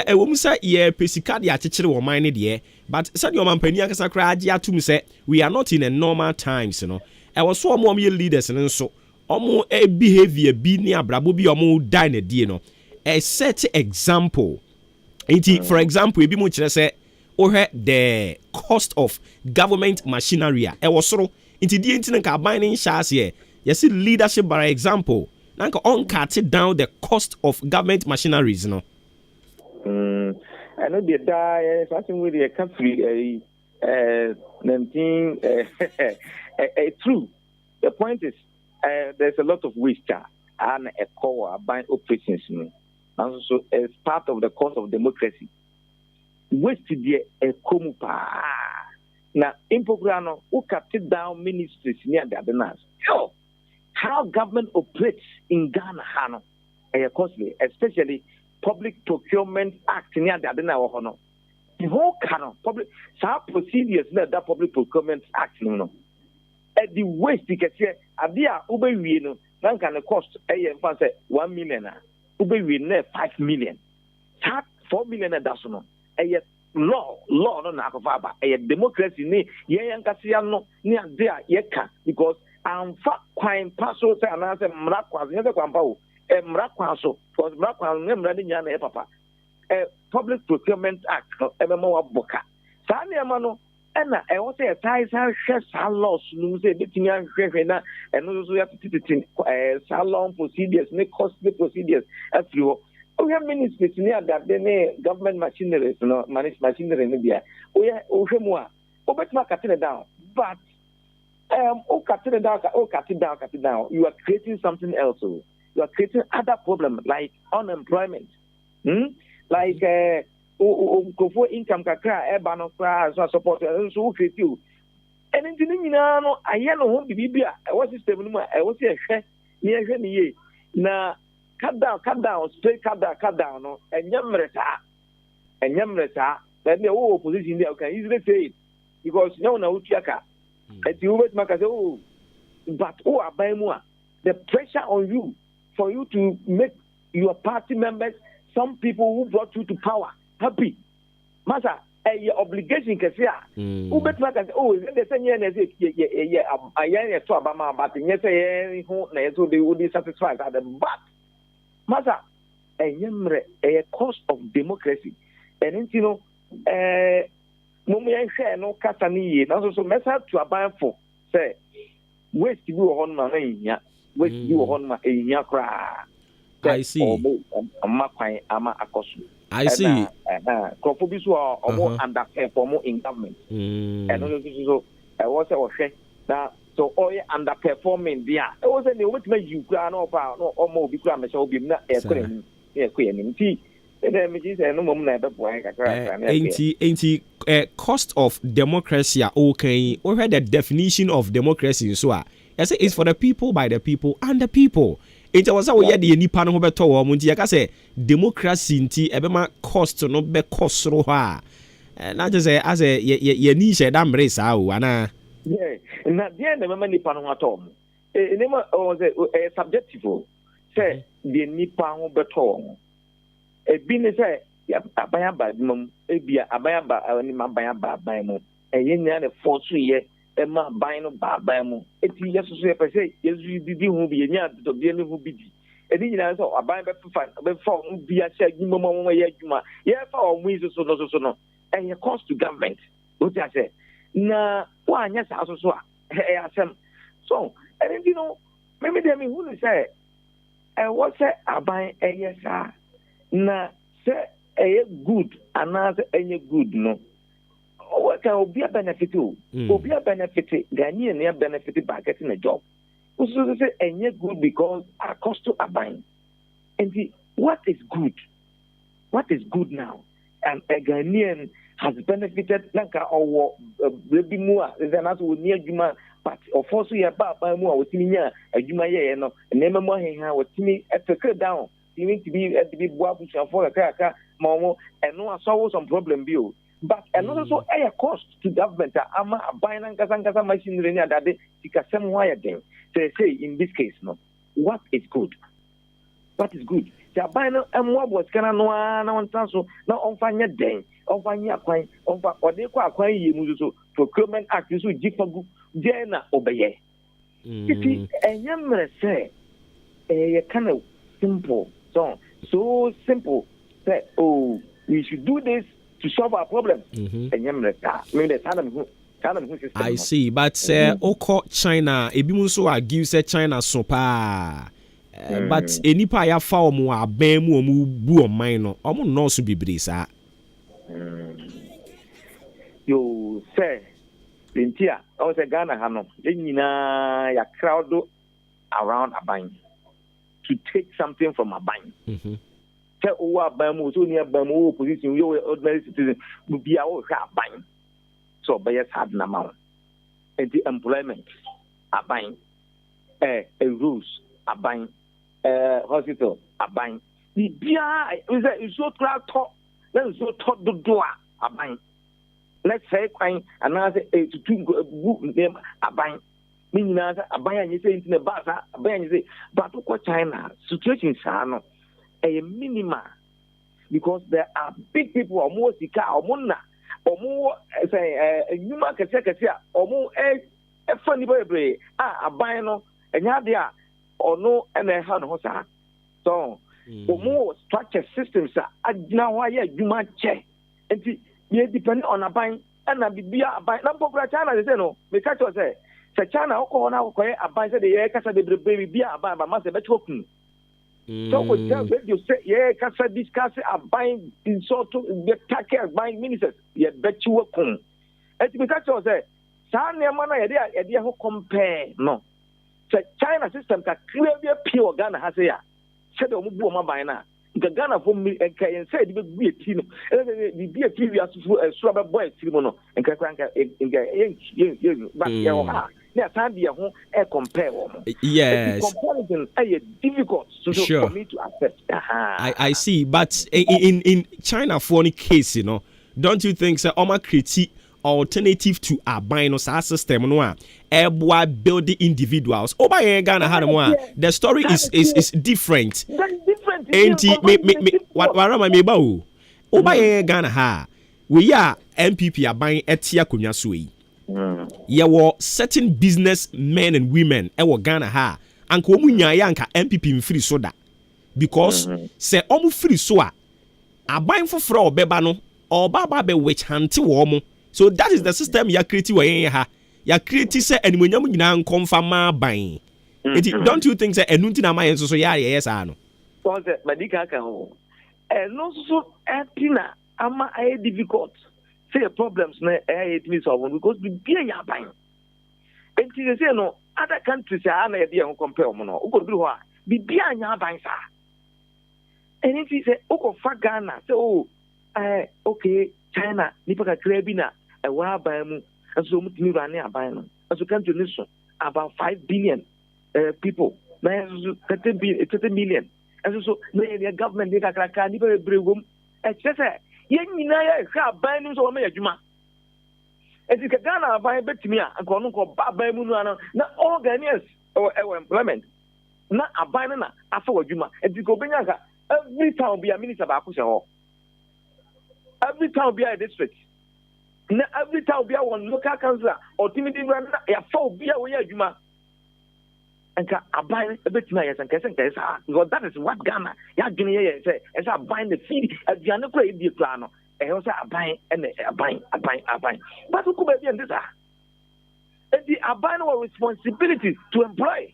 wo mu say ye pesika de akekere wo man ne de but said your man pani akasa kra age atum say we are not in a normal times you know e was so mo leaders nso omo behavior bi ni abrabo bi omo die na die no a set example for example ebi mo kire say the cost of government machinery e was so inti die inti nka ban ni nhyase ye yes leadership by example nanka on cut down the cost of government machineries no I know the die something with the country 19 true the point is there's a lot of waste and a core buying operations. And so as part of the cost of democracy. Waste the komupa. Now, in Pograno, who cut down ministries near the Adenas. How government operates in Ghana, Hano, costly, especially Public Procurement Act near the Adena. The whole canon, public, some procedures that Public Procurement Act, no. At the waste because adia ube we no nan can cost 1 million ube we 5 million that 4 million that's no law no na akofa ba democracy ni ye yankase no ni adia ye ka because amfa kwan paso say anase mra kwaso ye kwan pa o mra kwaso because mra kwan ne mra ni nya na papa Public Procurement Act no emema wa boka sa ne ma no na I want to say a share salons no say betimi ahwehwe na eno so ya tititin salon procedures ne costly procedures afro we have ministries near that the government machinery no manage machinery no bia we hwemu a obetima cut it down but cut it down you are creating something else you are creating other problems like unemployment like go income kakra eba no kra so support so create you and nti nyina no aye no ho bibia e wo system no ma e wo se ehwe ni ye na cut down straight cut down no enyamreta that the opposition there can easily say it because no na utiaka eti wo bet maka say but abai mu the pressure on you for you to make your party members some people who brought you to power happy masa a obligation kese a ubetuma ka oh they say nye na say ye ayen to abama but nye say ho na so they would be satisfied at the but masa enyemre a cost of democracy and you know mumu yen hwe no kasa ni ye na so mesa to abanfo say waste bi wo hon ma na nya waste bi wo hon ma enya kra I see. Ama kwan ama akoso I see. Crop bi so omo underperform in government. And so I was say na so all underperforming there. I was say we make you kra no pa no omo bi kra me so bi na e kra ni ti. Then me say no mum na be boy kakra. Ain't cost of democracy okay. We heard the definition of democracy so I say it's for the people, by the people, and the people. It was how we had the nipa no beto wo munti yaka say democracy nti ebema cost no be cost ro ha na just say as a ye ni she da mre sa o ana yeah na the end mema nipa no atom enema o say subjective say the nipa ho beto wo ebi ne say abaya ba mum ebi abaya ba ni mabaya ba ban mu enya ne force ye ema ban no ba mu eti yeso so pese yesu didi hu bi enya to bi ne hu bi di edi nyina so aban be fa bi a sha adwuma mo ye adwuma ye fa o mu iso so no and cost to government what I say na wa anya sa so a asem so and you know maybe dem hu no say what say aban sa na say good ana say good no what can be a benefit to? Be a benefit, Ghanaian near benefit by getting a job. Also, say, and yet good because our cost to abide. And what is good? What is good now? And a Ghanaian has benefited, like our baby more than us would near Juma, but of course, we are by more with me, a Juma, and never more hang out with me at the cut down. You need to be at the big wabush and for a cracker, Momo, and no, I saw some problem bill. But and also a cost to government. Ama buying and kasa machinery that they tikasem wire them. They say in this case, no. What is good? What is good? They are buying and what was kana no one so now on fanya den, on fanya coin, on or they qua coin you procurement act so jifagu jena obeye. If a young say a kind of simple so simple say oh we should do this to solve our problems. I see, but Oko China, ebi so argue say China so pa. But enipa ya fa omo aban mu omo bu oman no, omo no so bebre sa. Yo say Intia, I say Ghana ha no, nyina ya crowd around aban to take something from aban. Say owa bamu so near bamu opposition you ordinary citizen will be our buying so by sad na ma and the employment are buying rules are buying hospital are buying the bia is so crowd talk then so talk the door are buying let's say quite another 82 name are buying meaning are buying you say in the bazaar are buying you say but what China situation no a minima because there are big people almost sika omuna omo say nyuma kese omo funny boy aban no enya de a ono na ha no sa so omo structure systems agina ho ya adwuma che enti ye depend on aban na bibia aban na popular China say no me catch you say China ko na ko aban say de ye kasa de bibia aban ba ma say be chokun. So we tell you say, yeah, Kasa discuss buying in sort of the take buying ministers. Yeah, bet you work on. And because you say, Sanya mana idea who compare no. So China system can clearly pure Ghana has ya. Said the Mubu Mabina. The Ghana for me and said it be a team. The be a previous swabber boy Simono and Kakranka in but yeah, Sandia won't compare. Yes. Comparison is difficult for me to accept. I see, but in China for any case, you know, don't you think so? Oma critique alternative to our binary system no a building individuals. Oba Ghana had one. The story is different. Ain't me what me ba o. Oba Ghana ha. We are MPP aban etia konwa so yi ye certain business men and women e Ghana ha anka omu nyaaya anka MPP mfiri so da because se omu free so a aban foforo obeba no oba be witch hunt wo mo. So that is the system ya create wo yen ha ya create say animonyam nyina nkomfa ma ban. Don't you think say enunti na mayen so ya yes ano so say medical kan ho no so etina ama difficult say problems na it means solve because be ya ban enti say no other countries are na dey compare mo no ugo bi ho a be nya ban sa eni fi say ugo fa Ghana say okay China nipa ka krebi na wa ban mu aso mu timi ran na ban no aso country ni so about 5 billion people na 30 million so the government dey kakaka ni be bregum say yen nyina ya ka ban ni so ma yadwuma eti ka Ghana ban betimi a nko no ko ban mu no na all Ghanaians employment na aban na afa wadwuma eti ko benya ka every town be a minister ba ko se ho every town be a district na every town be a one local councillor or timidi na ya fa be a we adwuma enka aban betimi ya sanka because that is what Ghana ya dwene ye say esa aban the feed aduane ko e die kra no e say aban but who be be ndisa the aban no responsibility to employ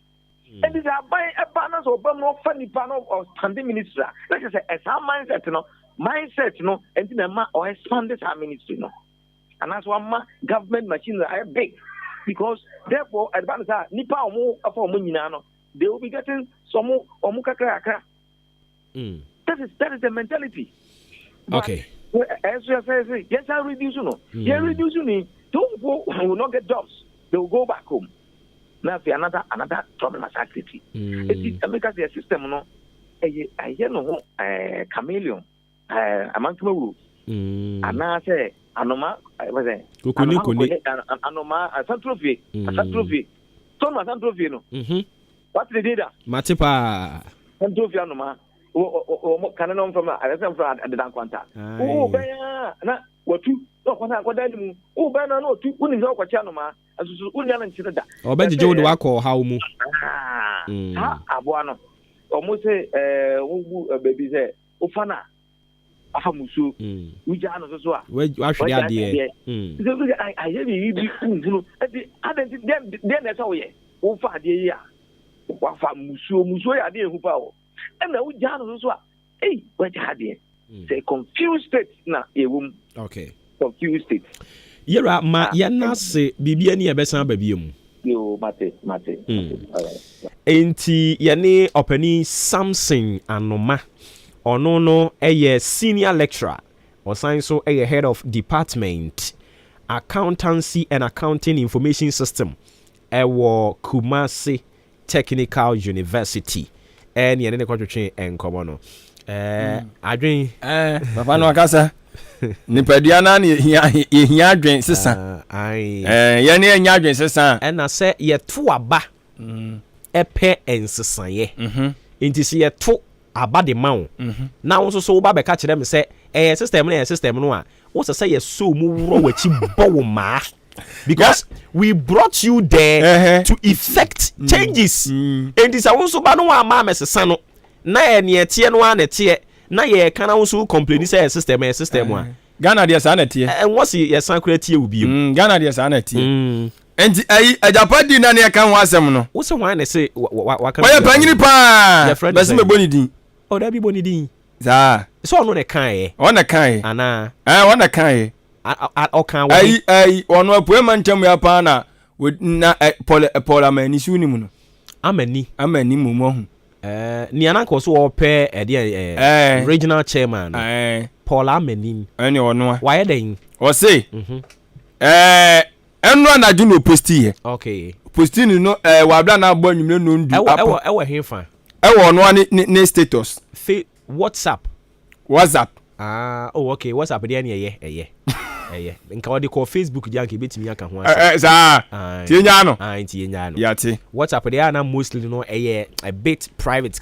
and this aban e balance obam no funny panel of standing minister like I say esa mindset no and the ma or expand this ministry no and that's one government machines are big. Because therefore, advance nipa omo afa omo nyina no, they will be getting some omo kakra. That is the mentality. Okay. As you say, yes, I reduce no. Yeah, reduce me. Those people will not get jobs. They will go back home. Now, another problem as activity. It's because the system no, no chameleon, among them, and now say. Anoma was anoma asantrophy Tom asantrophy no what they did Matipa asantrophy anoma can no from the dan kwanta benya na watu no kwada ni mu benya no tu uni zo kwacha anoma asusu uni na nchira da obeji jo de wako hawo mu ha abo ano omo se wo baby say ofana afamuso uja no so a we ahwe ade I hear you no then that's how we wo fa ade yi a wa fa muso ya ade hu pa o na uja no so a we ja ade say confused state na ewum okay confused state yera ma ya na se bibia ni ebesan ba biem yo mate enti ye ne opani Samson Anoma ono no senior lecturer or science so head of department accountancy and accounting information system Kumasi Technical University and ye ne kwatwe enkomo no adwen papa no akasa nipadua na hia adwen sesa ye ne nya adwen sesa na se ye to aba epe ensesa ye enti se ye to abade mawo na wo so ba be ka kire me say system no a wo say ye so mu wuro wachi bowo ma because we brought you there to effect changes and this wo so ba no wa ma mesesa no na ye ne tie no a ne tie na ye kana wo so complain say system a Ghana dey sa na tie and what ye san kura tie obi Ghana dey sa na tie enti ajapadi na ne kan ho asem no wo se wan na say wa kan wa panyini pa bese me boni din o da bi boni din za so no ne kan e o ne kan e ana o ne kan e o kan wa ono apuema ntem ya pa na Paul amani su ni mu no amani mu mo hu ni ana ko so o pe regional chairman Paul amani ene ono wa ye den o say enu anaju no posti ye okay posti ni no wa bla na agbo nwumre no ndu ewo hefa ono ni status WhatsApp okay WhatsApp dey na eye nka odi ko Facebook dia nka betimi aka ho za tienya no tienya no yati WhatsApp dey na mostly no a bit private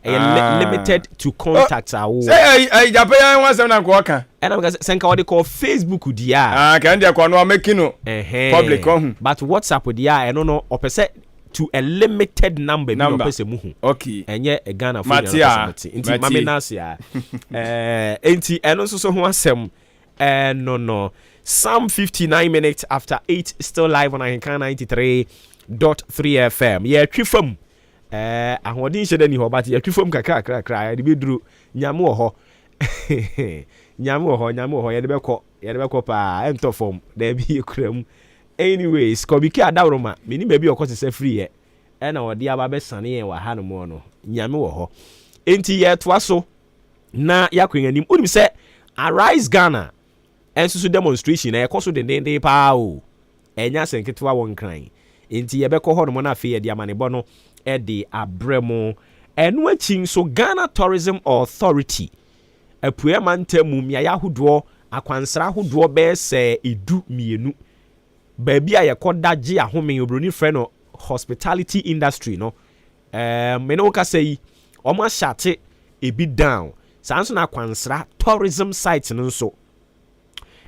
limited to contacts awo say Japan wants na ko kan and am say what they call Facebook dia can dia ko no make no public but WhatsApp dia e no opese to a limited number no opese muhu okay enye a Ghana for inti mame nasia enti eno so ho asem no some 59 minutes after 8 still live on AHENKAN933FM yeah twifam ahodin hye dani ho but yeah twifam kakra de beduru nyame wo ho nyame wo ho ye de beko pa ento form de bi ekram anyways kobiki adawroma meni ba bi okote se free ye na odi aba be sane ye wa hanom no nyame wo ho enti ye toa so na yakwenyanim onim se Arise Ghana ensusu demonstration e koso de pa o enya senketwa won kran enti ye be ko hono na afi ye de amanebo no e de abremo enu achi so Ghana Tourism Authority apue mantamu mia yahodo akwansra hodo be se edu mienu baabi a yekoda gye ahome obroni frɛ no hospitality industry no me no ka say omo ahyate ebi down sanso na akwansra tourism site no nso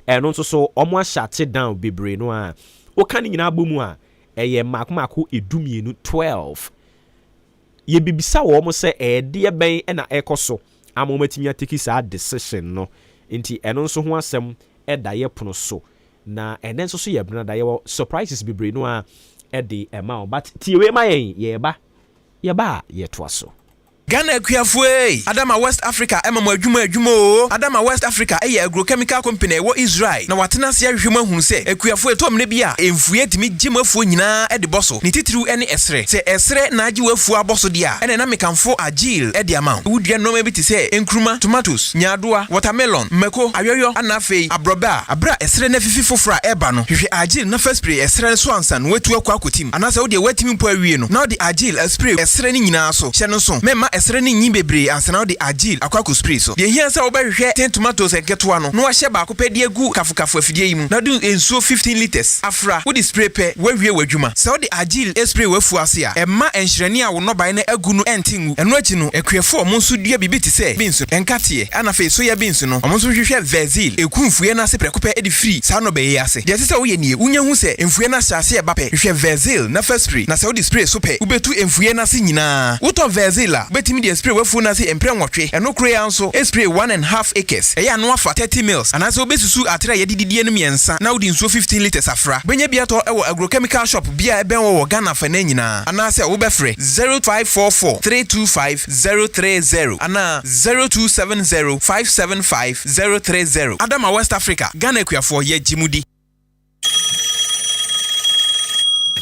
no nso so omo ahyate down bebre no a o kan nyina abomu a eye makomako edumienu 12 ye bibisa wo omo se de ben na ekoso amomatimi atiki sa decision no nti eno nso ho asem da ye pono so na enen nso so ye brana da ye surprises bebre no a de ema but tiwe ma yen ye ba ye to aso Ghana Kuafue Adama West Africa emamo adwuma o Adama West Africa agrochemical company wo Israel na watena se ahwehwem ahunu se Kuafue tom ne bia emfue timi gyemafuo nyina de boso ne titiru ene esre se esre na agye wafuo aboso dia ene na mekamfo agile de ama wudua no bi te se enkruma tomatoes nyadoa watermelon meko ayoyo anafei abroba abra esre na fifi fofora eba no hwehwe agile na first spray esre so ansan watu akwa akotim anase wo de watimi mpo awie no na de agile spray esre ni nyina so hye no so mema esre ni nyi bebre ansana de agile akwako spray so de hia sa wo behwe 10 tomatoes enketoa no no ahye ba akopɛ de agu kafukafu afidie yi mu na do ensuo 15 liters afra wo de spray pɛ wawie wadwuma sa wo de agile spray wafu ase a ɛma enhyerɛne a wo no ban na agu no entingu ɛno achi no akuafo mo nso dua bibi te sɛ beans enkate anafe so ya beans no mo nso hwehwɛ vezil ekumfue na se prɛkopɛ edi free sa no bɛyɛ ase de sɛ wo yɛ nie unya hu sɛ emfue na hyase e ba pɛ hwehwɛ vezil na first spray na sa wo de spray so pɛ ubetu emfue na se nyina wo to vezil a betimi de spray wafu na se empre nwotwe eno kro ya nso spray 1.5 acres eya no afa 30 mils anase obesusu atra ye dididie no miensa na wodi nso 15 liters afra benya bia to ewo agrochemical shop bia eben wo Ghana fa na nyina anase wo befre 0544325030 ana 0270575030 Adama West Africa Ghana Kuafo ye jimudi.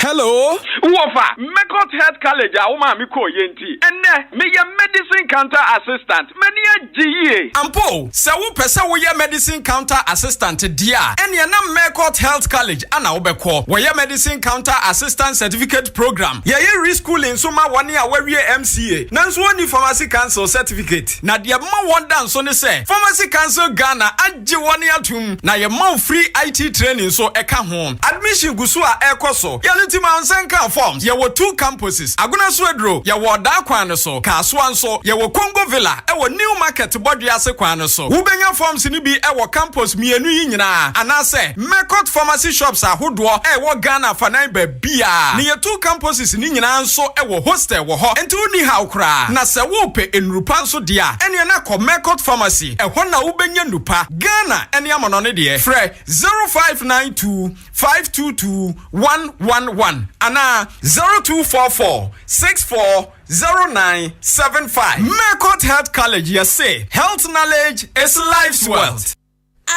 Hello, Uofa, Mekot Health College, Auma Miko Yenti, and me your medicine counter assistant, many a GE. Ampo, Sawu Pesa we your medicine counter assistant dear, and your name Mekot Health College, and Obeko, where your medicine counter assistant certificate program. Ye re-school in Suma 1 year where we MCA. Nanswani Pharmacy Council certificate. Na dia ma one dance on the say, Pharmacy Council Ghana, Aji 1 year tum, na your mouth free IT training so eka home. Admission Gusua Ekoso, Mansenka forms, there were 2 campuses. Aguna Swedro, ya were Dakwan so, Kaswan so, ya were Congo Villa, our new market body as a quan so. Ubenya forms in be our campus, me and Nina. And I say, Mekot pharmacy shops are Hudwa, Ghana for Naibe Bia. Near 2 campuses in Nina so, our hostel were hot, and 2 ni how cry. Nasa Wope in Rupanso dia, and Yanako Mekot pharmacy, a Hona Ubenya Nupa, Ghana, and Yamanone, Fre 0592 522 111. Ana 0244 640975. Mekot Health College, you say health knowledge is life's wealth.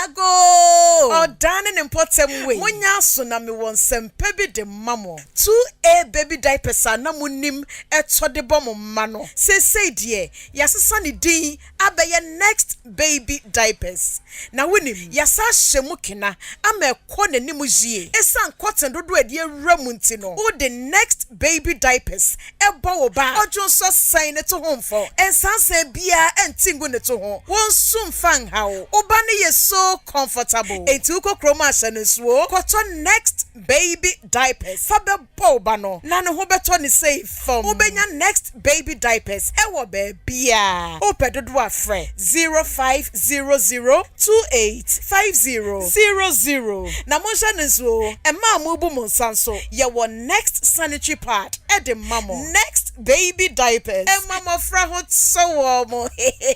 Ago dining important way. Munya so na me won sempe bi de mamo. 2A baby diapers na munim eto de bom mano. Say die yasesa ni din abeye next baby diapers. Na wonim yasa hyemu kena ama ekọ nanim jie. Esan cotton dodo ade ramunti no. O the next baby diapers ebo wo ba. Ojo so sign to home for. Ensan se bia entingu ne to ho. Won sum fan hawo. Oba ne yeso so comfortable. Etuko chroma shenisuo. Koto next baby diapers. Fabe boba no. Nano hobeto ni say from. Ubenya next baby diapers. Ewo bebia. Opedodwa fre 0500285000. Na monsha nisuo. Ema mubu monsanso. Yewo next sanitary pad. Ede mamo. Next baby diapers. Ema mofra hot so warm.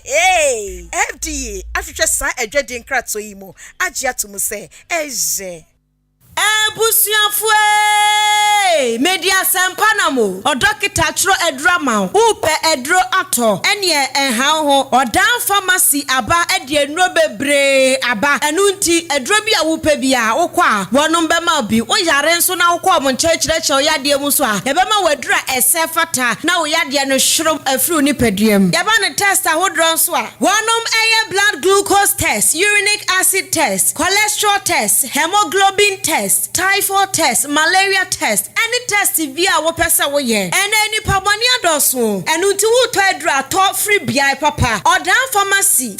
Hey. FDA. After sa ejedi nkratso imo. Ajia tumu se. Eje. Ebusuafue media sempanamo odokita tro edrama upe edro ato ene enhan ho odan pharmacy aba ede enro bebre aba enunti edro bia wupe bia wokwa wonom bema bi oyare nso na wokwa mo nchechreche oyade mu so a ebema wadura esefata na oyade no hwrom afru ni pediem yaba ne test ahodro nso a wonom eye blood glucose test, uric acid test, cholesterol test, hemoglobin test, typhoid test, malaria test, any test via wo pesa wo ye. And any paboni adoso. And unti wo to edra top free BI papa. Odan pharmacy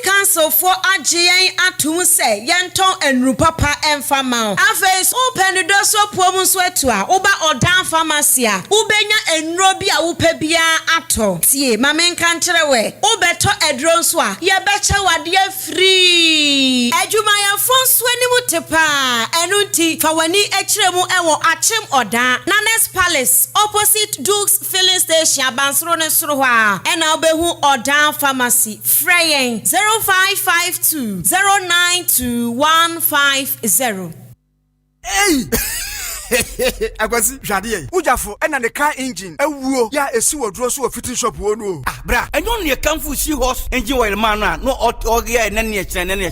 council for AGN atum say yenton enru papa enfama. Afes open the door so pomu swetua. Oba odan pharmacy a. Ubenya enro bia wo pe bia ato. Tie mame nka nkyerwe. Obeto edron so a ye beche wade free. Ejuma ya fonso animu tepa. Enunti fawani echremu ewo achim odan. Nanes Palace opposite Duke's filling station abansro ne soro ha. Ena obehu odan pharmacy. Freyen 0552 092150. Hey! Agwazi jade ujafo ena ne car engine ewuo ya esi wodro so fitting shop wo no ah bra enyo ne kamfu si horse engine oil man no oge na ne ekire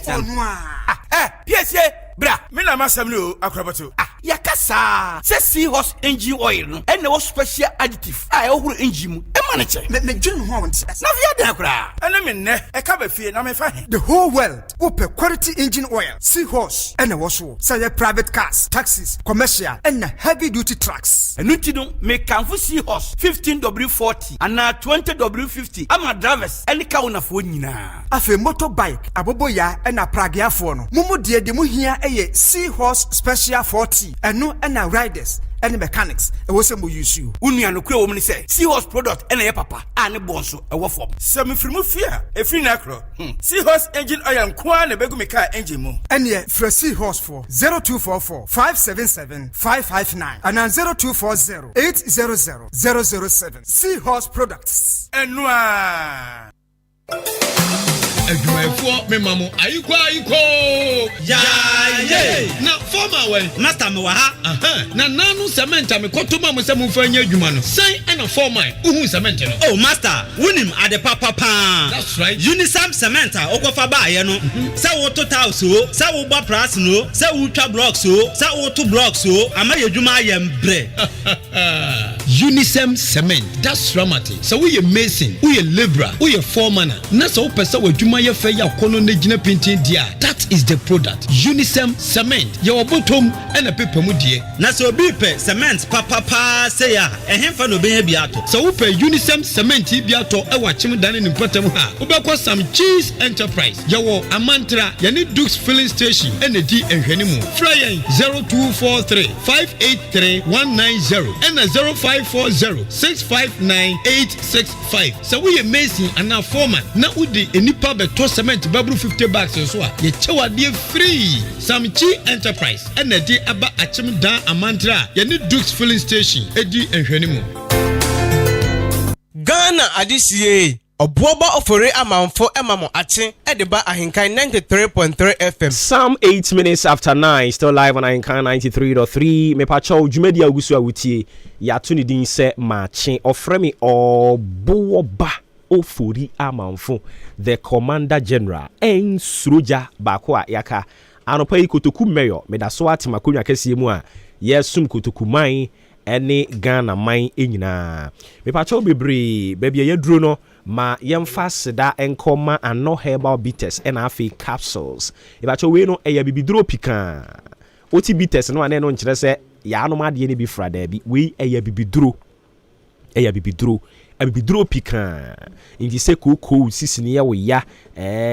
yes bra me na masam no akrabato yakasa se sea horse engine oil no and no special additive ohuru engine mu e ma che me dwun ho won na via da kra ene me ne e ka ba fie na me fa the whole world open quality engine oil sea horse and wo so say private cars taxis commercial and heavy duty trucks enuti no me kanfo sea horse 15W40 and 20W50 ama drivers any ka una fo nyina afa motorbike aboboya and pragiafo no mumu de mu hia eye sea horse special 40 eno and riders and mechanics e wo sem use you unua no kure wo mni say sea horse product ena ye papa ane bonso e wo form sem frimu fia e free na kro sea horse engine oil nko na begu me car engine mu ene fra sea horse for 0244 577 559 and 0240 800 007 sea horse products enua adwumayfo memamo ayiko ya na former way master me wa ha na nanu cement amekotoma mo sem fanya adwuma no sai na former uhu cement no oh master wunim ade papa that's right unisam cement okofa ba ye no say wo total so say wo gba price no say wo twa blocks so say wo to blocks so ama adwuma ye mbre unisam cement that's ramati so we mason we labourer we foreman na so pesa adwuma ye fe ya kono na gina painting dia that is the product unisam cement your bottom and a paper mu die na so bi pe cement papa say ya ehemfa no be bi ato so we pe unisam cement bi ato e wa chim dan ni mpatam ha we be some cheese enterprise your amantra yani Duke's filling station and the ehwanimu fly 0243 583 190 and 0540 659 865 so we amazing and now foreman na udi enipa beto cement babru 50 bags so a ye chewade free some cheese enterprise and the aba achim dan amantra yani Duke's filling station edi ehwanimu Ghana adisie Obuoba Ofori Amanfo emamo ache edeba AHENKAN933FM Some 8 minutes after 9 still live on AHENKAN93.3 me pacho dwumadi agusu awutie ya tuni din se Maakye ofremi Obuoba Ofori Amanfo the Commander General en Suroja Bakwa yaka anopa ikotoku mayor medaso atimakonwa kese mu a yesum kotoku man ene Ghana man enyina me pacho bebre bebia yeduro no ma yemfa seda enkoma ano herbal bitters and afi capsules e pacho we no eya bibiduro pika oti bitters no ane no nkyere se ya anomade ne bi frada bi we eya bibiduro abibiduro pika indi se koko sisini ya wo ya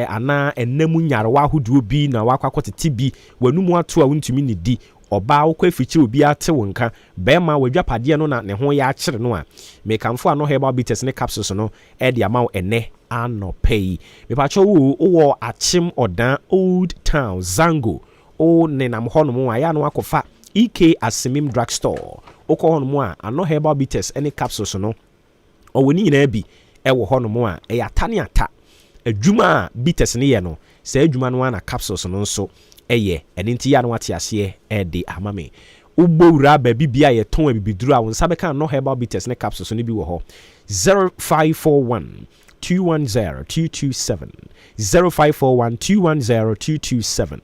ana enamu nyarewa ahodoɔ bi na wakɔkɔtete bi wanumu ato a wontumi ne di ɔbaa wokɔ afikyire obi ate wo nka bɛrima wadwapadeɛ no na ne ho yɛ akyere no a mekamfo ano herbal bitters ne capsules no ɛde ama wo ɛnɛ anɔpɛyi mepakyɛ wowɔ akyem ɔdan old town zango o nenam hɔ nom a yɛ ano akɔfa EK Asimim drugstore wokɔ hɔ nom a ano herbal bitters ne capsules no ɔwɔ ne nyinaa bi ɛwɔ hɔ nom a ɛyɛ ata ne ata adwuma a bitters ne yɛ no saa adwuma no ana capsules no nso ɛyɛ ɛne nti yɛ ano ate aseɛ ɛde ama me wobɔ wura baabi bia yɛtɔn abibiduro a wo nsa bɛka no herbal bitters ne capsules no bi wɔ hɔ 0541 210 227 0541 210 227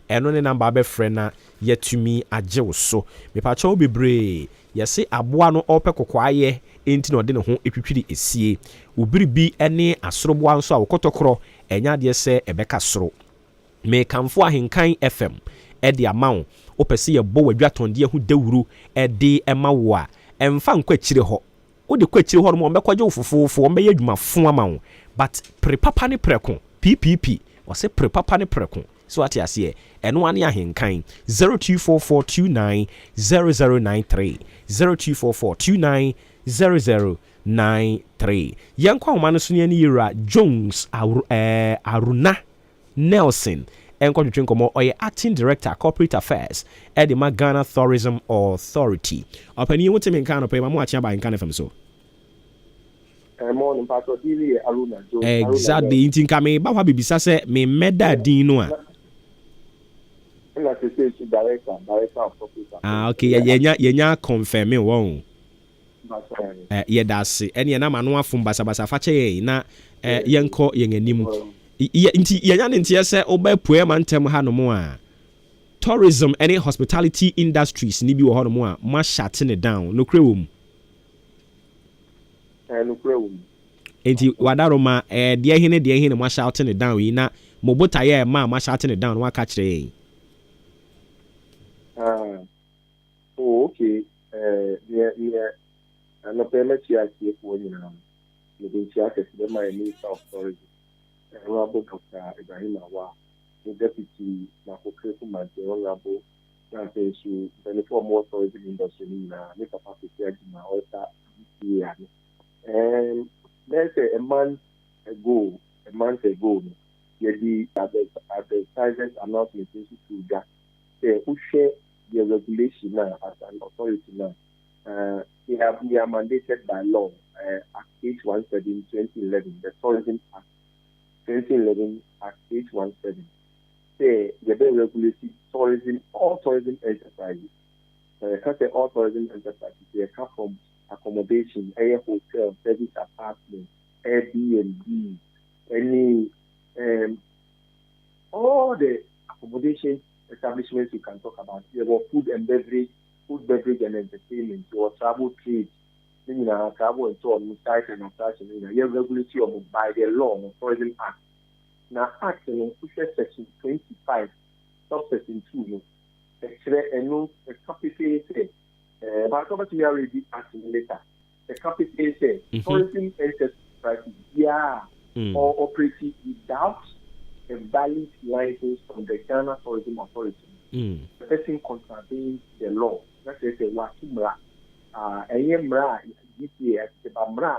ɛno ne number bɛfrɛ na yɛtumi agye wo so mepakyɛ wo bebree yɛse aboa no ɔpɛ kɔkɔayɛ enti na ɔde ne ho etwitwiri esie obiri bi ne asoroboa nso a wokɔtɔkorɔ ɛnya adeɛ sɛ ɛbɛka soro mekamfo ahenkan FM ɛde ama wo wopɛ sɛ yɛbɔ wadwatondeɛ ho dawuro ɛde ɛma wo a ɛmfa nkɔ akyire hɔ wode kɔ akyire hɔ no ma ɔmbɛkɔgye wo fofoofo ɔmbɛyɛ adwumafo ama wo but prepapa ne prɛko PPP wɔse prepapa ne prɛko so ate aseɛ ɛno ane ahenkan 0244290093 0244290093 yɛnkɔ ahoma no so ne ani yɛwura Jones Aruna Nelson ɛnkɔtwetwe nkɔmmɔ ɔyɛ acting director corporate affairs ɛde ma Ghana Tourism Authority ɔpani wo temi nka no pɛ ma mo akyea ba nka no fam so exactly nti nka me ba hɔ bibisa sɛ me meda din no a okay yɛnya confirm me wɔn yɛda ase ɛne ɛna ma no afom basabasa fa kyɛ yɛn na yɛnkɔ yɛn anim nti yɛnya ne nteɛ sɛ wobɛpue ma ntɛm ha no mu a tourism and hospitality industries ni bi wɔ hɔ no mu a ma shut ne down no kure wɔ mu enti wadaro ma deɛ hene ma shut ne down yi na mobota yɛ ma shut ne down waka kyerɛ okay no permit ya tie ko nyina no be tia ke de my minister of tourism Honorable Dr. Ibrahim Awa, the deputy Nakokrefu Mante, Honorable Nantesu, the more tourism industry in the capacity in Alta year. And there's a month ago, the advertisers announcement to that who share the regulation now as an authority now. We are mandated by law, Act 817 2011, the Tourism Act 2011 Act 817. Say the bill regulates tourism, all tourism enterprises. Can't say all tourism enterprises. They come from accommodation, air hotel, service apartment, Airbnb, any all the accommodation establishments you can talk about. There were food, beverage and entertainment, or travel trade. Travel and so on, site and attraction. You regulate by the law of Tourism Act. Now, Act section 25, subsection 2, a copy says, but obviously, we already asking later. The copy says, tourism enterprises, or operating without a valid license from the Ghana Tourism Authority. The person contravenes the law. That's a Wakimra.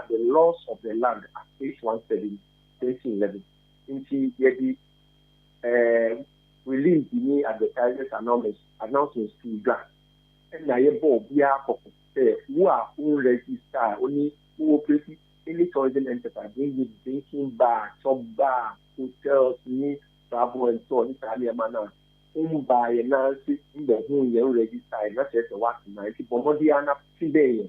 The laws of the land at page 117, 2011. Into the release the advertisers announcements to that. And I bought who are who register only who operate any tourism enterprise, drinking bar, shop bar, hotels, meat, travel, and so on. Italian manner. By a Nancy in the whom you register, not just a what 90, but Modiana today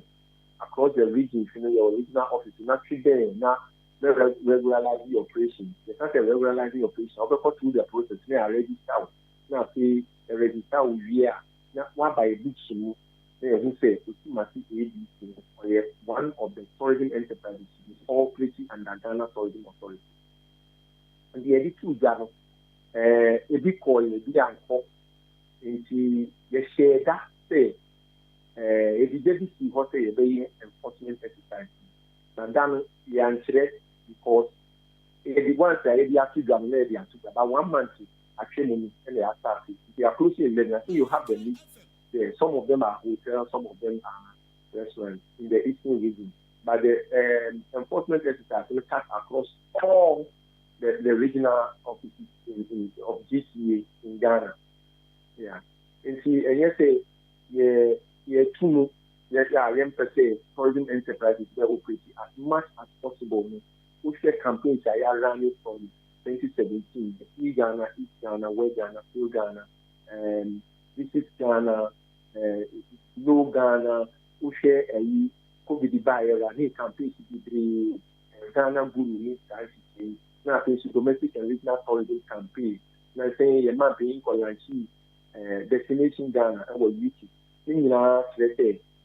across the region, your original office, not today, not regularizing the operation. They can't regularize operation. I'll go through the process. They are registered. Now, say a register will be not one by a big shoe. They who say, one of the tourism enterprises is all operating under Ghana Tourism Authority. And the edit to Ghana. A big call, a big anchor, into the share that say, if you didn't see what they enforcement exercise, and done the answer because the ones that they are to gun, they are to about 1 month actually, and they are starting. They are closely in I think you have the list there. Some of them are hotels, some of them are restaurants in the eastern region. But the enforcement exercise will cut across all the regional offices of GCA in Ghana. Yeah. And see, and you say, yeah, two, tourism enterprises were operating as much as possible. We share campaigns that are running from 2017, Ghana, East Ghana, West Ghana, South Ghana, and Visit Ghana, No Ghana, we share a COVID buyer, and campaigns to be Ghana Guru, now domestic and regional tourism campaign. Now saying a man paying for destination Ghana, our YouTube.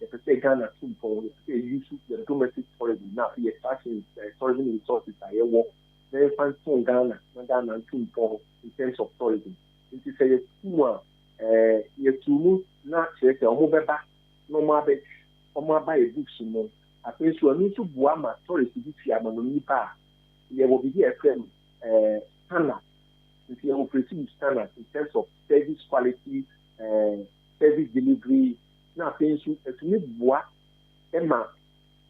Let's say Ghana too, use the domestic tourism. Now, we are starting tourism resources. I work very fun from Ghana too in terms of tourism. It is a you to not check the mobile back, no more buy a book. I think you need to Buama tourist this year, Manonipa. There will be a standard. If you operating standards in terms of service quality, service delivery. Now, things to make what Emma,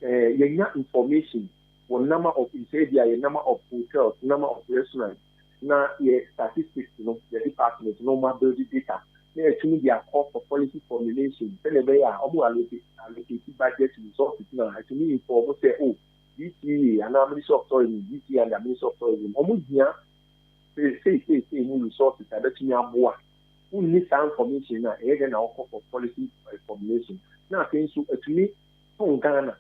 information on number of a number of hotels, number of restaurants. Now, statistics, the department, normal building data. They actually their call for policy formulation. Then they are allocated budget resources now. Actually, inform say, oh, DTA and Ministry of Tourism, DTA and the Ministry of Tourism. Almost here, say, new resources. I bet you have more. Who needs some information now? Again, our call for policy formulation. Now, things to me, from Ghana,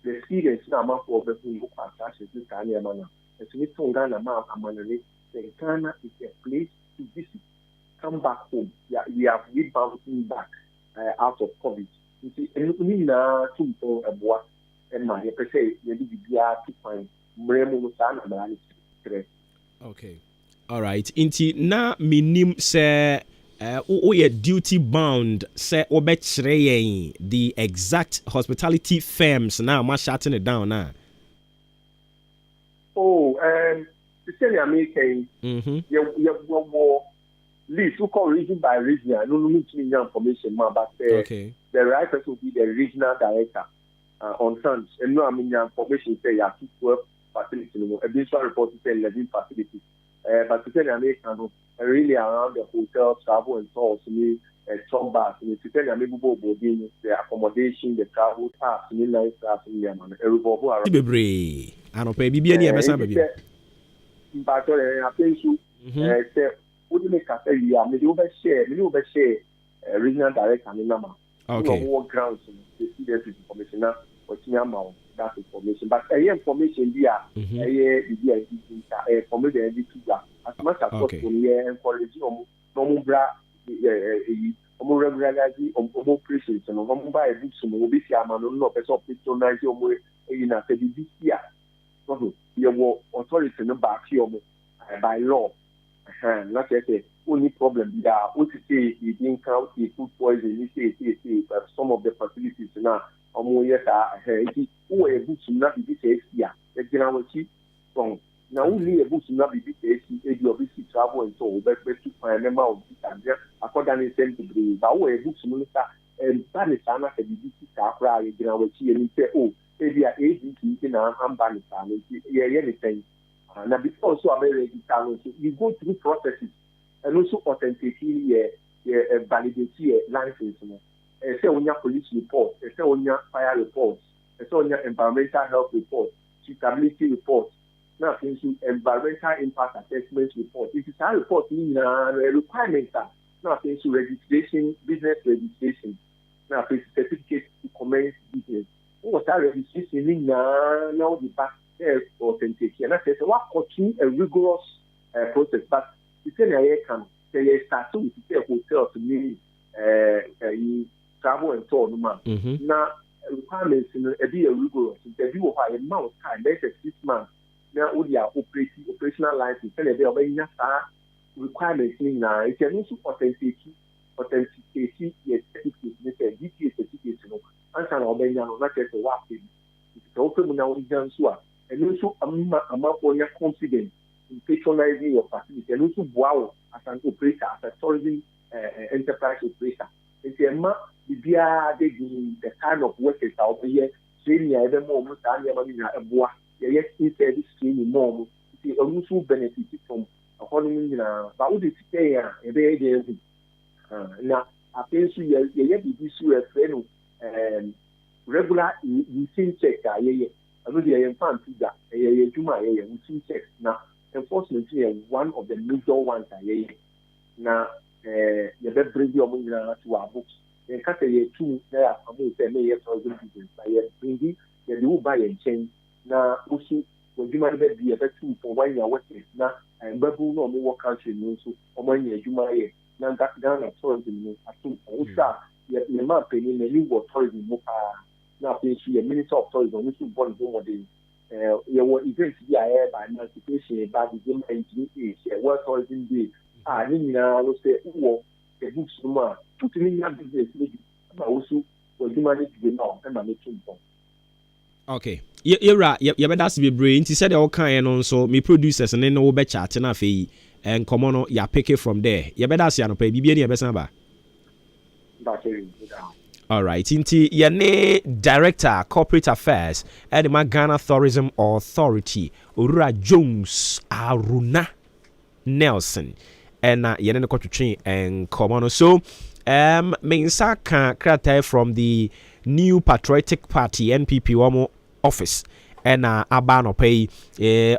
the experience now, I'm for the who are such as this Ghana man. To me, from Ghana, Ghana is a place to visit. Come back home. Yeah, we have rebounding back out of COVID. You see, and we now to a boy and my per se, you need to find Mremo Sana. Okay. All right. Inti na minim se we are duty bound say obetchre the exact hospitality firms now ma shutting it down now. Oh, the same American you list who call region by region. I don't need to know information more, but the right person will be the regional director on terms. And no, I mean information say you have 12 facilities. A visual report say 11 facilities. But to tell the American really around the hotel, travel and tours, top bars, to tell the American the accommodation, the travel, tasks, nice tasks, everybody around. Bebre, I don't pay BB any ever baby. But I think so. Say, what do you make a say? Yeah, maybe overshare, regional director and number. Okay. More grounds to see that information now, or that information. But information here, from the as much as possible, encourage normal regularly operations and mobile books will be no person patronize your way in a this year. Your authority no back here by law. Not say only problem there. What to say you didn't count the food poison, you say some of the facilities now. Yes, who are able to not be this year. The general chief from now only able to not be this obviously travel and so but to find a member of this according to the but who are able to minister and Banisana can be this cry general chief and say, oh, maybe a agency in our Banisana, anything. Now, before also you go through processes and also authenticating validity license. Say on your police report, say on your fire reports, say on your environmental health report, suitability report. Now, since environmental impact assessment report, it is a report in requirements. Now, since registration, business registration. Now, certificate to commence business. What are registration now the back authentication? And I say, what continue a rigorous process, but it's a can say start with a hotel to me. Travel and tour, now requirements in a be a rigorous interview of a amount of time, that's 6 months. Now, would your operational license and a bit of requirements in now, it can also authenticate your certificate, DTA certificate, and some of them are not just a walk in. So open now in Jansua, and also amount for your confidence in patronizing your facility, and also wow as an operator, as a tourism enterprise operator. It's a map the kind of workers out there training every moment a boa yes service training more it also benefit from economy but what is say a very now I think you friend regular routine check I know the infant that routine check now enforcement is one of the major ones now you bring your money to our books. You can't say two there. I'm going to say may tourism business. I bring you do buy and change. Now also when you might be a better for 1 year working now and babu no more country so or 1 year you might now that down at tourism. I think also you might pay in a new tourism. Now please see a minister of tourism which is born over the your events here by emancipation by the game and World Tourism Day. I mean, I will say, oh, a book summa, put in your business, but also was managed to be now and managing. Okay. You're right. You better be brain. He said all kind on so me producers and then no better chat and fee and come on, you pick it from there. You better see no pay BB best number. All right. Inti Yane Director Corporate Affairs at the Ghana Tourism Authority, Ura Jones Aruna Nelson. And yene no kotwetwe and common so mensa kan krata from the New Patriotic Party NPP omo office and aba no pay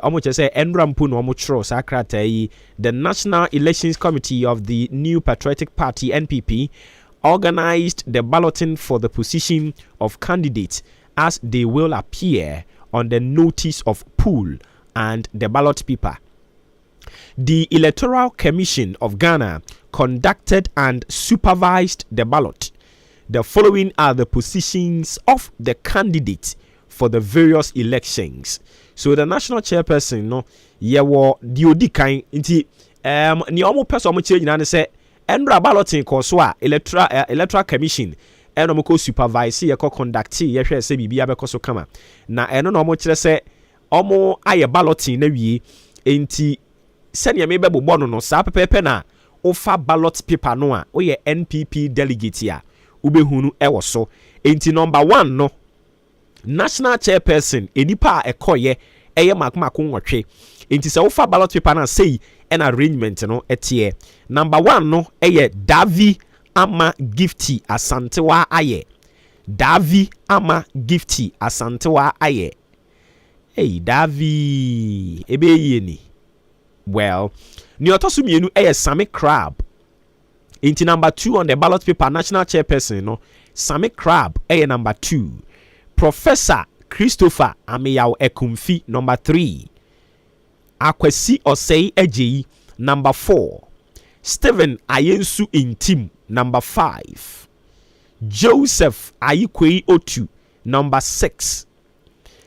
omo che say enrampu no omo chro sa krata yi the National Elections Committee of the New Patriotic Party NPP organized the balloting for the position of candidates as they will appear on the notice of poll and the ballot paper. The Electoral Commission of Ghana conducted and supervised the ballot. The following are the positions of the candidates for the various elections. So the national chairperson, no, yewo diodi kan inti ni omo person omo chire nyina ne se enra balloting ko so a Electoral Commission eno mo ko supervise ye ko conduct ye hwe se bibia be ko so kama na eno no omo chire se omo aye balloting na wie enti senior me bebo bono no sa pepepe na ofa ballot paper no a oye NPP delegate ya ubehunu ewo so enti number 1 no national chairperson enipa ekoye eye makmako nwotwe enti se ofa ballot paper na sei an arrangement no etie number 1 no eye Davi Ama Gifty Asantewa aye Davi Ama Gifty Asantewa aye hey Davi ebe yeni. Well, Nyotosumienu Sami Crab. Into number 2 on the ballot paper, national chairperson, no Sami Crab, number 2. Professor Christopher Ameyao Ekumfi, number 3. Akwesi Osei Eji, number 4. Stephen Ayensu Intim, number 5. Joseph Ayikwei Otu, number 6.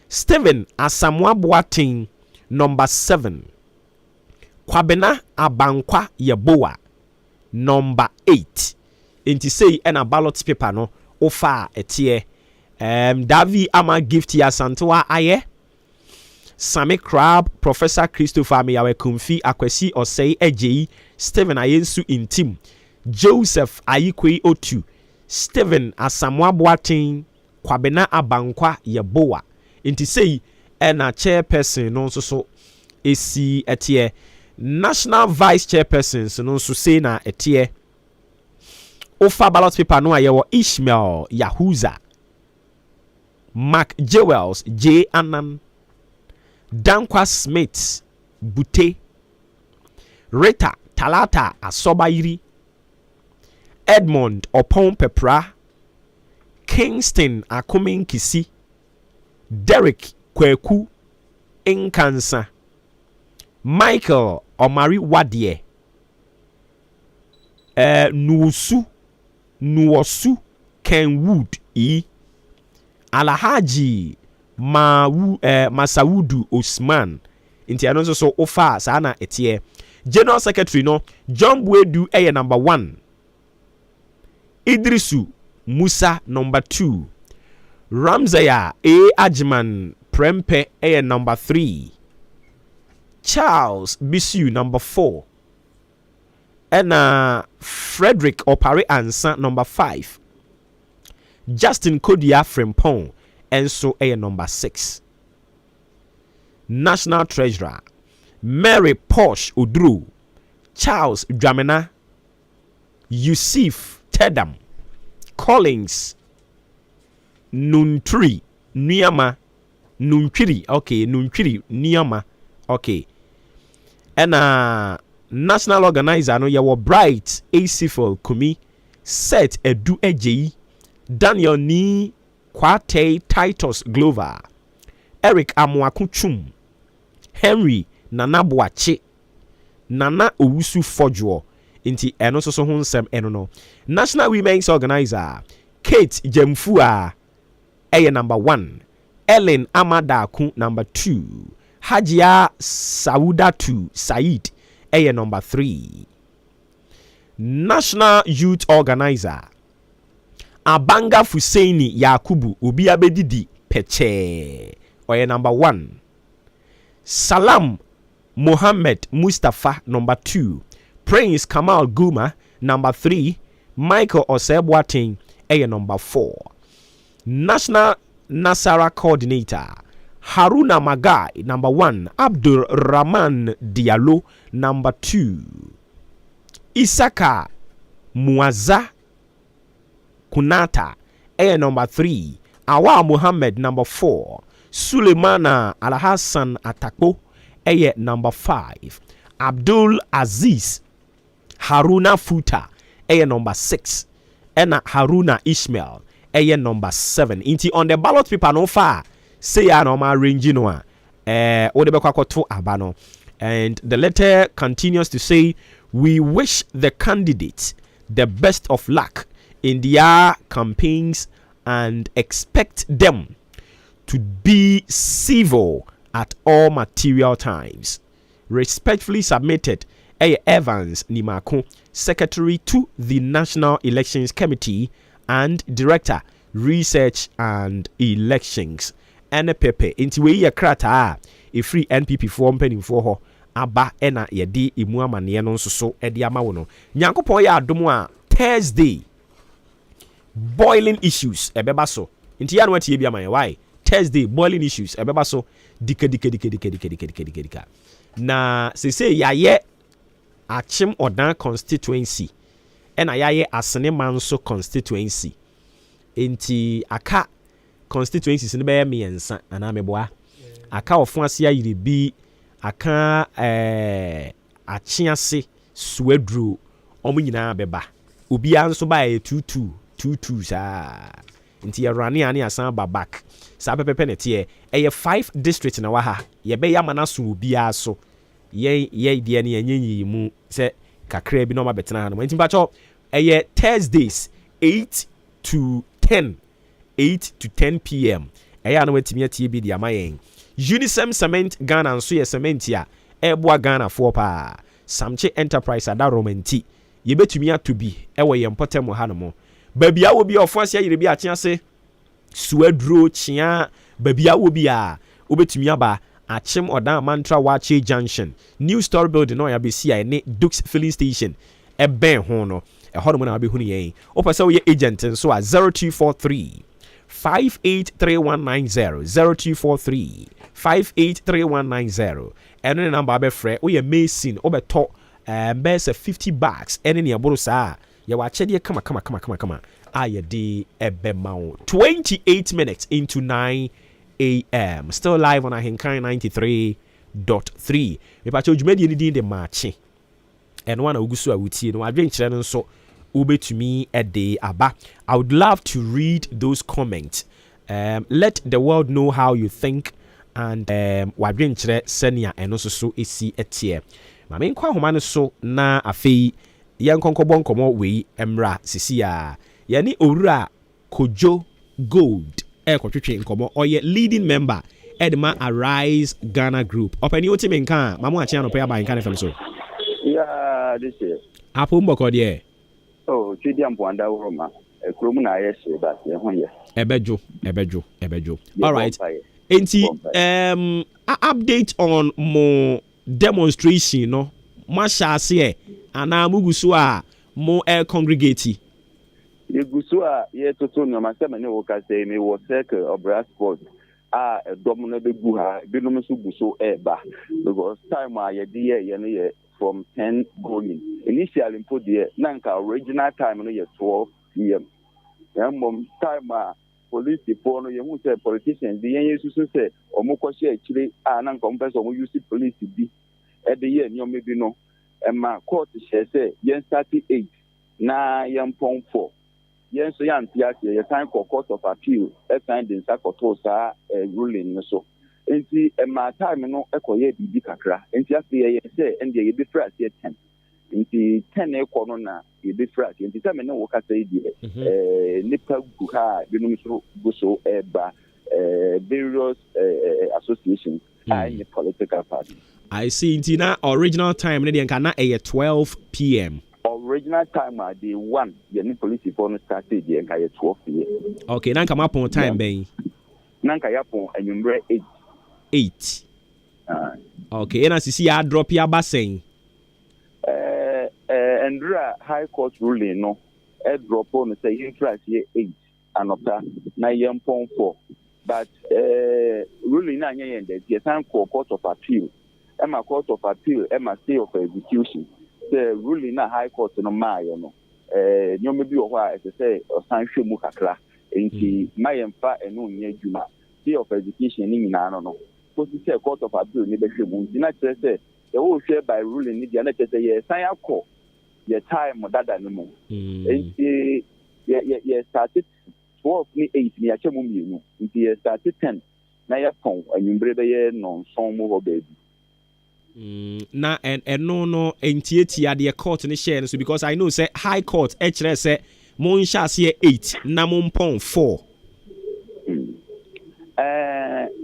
Stephen Asamoah Boateng, number 7. Kwabena Abankwa Yeboa, number 8. Inti say ena ballot paper no ofa etie Davi Ama Gifty Asantewa aye Sami Crab, Professor Christopher Ameyawe Kumfi, Akwesi Osei Eji, Stephen Ayensu Intim, Joseph Ayikwei Otu, Stephen Asamoah Boateng, Kwabena Abankwa Yeboa. Inti say ena chairperson no so esi etie national vice chairperson so no so say na etie ofa ballot paper no ayewo Ishmael Yahuza, Mark Jewels J Anan, Dankwa Smith Bute, Rita Talata Asobairi, Edmond Opon Pepra, Kingston Akumin Kisi, Derek Kweku Inkansa, Michael Omari Wadie, Nuosu Kenwood E, Alahaji Masaudu Osman. Inti anonso so ofa sana etie. General Secretary no John Buedu number 1. Idrisu Musa number 2. Ramsaya A. Ajman Prempe A number 3. Charles Bisu number 4. And Frederick Opare Ansa number 5. Justin Kodia Frimpong and so A number 6. National Treasurer Mary Posh Udru, Charles Dramena, Yusuf Tedam, Collins Nuntri Niama Nunchiri, okay, Nunchiri Niama, okay. And national organizer no yawo Bright Acifol Kumi, Set Edu Eji, Daniel Ni Kwate Titus Glover, Eric Amwakuchum, Henry Nana Boache, Nana Owusu Fojo, inti eno so honsem eno no. National Women's Organizer Kate Jemfua eye number 1, Ellen Amadaku number 2, Hajia Saudatu Said eye number 3. National Youth Organizer Abanga Fuseini Yakubu Obiabedidi Peche oye number 1. Salam Mohammed Mustafa number 2, Prince Kamal Guma number 3, Michael Osebwating number 4. National Nasara Coordinator Haruna Magai number 1, Abdul Rahman Diallo number 2, Isaka Muaza Kunata number 3, Awa Muhammad number 4, Suleimana Alhassan Atako number 5, Abdul Aziz Haruna Futa number 6, and Haruna Ishmael number 7. Inti on the ballot paper no far say ya no ma range no abano. And the letter continues to say, we wish the candidates the best of luck in their campaigns and expect them to be civil at all material times. Respectfully submitted, A. Evans Nimako, Secretary to the National Elections Committee and Director, Research and Elections. NPP, inti we ye krata a free NPP form penning for her. Aba ena yedi imu amane no so edi ama wo no. Nyankopon ya adomo a Thursday boiling issues ebeba so. Inti ya no atie bia man why? Thursday boiling issues ebeba so dika. Na se ya ye Achim Odan constituency ena ya ye Asene Manso constituency. Inti aka constituencies ne be me ensa ana meboa. Aka ofo ase ayire bi aka achiase suedru omo nyina beba. Obi anso ba 22 sa. Inti ya rani ani asan ba back. Sa pepepe ne tie 5 district na wa ha. Ye be ya manaso obi aso. Ye die ne yenyi mu se kakra bi no ma betena ha no. Inti ba cho Thursdays 8 to 10 p.m. Eya no wetimi atie bi di amayen. Unisem Cement Ghana nso ye cement ya eboa Ghana for pa. Samche Enterprise ada romanti. Ye betumi atobi ewo ye mpotem ha no mo. Babia wo bi ofo ase yire bi achiase suadro chia babia wo bi a obetumi aba Achim Odan Mantra Wache Junction New Store Building no ya be sia ne Dukes Filling Station eben ho no ho no na be hu ne yen opese wo ye agent nso a 0243 583190 0243 583190 eno ne number be frɛ wo ye Mason obeto best 50 bags ene ne aboro saa ye wa chede kama aye de ebema 28 minutes into 9 a.m. Still live on AHENKAN933.3. Me pa cho dwumadi ni din de Maakye. And one ogusu awutie no adwen kire no so ubetumi ede aba. I would love to read those comments. Let the world know how you think and wadwen kire senia eno so esi etie. Ma me nkwa homa no so na afei yenkonkobon komo we emra sisia. Yani owura Kojo Gold kwatwetwe nkomo oye leading member Edma Arise Ghana Group. Openi otime nka mamu achi anope aba nka FM so. Yeah, this is. Apo mboko de. Oh, chidi ampo anda uroma. Kromu na yes ba ye ho ye. Ebejo. All right. Update on more demonstration, no? Masha say, and I'm Mugusua more congregate. Yegusua, to turn your master, and you can say, me was circle of brass sport. A dominant buha, Binusu Buso eba, because time I year from 10 going. Initially, put the Nanka original time on 12 p.m. Time police depot, you say politicians, the end you say, or Mokoshi actually, and compass or you see police be at the year, you maybe no. And my court say, yen 38, na yen pong 4. Yen so yan tiaki, a time for court of appeal, a time in Sakotosa ruling so. And see, and my time no echo ye be kakra, and just the say, and ye be fresh yet 10. Inti 10 corona ye be fresh, and the time no work at the Nipa Buha, Binuso Buso, Eba, various associations, and the political party. I see Intina original time, Nadian Kana a 12 p.m. Original time at the 1, the police phone started the entire 12 p.m. Okay, now come up on time, Ben. Nanka Yapon and you 8. 8. Okay, and as you see, I drop your bassing. And High Court ruling, no, a drop on say interest year 8 and up to 9.4. But ruling 9 years, the time for Court of Appeal. Emma Court of Appeal, Emma Stay of Execution. The ruling na High Court no Mayo no. You may be a while, as I say, or Sancho Mukakla, and she Mayan Fa and no near Juma. Stay of Education in Nano. Because it's a Court of Appeal, never should move. The next say, the whole share by ruling, the other say, yes, I have called your time or that animal. And she started 12 8 near Chamumino. She started 10. Now you're phone and you brave a non song over baby. Na and no entiety at the court in the share so because I know say High Court actually say mon shall 8 na mon pon 4.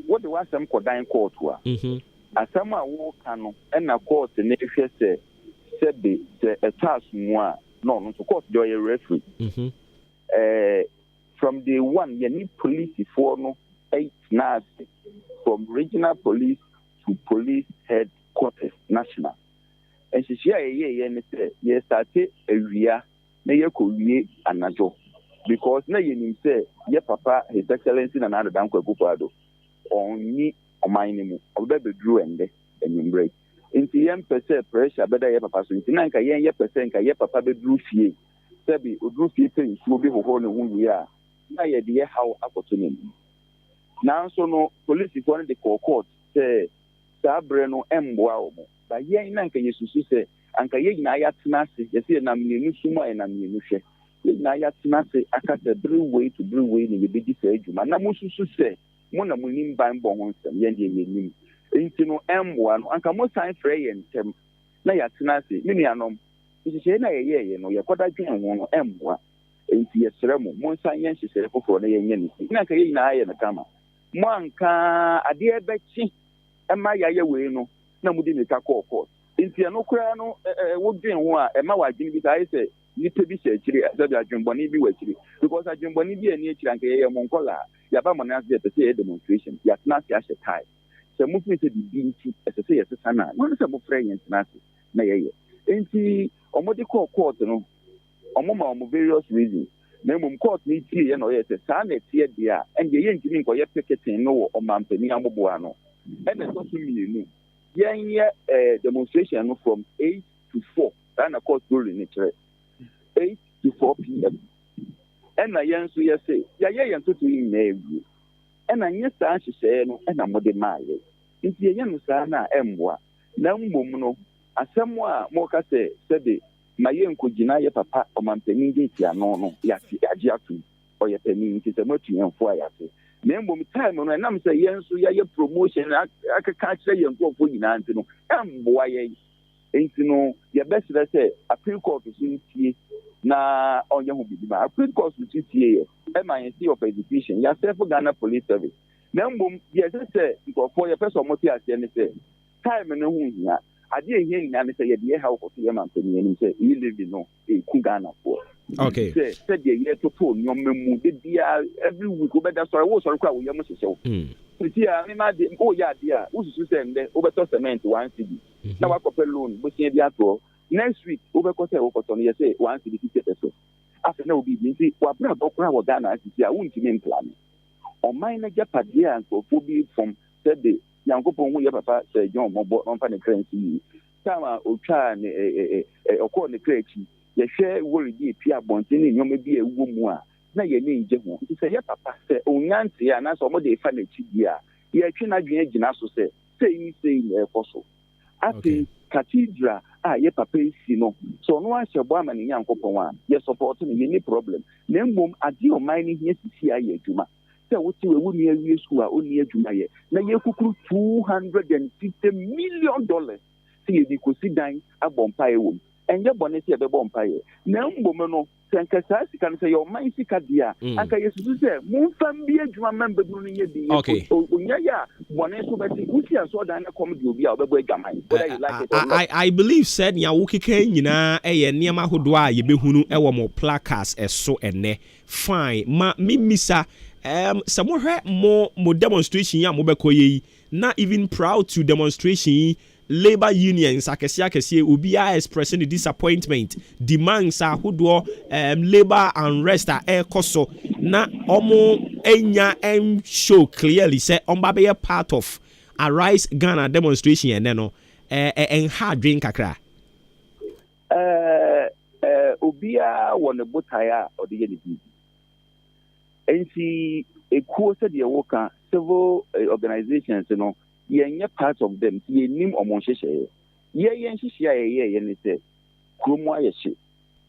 What the was some court wa asama wo kanu and na court na hwe say a task no no to court do a referee from the one you need police for no 8 na from regional police to police headquarters national and she share ye started a ria na ye ko wie anajo because na ye nim say ye papa his excellency na na dan kwakupado oni omanimo obebedru ende enyumbre inti yem pese pressure beda ye papa so inti na nka ye pese nka ye papa bedru fie sebi odru fie pe nsuo bi hoho ne hu wie a na ye de how akoto ne na so no police for the court say sabre no emboa omo ba ye na nka yesusu say anka ye na ya tena se ye say na mnenu suma e na mnenu hwe ye na ya tena se akata brew to brew ne ye bedi say adwuma na mususu say mo na munim ban bo ho nsem ye de ye nim enti no emboa no anka mo sign frɛ ye ntem na ya tena se me nuanom nhyehyɛ na ye no ye koda dwen ho no emboa enti ye srɛ mo sign ye nhyehyɛ foforo na ye nya ni na anka ye na aye na kama mo anka ade ebechi ema ya ye we no na mudi ne ka court enti no kura no wo dwen ho a ema wa dwen bi sai se ni pe bi se akiri asabi adwenboni bi wa akiri because adwenboni bi ani akiri anka ye mo nkola ya ba mo na se se demonstration ya tena se ahye tai se mo fi se bi nti se ye sesa na no se mo frɛ yen tena se na ye enti omodi court no omoma omo various reasons na mum court ni tie ye no ye se sa na tie dia and ye ntimi nko ye picketing no wo omampani amoboa no and the social media demonstration no from 8 to 4 and of course during it 8 to 4 p.m. and I so you say ya to in every and I yes she say no and I'm the my if you no sa na emboa na mmom no asɛm a mo ka say be ma ye nkogina ye papa omampani de tia no ya ti age atu o ye pani nti se matu yemfo ayase na mbom time no nam say yenso ye promotion akaka kire ye nkofo nyina nti no emboa ye enti no ye best say appeal court so tie na onye hu bibi ma appeal court so tie ye MIC of education ya self Ghana police service na mbom ye say nkofo ye person mo ti ase ne say time no hu hia ade ehia nyina ne say ye de how ko ye man pani ni say you live no e ku Ghana for Okay. Said the year to phone your memu every week over that story was on crowd with your message. Oh yeah, dear, who's to send the over cement 1 city. Now I copper loan, but next week over quarter on you say 1 city peso. After no be busy, what brother Ghana I won't even plan. On mine Japadia and for phobia from said the young couple who papa say John Mobo on the currency. Sama Ocha a corner crate. You share worry be Pia Bontini, you may be a woman. Now you need Jemo. He said, Papa said, oh, Nancy, and that's almost a funny chidia. You cannot be a ginasso say me saying a fossil. After Cathedra, ye papa is no. So no one shall woman in young couple one. Yes, supporting any problem. Name boom, a deal mining here to see a Juma. So what you would near you school only a Juma. Now you could $250 million. See, you could sit down a bonfire womb. And your bonnet here, the bonfire. Now, woman, can say your mind sick at dear. And can you say, Moon be a drum member during your day? Okay. Yeah, one is over the Uchi and so then a comedy will be out of the way. I believe said Yawuki Kenya, a near Mahudwa, you be who ever more placards as so and ne. Fine, missa. Somewhere more demonstration, ya mobekoye, not even proud to demonstration. Labor unions akesi ubia expressing the disappointment demands ahudo labor unrest ekoso na omo enya show clearly say omba be part of Arise Ghana demonstration and no hard drink kakra ubia wona botaya odiyedi enti ekuo said ye worker civil organizations you know yenye part of them ye nim omonhyehyɛ ye yenhyehyɛ ye ne sɛ kromo ayɛhye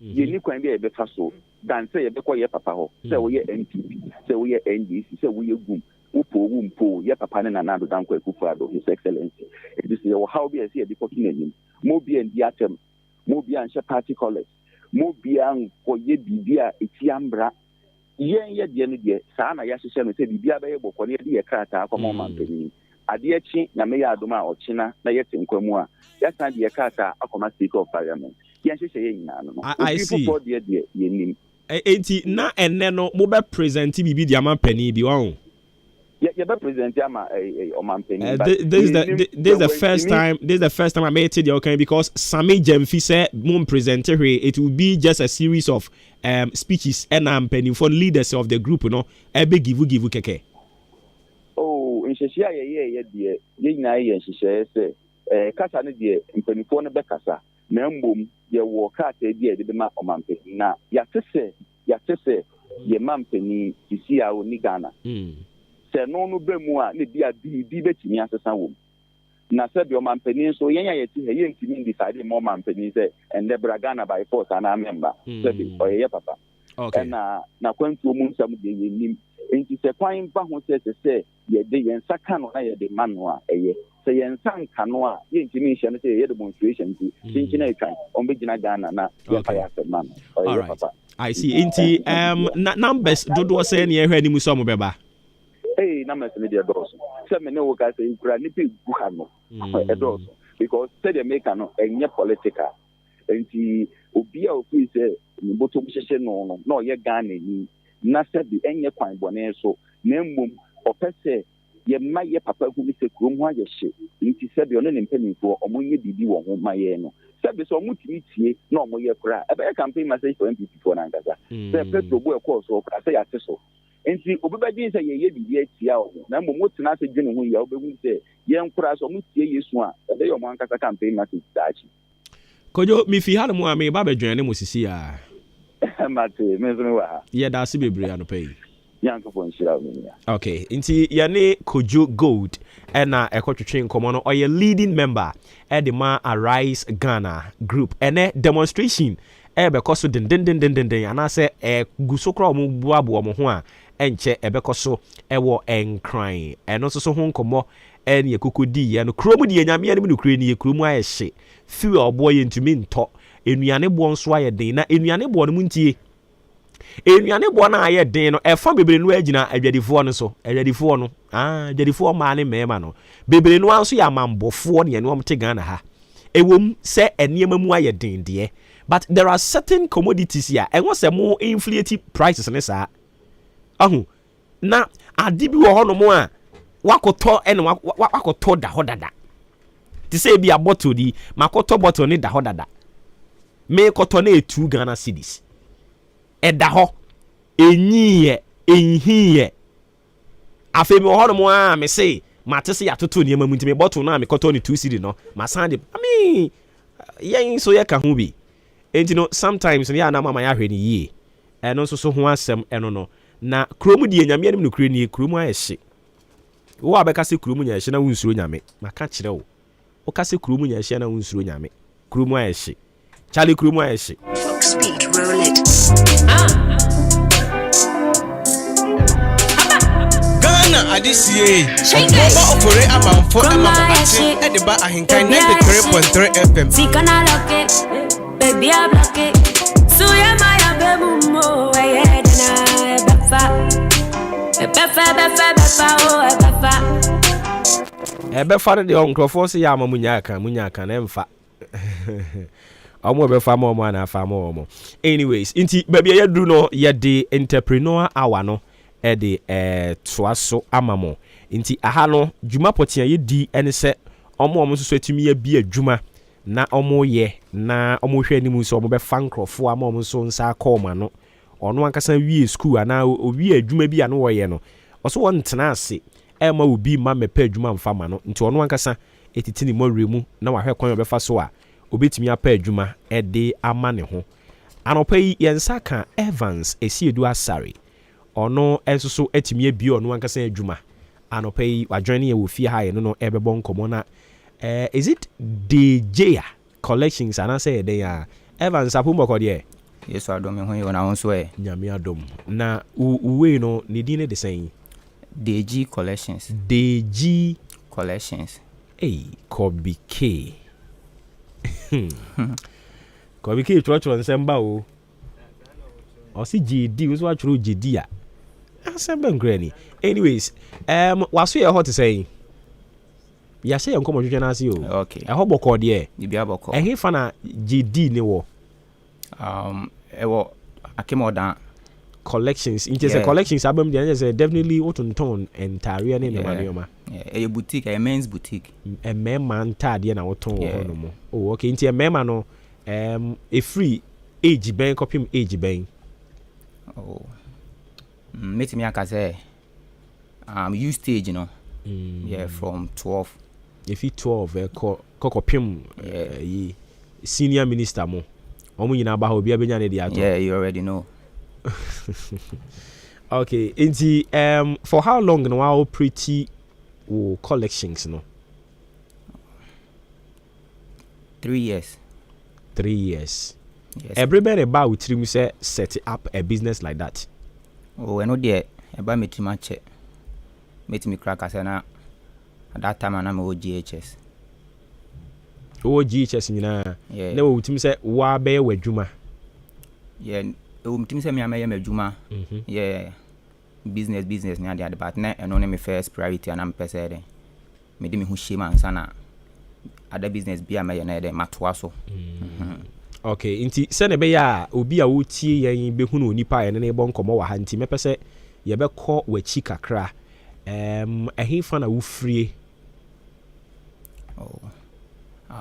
ye ni kwan bi e befa so dan sɛ ye bekɔ ye papa ho sɛ wo ye NPP sɛ wo ye NDC sɛ wo ye gum wo ye papa ne nanado dan kwa Akufo-Addo his excellency it is your how be say ye bekɔ kinenim mo bi and diatem mo bi an party colors mo bi an koye bibia etiambra ye de no de saa na ya hyehyɛ no sɛ bibia bɛyɛ bɔkɔ ne de ye krata akɔmɔ mampani Adiachi, Namea Duma or China, Nayet in Kwamua. That's not the Akata, Akoma Speaker of Parliament. Yes, I see. Na and Nano, mobile present TBB Diamant Penny, be one. Yeah, present Yama Oman Penny. This is the first time. This is the first time I made it okay because Sammy Jemfi said moon presenter it will be just a series of speeches and I'm penny for leaders of the group, you know. Ebe give keke. Nhyehyɛ ye de ye nyina ye nhyehyɛ sɛ kasa ne de mpanifo no bɛkasa na mbom ye wo kasa de de ma ɔmampani na yate sɛ ye mampani sisi a oni Ghana sɛ no ba mu a ne bia bi betimi asesa wo na sɛ bi ɔmampani so yenya ye ti ye ntimi decide mo ɔmampani sɛ ende bra Ghana by force ana member sɛ bi ɔyɛ papa na kwantu mu nsam de ye nim enti sɛ kwan ba ho sɛ ye de yen saka no na ye de manwa eye sɛ yen sanka no a ye ntimi hye no sɛ ye demonstration ti tinchina etwan on be gina Ghana na ye fa ya sɛ man all right papa I see enti numbers dodo sɛ ne ehwe animu so mo beba numbers ne de doso sɛ me ne wo ka sɛ ikura ni pe buha no doso because sɛ de make no enye political enti obi a ofi sɛ ni botom hyehye no na ye Ghana ni na sɛ bi enye kwan bɔne so na mmom opese ye ma ye papa hu ni se krom ho ayehye nti se bi ono ne mpanimfo omonye bibi wo ho ma ye no se bi so omutimi tie na omoye kra e be campaign message for MPP for Nankasa se petro bo e course so kra se ya te so nti obebadin se ye bibi atia wo na mmom tena se dwene ho ya obehu se ye nkra so omutie Yesu a e be yo mo Nankasa campaign message dachi kojo mi fi hanu a me ba be dwene mo sisi a mate me zo me wa ye da se bebre anopai okay, inti yane Kojo Gold ena ekotwetwe nkomo no oye leading member at the Ma Arise Ghana group ene demonstration bekoso den anase gusokra omo buabo omo ho a enche ebekoso ewo enkran eno so ho nkomo ene yekokodi ye no kromu di nyame ene mu kure ni ye kromu ayehye fi obo ye ntumi nto enuane bo nso aye den na enuane bo no muntie enuane bo na aye den no efa bebre no agina adwadifo no so adwadifo no adwadifo ma ne mema no bebre no anso ya mambofo ne ene omte Ghana ha ewom se enema mu aye den de But there are certain commodities here and what's a more inflated prices and sa na ade bi wo ho no mo a wakoto and wakoto da hodada ti say bi a bottle di makoto bottle ni da hodada me koto na 2 Ghana cedis da ho enyiye enhiye afi mi ho no mo a me say mate se atoto ni emamu ntime bottle na me koto ni 2 cedi no ma sande yen so ye ka ho bi enti no sometimes ya na mama ya hwe ni yie eno so ho asem eno no na kromu die nyame anim no kure ni kromu ayehye wo abeka se kromu nya ehye na wunsuro nyame maka kire wo o ka se kromu nya ehye na wunsuro nyame kromu ayehye chali kromu ayehye speed roll it Ghana adisiye Obuoba Ofori Amanfo Ate Ediba Ahenkan 933FM FM Sikana loke baby I block it so ya my baby mo Befa de onkrofo se ya munya aka na emfa omo befa mo mo na afa mo anyways inti baby ya duru no ye de entrepreneur hour no e de toaso amamo inti aha no djuma potia ye di ene se omo so atumi ya bi adwuma na omo ye na omo hwe animu so omo befa nkrofo ama omo so nsa akoma no ono ankasa wie school ana owie adwuma bi ano woye no oso won tena ase ema obi ma mepa adwuma mfama no nti ono ankasa etitini moremu na wahwe kwan obefa so a obetimi apa adwuma ede ama ne ho anopa yi yensa ka Evans esiedu asare ono enso so etimi abi ono ankasa adwuma anopa yi wajoin ye wo fie ha ye no ebebo nkomo na is it DJ collections ana say dey Evans apumbo de Yes, I don't know when I was way. Nyame adom. Na uwe no ne din de sen. DG Collections. DG Collections. Hey, Kobi K. Kobi K tro nsemba o. O si GD, we so atro GD a. Asemba ngrani. Anyways, waso ye hot say. Ya say enkomo hwehwe na ase o. Okay. E ho boko de. Bibia boko. E he fa na GD ne wo. Ewo Akimoda collections in case collections album there say definitely otonton entire ne ma a boutique, a men's boutique, a man tade na oton ho no mo oh okay nti a mema no a free age ben copy age ben oh meet me aka say you stage no yeah from 12 if you 12 copy senior minister mo omu nyina ba ha obi abenya ne dia to yeah you already know okay inti for how long no our pretty collections no 3 years 3 years yes everybody about with him say set up a business like that oh I know there about me too much meet me crack as na at that time na me GHS GHS nyina na wo timi se wa be wadwuma yeah wo timi se me ameye madwuma yeah business na dey but na eno ne me first priority na me pese dey me de me hu shema ansa na other business bi ameye na dey matoa so okay inti se ne be ya obi a wo tie yen be hu no onipa yen ne bo nkomo wa ha nti me pese ye be kọ wachi kakra ehefa na wo frie oh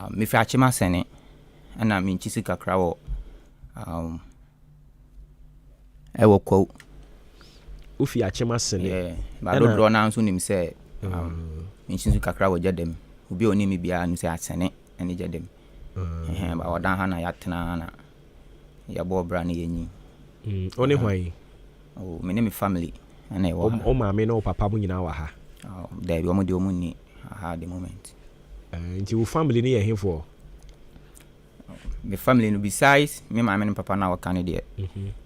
me fi achima sene ana me nchisi kakra wo ewo ko o fi achima sene yeah ba do do na nso nim se me nchisi kakra wo jedem obi oni mi bia nim se asene ene jedem ba odan ha na yatena na ya bo bra na yenyi oni hwan oh me ne me family ana e wo o ma me no papa mu nyina wa ha there bi o mo de o mu ni ha the moment into your family near him for the family no besides me my and papa now Canada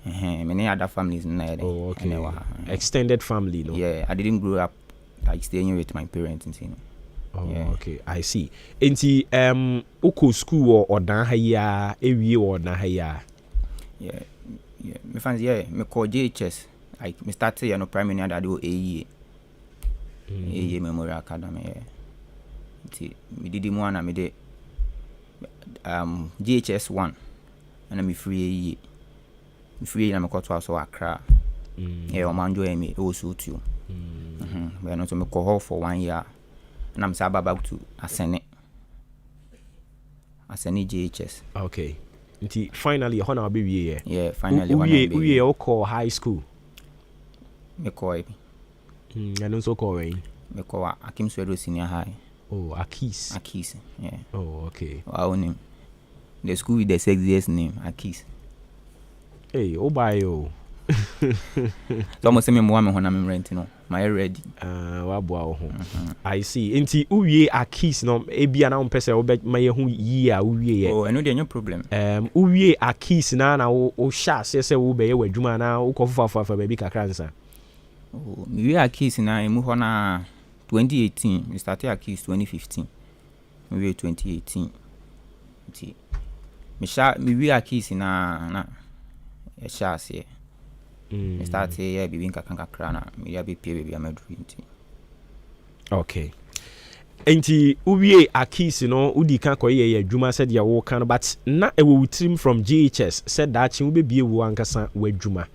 many other families in there okay extended family no yeah I didn't grow up like staying with my parents and you know yeah. Okay I see enti uko school or dan ha ya ewie or dan ha ya yeah me fans yeah me call JHS like me start say no primary and I do AE Memorial Academy yeah me did one me de GHS 1 and I'm free I'm a quarter so Accra. Yeah, I'm enjoying me also too. We are not to make call for 1 year, and I'm about to ascend JHS. Okay. Until finally, honor be yeah, finally, we all call high school. Me call and also call me call Akim Swedo Senior High. Oh, Akis. Yeah. Oh, okay. Our name. The school with the sexiest name, Akis. Hey, Obayo. So almost me when I'm renting, no. My ready. I see. Inti uye Akis no ebia na umpese obe maye hu year uye. Oh, I know there no problem. Uye Akis na o sha se wo be ye wadwuma na ukofufa baby kakransa. Oh, me Akis na emu ho na 2018. We started Akis 2015. We 2018. Inti me Akis na e sha se. I started here being kakra na me be pay baby amadru. Okay. Enti uwie Akis no udi kan koye ye adwuma said ya wo kan but na e wo trim from GHS said that chi wo be bie wo ankasa wo adwuma.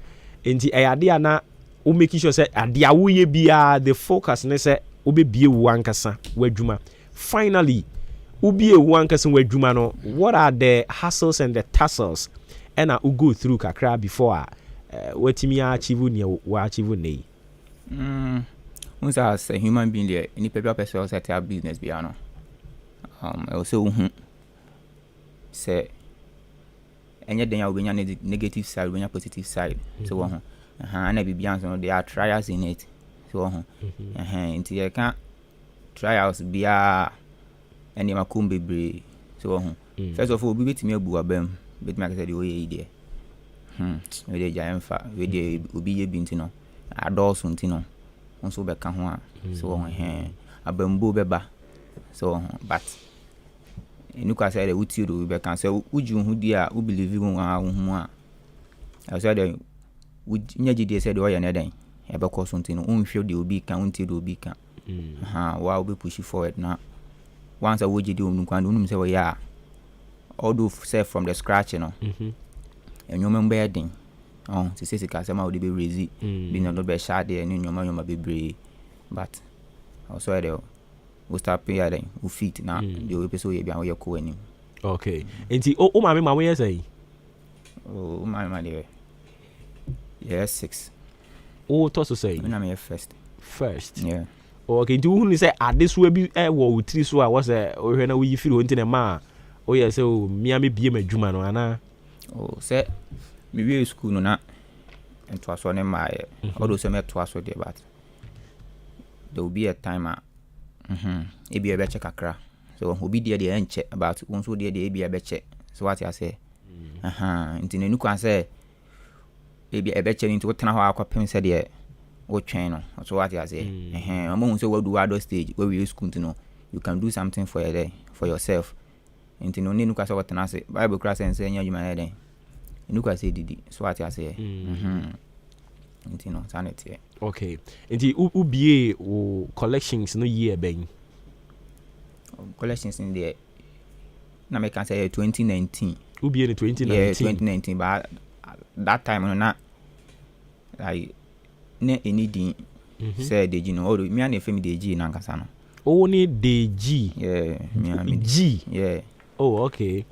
Enti e ade na wo make sure say ade a wo ye bia the focus ne say wo be bie wo ankasa wo adwuma. Finally ubie wo ankasa wo adwuma no, what are the hassles and the tussles and u go through kakra before wetimi achieve ne wo achieve ne? Once as a human being there, any paper person set up business piano. I also say any day will be a negative side, when a positive side. So and I be beyond there are trials in it. So until you can't trials be any macumbi be. So first of all, we beat me a buabem, but make the way there. With the giant fat, with the ubi bintino, a dozen tino. Also be kan ho so abambo beba so but enuka say the wuti do be kan say uju hu dia u believe hu a I said the nya gidi say the oya na dan e be ko so ntino unhwe de obi kan unti de obi kan wa obi push forward na once a woji de onum kan onum say we ya all do say from the scratch no enyoma mbe den to say sika say ma would be raise be no be sha there ni nyoma be brave but also there we start pay then we fit na the we person we bia we ko anim. Okay. Enti o ma me ma we say oh my there yes 6 oh to so say na me first yeah. Okay, do you say at this will be wo utri so a was o hwe na we firi ho ntine ma o ye say o mia me bie madwuma no ana oh say me we school no na into aso ne ma all so me to aso there but there will be a time e be check kakra so obi there dey enche about one so there dey be check so what I say into ne nuku say e be check into tena ho akwapem say there o twen no so what I say omo so we do adult stage where we school no you can do something for yourself into no ne nuku say what na say bible class and say nya juma there look I say didi so what I say you know sanity. Okay, nti ubie o collections no year ben collections in there na me can say 2019 ubie in 2019 yeah 2019 but that time no na like ne anything say the G no me and FM the G na nkasa no only the G yeah me G yeah oh okay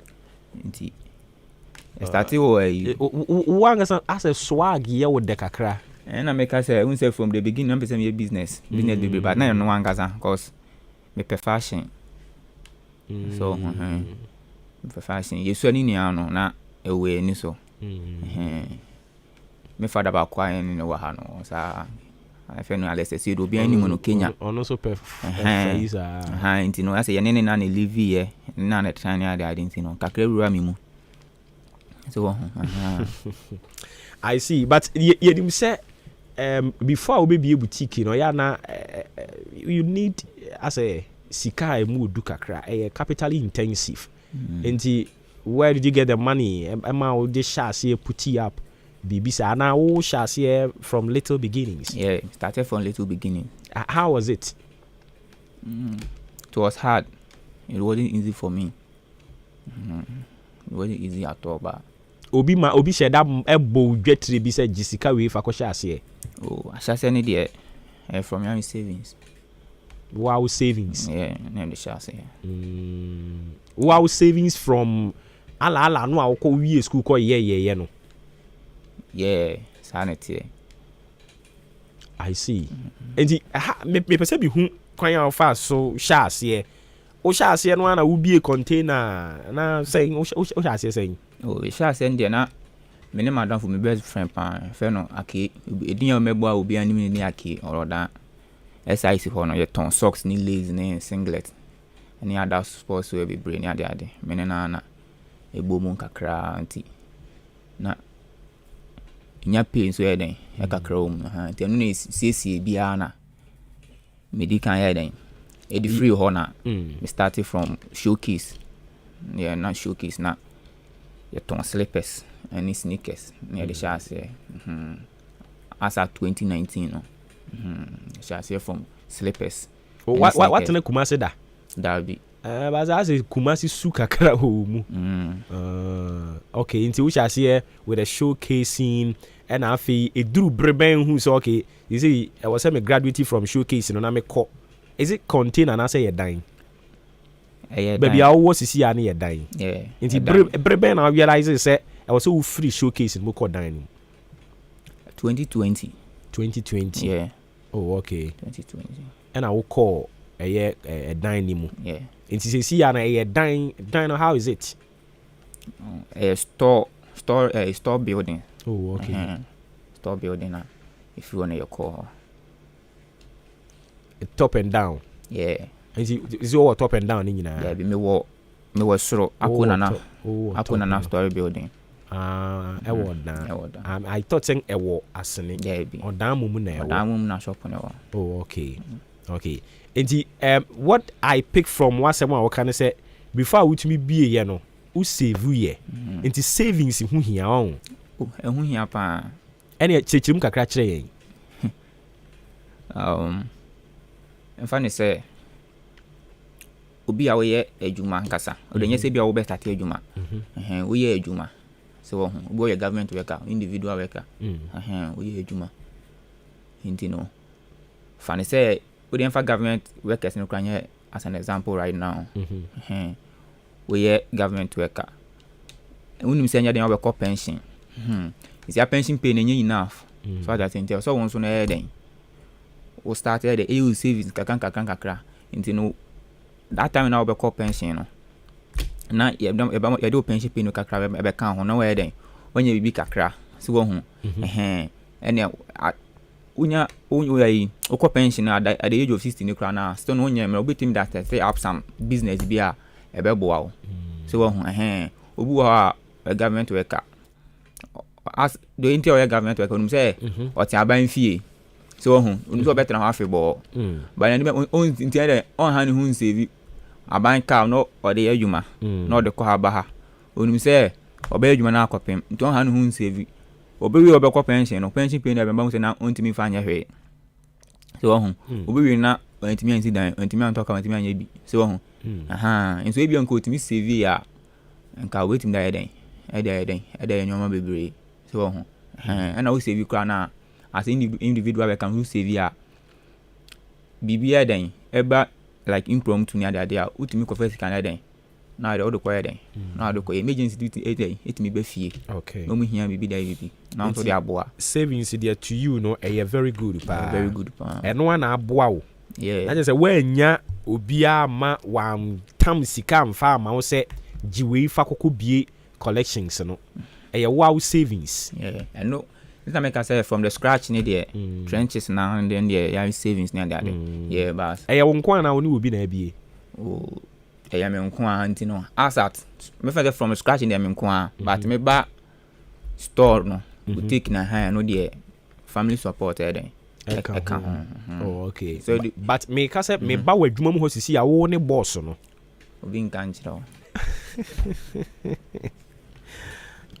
nti started one as a swag here with the kakra and I make us say from the beginning I'm person business baby but now no one gaza cause me fashion so me fashion you so ni no na ewe ni so me father ba kwa ni no wa ha no sa I feel no Alex say do bi ani mo no Kenya ono so face nti no say ye ne na live here na na try na dey nti no kakra wura mi mu. So I see, but you say before we be a boutique, you know, you need as a sika emu do kakra, capitally intensive. And where did you get the money? Emma will just share put up. BBC now all share from little beginnings. Yeah, started from little beginning. How was it? It was hard. It wasn't easy for me. It wasn't easy at all, but obi share that ebo dwetire bi say gisika we fa ko hye ase oh asase ne de from your savings wow savings yeah na de share say wow savings from ala no a ko wie school ko ye no yeah sanity I see enti me pese bi hu kwan ya fa so hye ase o hye ase no na wo bie container na say o hye ase say oh hye ase ndie na me ne madam for my best friend pa fe no ake edin ya mebo a obi anim ni ake oroda SIC ho no ye ton socks ni lace ni singlet any other sports we be brain ya de me ne na egbo mu kakra anti na nya pay so ye den e kakra o mu ha nti anu na siesie bia na medical ya den e di free ho na me started from showcase yeah na showcase na ye ton slippers and sneakers near the chassis as at 2019 no chassis from slippers what na Kumasi da be but as Kumasi su kakra ho mu okay into which chassis with a showcasing and afi eduru breben who so okay you see I was a graduate from showcasing no na me call is it container na say you dying baby I was see ya na you dying yeah into breben I realize say I was so free showcase in Moko Dining 2020 yeah oh okay 2020 and I will call a dining yeah and she see a dine how is it a store building oh okay store building if you want your call top and down yeah and is all top and down in yeah be me was sure akuna na story building I thought saying ewo asene or damu na shop no oh okay and what I pick from what someone can say before we to me be ye no who save ye into savings hu hia on hu hia pa ene chechim kakra kire yen en fa ne say obi a wo ye adwuma nkasa o de nye se bia wo be start adwuma wo ye adwuma so wo ye government worker individual worker wo ye adwuma hinti no fa ne say we dey for government workers no kranye as an example right now we ye government worker unim say nya dey we call pension is your pension pay na enough so that entail so won so na e den we started the EU savings kakra hinti no that time now we call pension no na ye do pension pay no kakra be kan ho no we den onye bibi kakra si wo hu ene unya yi okọ pension at the age of 60 ni kra na still no nya me obetim that say up some business bia ebe boa wo si wo hu obu wa government worker as the interior government worker no say o ti aban fie si wo hu unu so better na afi bo ba na on interior on han hu save aban ka no o de adwuma no de ko ha ba ha unu say oba adwuma na akopem nton han hu save obewi obekọ pension no pension pay na bemba na ontimi fa anya hwe so ho obewi na ontimi ansi dan ontimi antoka ontimi anya bi so ho enso ebi anko otimi save ya nka wetim da eden nyoma bebre so ho ana o save kra na as individual we can save ya bibia den eba like impromptu ni ade a utimi ko first kan eden na de odokwa den na odokwa emergency duty etimi be fie okay no mu hia bibi da bibi na so de aboa savings there to you no very good pa very good pa eno na aboa wo yeah na say wanya obia ma wan tam sika mfa ma wo say giwe fa kokobie collections no wow savings yeah I know this time I can say from the scratch ni there trenches now and then there ya savings ni there yeah but wo nko na wo ni obi na abie oh me nko anti no asat me from the scratch in there me nko but me ba store no boutique na high no there family support there oh okay so but me ka say me ba wadwuma mu ho sisi ya wo ne boss no obi nka nchira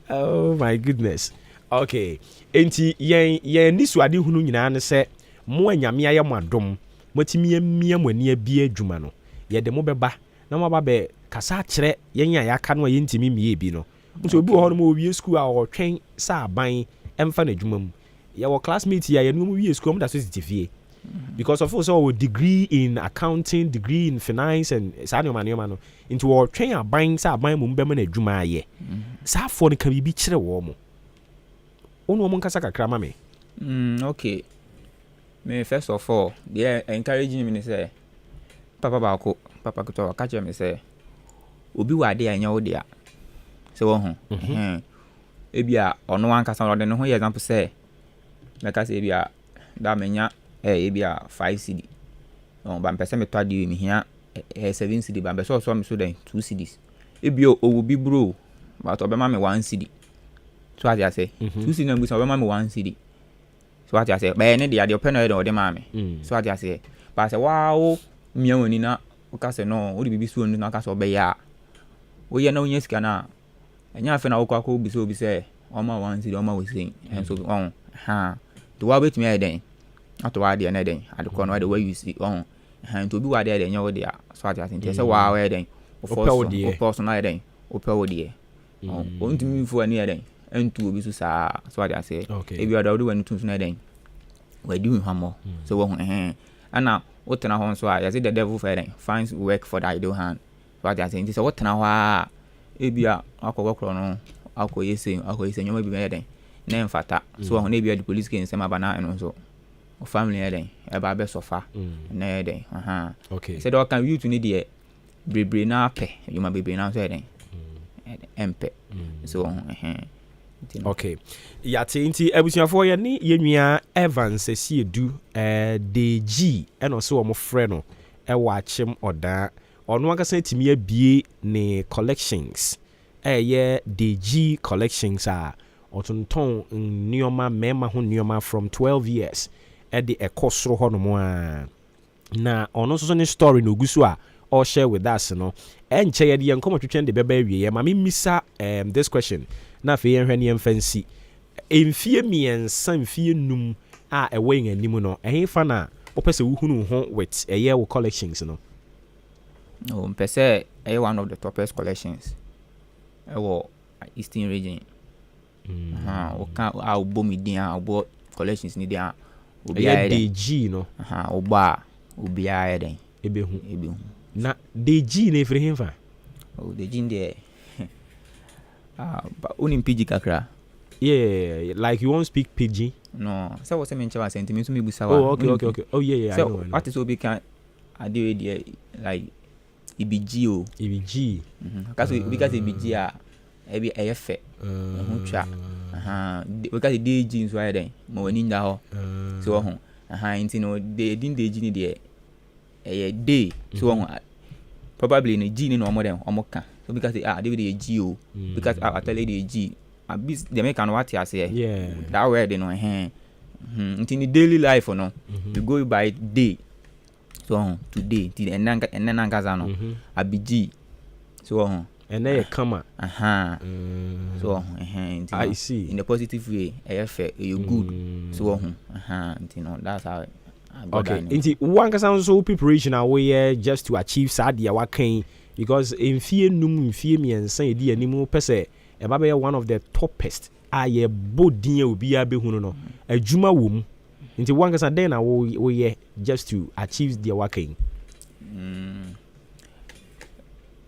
oh my goodness okay enti yen nisu ade hunu nyina ne se mo anyame aye mo adom motimi amia mo ani abia adwuma no ye de mo beba na mo ba be kasa kire yen ya aka no yen timi mie bi no nso obi ho no mo wie school a o twen sa aban emfa na adwuma mu ya wo classmate ya ye no mo wie school mo da so sitifie because of also a degree in accounting, degree in finance and sano no into our train a buying sa buying mu be na adwuma ye sa for no kan bi kire wo mo onu mo nkasa kakra ma me okay me first of all they encouraging me say papa kuto ka che me say obi wa de anya wo de a se wo ho ebia ono ankasa no de no ho example say me ka say ebia da menya ebia 5 cd ba mpese me to de mi hia 7 cd ba mpese so me so den 2 cds ebia owo bi bro ba to be ma me 1 cd so as I say 2 cd na mbusa be ma me 1 cd so as I say ba ne de ade open no de ma me so as I say ba say wow mia woni na o ka say no o de bibi so na ka so be ya o ye na onye sika na enya afa na wo kwa ko bi so bi say o ma 1 cd o ma we say and so on to wa bet me den atwa de na den adekọ no de wa use on to bi wa de nya wo de so ati ati say wa wa den o force na den o pe wo de o ntumi fu ani den entu obi so sa so ati ase e bi oda wo wani tun na den wa di hwamo so wo ana wo tena ho so a ya say the devil for den finds work for the idle hand so ati ase nti say wo tena ho a e bi a akọ no akọ yese nyoma bi me den na mfata so ho na e bi the police case ma bana eno so family eden eba be sofa na eden okay said o kan you to need the brebre na pe you ma brebre na so eden empe so okay ya tinti ebusuafo ye ni yenua Evans esi edu de G eno so mo frɛ no e wa achim oda ono akasa timi abie ne collections ye de G collections a otonton nioma mema ho nioma from 12 years edi ekosoro ho no mo a na ono so ne story no gusu a all share with us no enche ye de yankomo twetwen de beba awie ye ma me misa this question na fe yen hwani emfansi emfie miensa mfie num a ewe yen anim no ehefa na opese wuhunu ho with eye wo collections no no mpese one of the topest collections ewo Eastern region o ka obo media obo collections ni dia obi ya DG no oba obi ya den ebehu na DG na efre hemfa DG ndie but unim PG kakra yeah like you won't speak PG no so what me nchawa sentiment me busa wa okay oh yeah so I know what is obi can ade there like EBG because EBG a ebi eyefe ho twa because DG nso aye den ma wani nda ho so ho nti no de din DG ni de day so ho probably na G ni no mo den omoka so because David the G o because I tell you the G abis the make no what ase that way de no nti ni daily life no you go by day so today till enna ngaza no abiji so and then come so I see in a positive way you good so that's how okay inti one kasa so preparation away just to achieve sadia wakan because in fear miensa edi animu pese e ba be one of the topest aye bodin obi abehunu no adwuma wom inti one kasa den na we just to achieve their wakan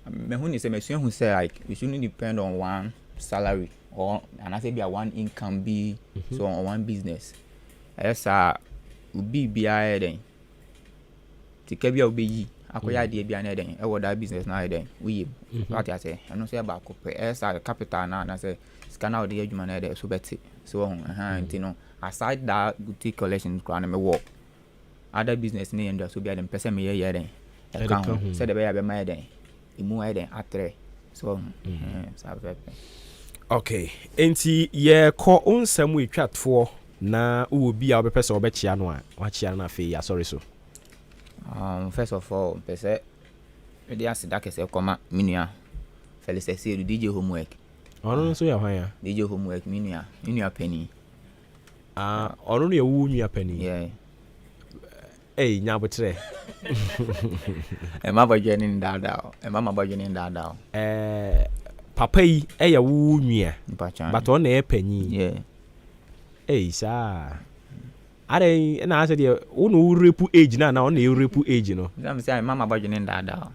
me who say me who say like we shouldn't depend on one salary or and I say be a one income be so on one business yes ubi bia den tike bia obeyi akoya de bia na den e wo that business na den we what I say I no say about capital na say scan out the adwuma na den so better so you know aside that boutique collection crown me work other business ni endo so bia dem person me ye den e kan say the be my den imu den atre so okay enti ye ko onsam we twatfo na wo bi a obepese obechia no a wachia na fe ya sorry so first of all pese e dey asida kese koma minua felicite do DJ homework ono so ya hwan ya DJ homework minua penny ono no ya wu nua penny yeah nya botre e ma bajeni ndada papa yi eya wo nua but on na epanyi sir are na ase de wo no repu age na on na repu age no am say mama badwene ndada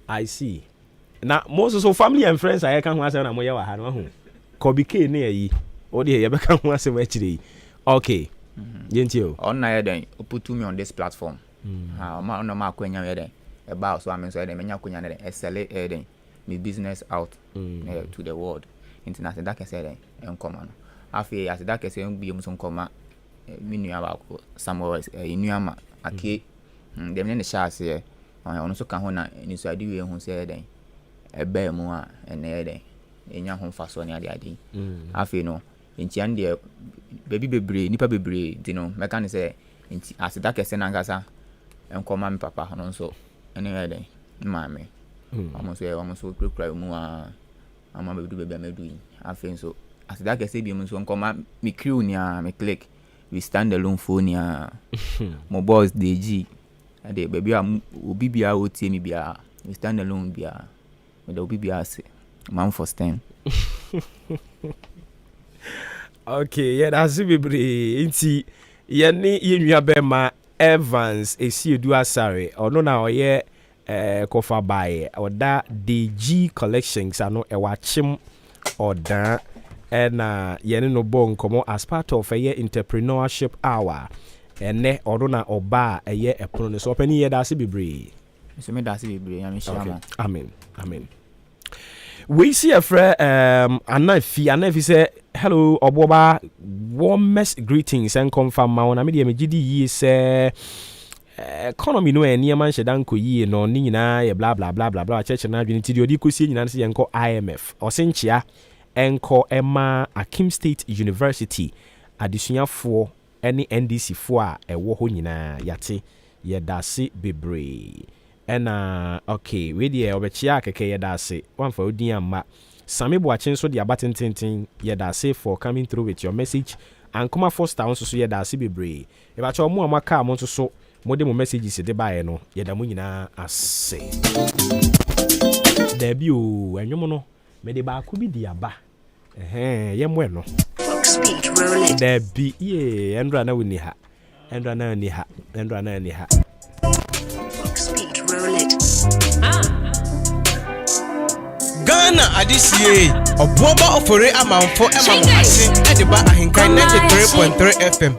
I see. Now most of family and friends I can answer na moya wa ha no ho. Kobi K na yi. O de ye be kan ho asem akire. Okay. Yentio. On na ye den put me on this platform. Ma no ma kwanya ye den. About so I mean so den menya kwanya den sell den me business out to the world. International that can say den enkom no. Afi as that can say bi mu so nkoma mi nua ba ko somewhere nua ma ake dem ne sha ase ono so ka ho na ni so ade we hu say den ebe mu a ene den enya ho fa so ne ade ade afi no nti an de baby bebre nipa bebre di no meka ne say nti asida kese na ngasa enkoma me papa no so ene den ma me amo so kura mu a ama bedu bebe amedu afi so asida kese bi mu so enkoma me crew ni a me click we stand alone phone ni a mo boss DG ade baby am obi bia otie mi bia we stand alone bia me da obi bia se man for stand. Okay, yeah, that's be inti yeni yenua bema Evans esi edu asare ono na oye kofa bae oda DG collections ano ewachim oda na yeni no bon komo as part of a entrepreneurship hour ene ono na oba eye epono so opani ye da se bebre so me da se bebre ya me shama. Amen. We see a friend Anafi say hello Obuoba, warmest greetings and confirm ma na me de me gidi yi say economy no eni man shedan ko yi no ni nyina ye bla bla bla bla bla church na adwene ti de odi kosie nyina se yenko IMF osenchia enko ema Akim State University adesuafo ene NDC fo a ewo ho nyina yate ye dase bebre ena okay we dey obechia keke ye dase one for odin amma Sami Boachin so the abatintint ye dase for coming through with your message and come first town so ye dase bebre e ba cho mo amaka mo so mo de mo messages de bae no ye da mo nyina ase da bi o enwom no me de ba ko bi di aba ye mo no da bi ye endra na woni ha endra na ni ha Ghana adisiye Obuoba Ofori Amanfo Ase Ediba AHENKAN933FM FM.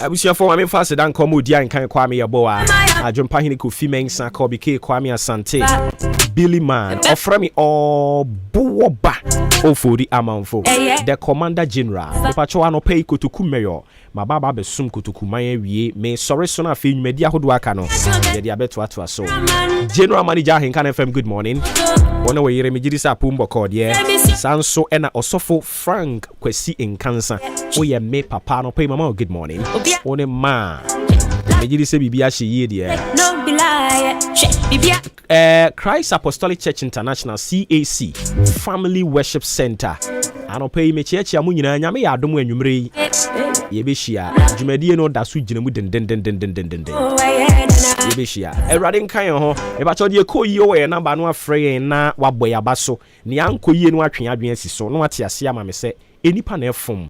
Abusia for me fast dan komo dia nkan Kwame Yeboa Ajompa hini ko Fimensa ko bike Kwame Asante Billy Man offer me Obuoba Ofori Amanfo the Commander General Pacho ano pay kotoku mayor mababa besum kotoku man wie me sorry so na fe nwumadi ahodo aka no de dia beto ato so General Manager AHENKAN FM good morning wona we yire megiri sa pumbo code ye sanso ena osofo Frank Kwesi Nkansa oye me papa no pay mama good morning one ma megiri se bibia hye de no be lie bibia Christ Apostolic Church International CAC Family Worship Center anopai me chechi amu nyina nyame ya adom anwumre ye behia dwumadie no da so gyinamu den ye behia erade nkan ho e ba cho de koyi o we number no afre na waboy aba so ne ankoyi no atwe adwen asi so no ate ase ama me se enipa na efom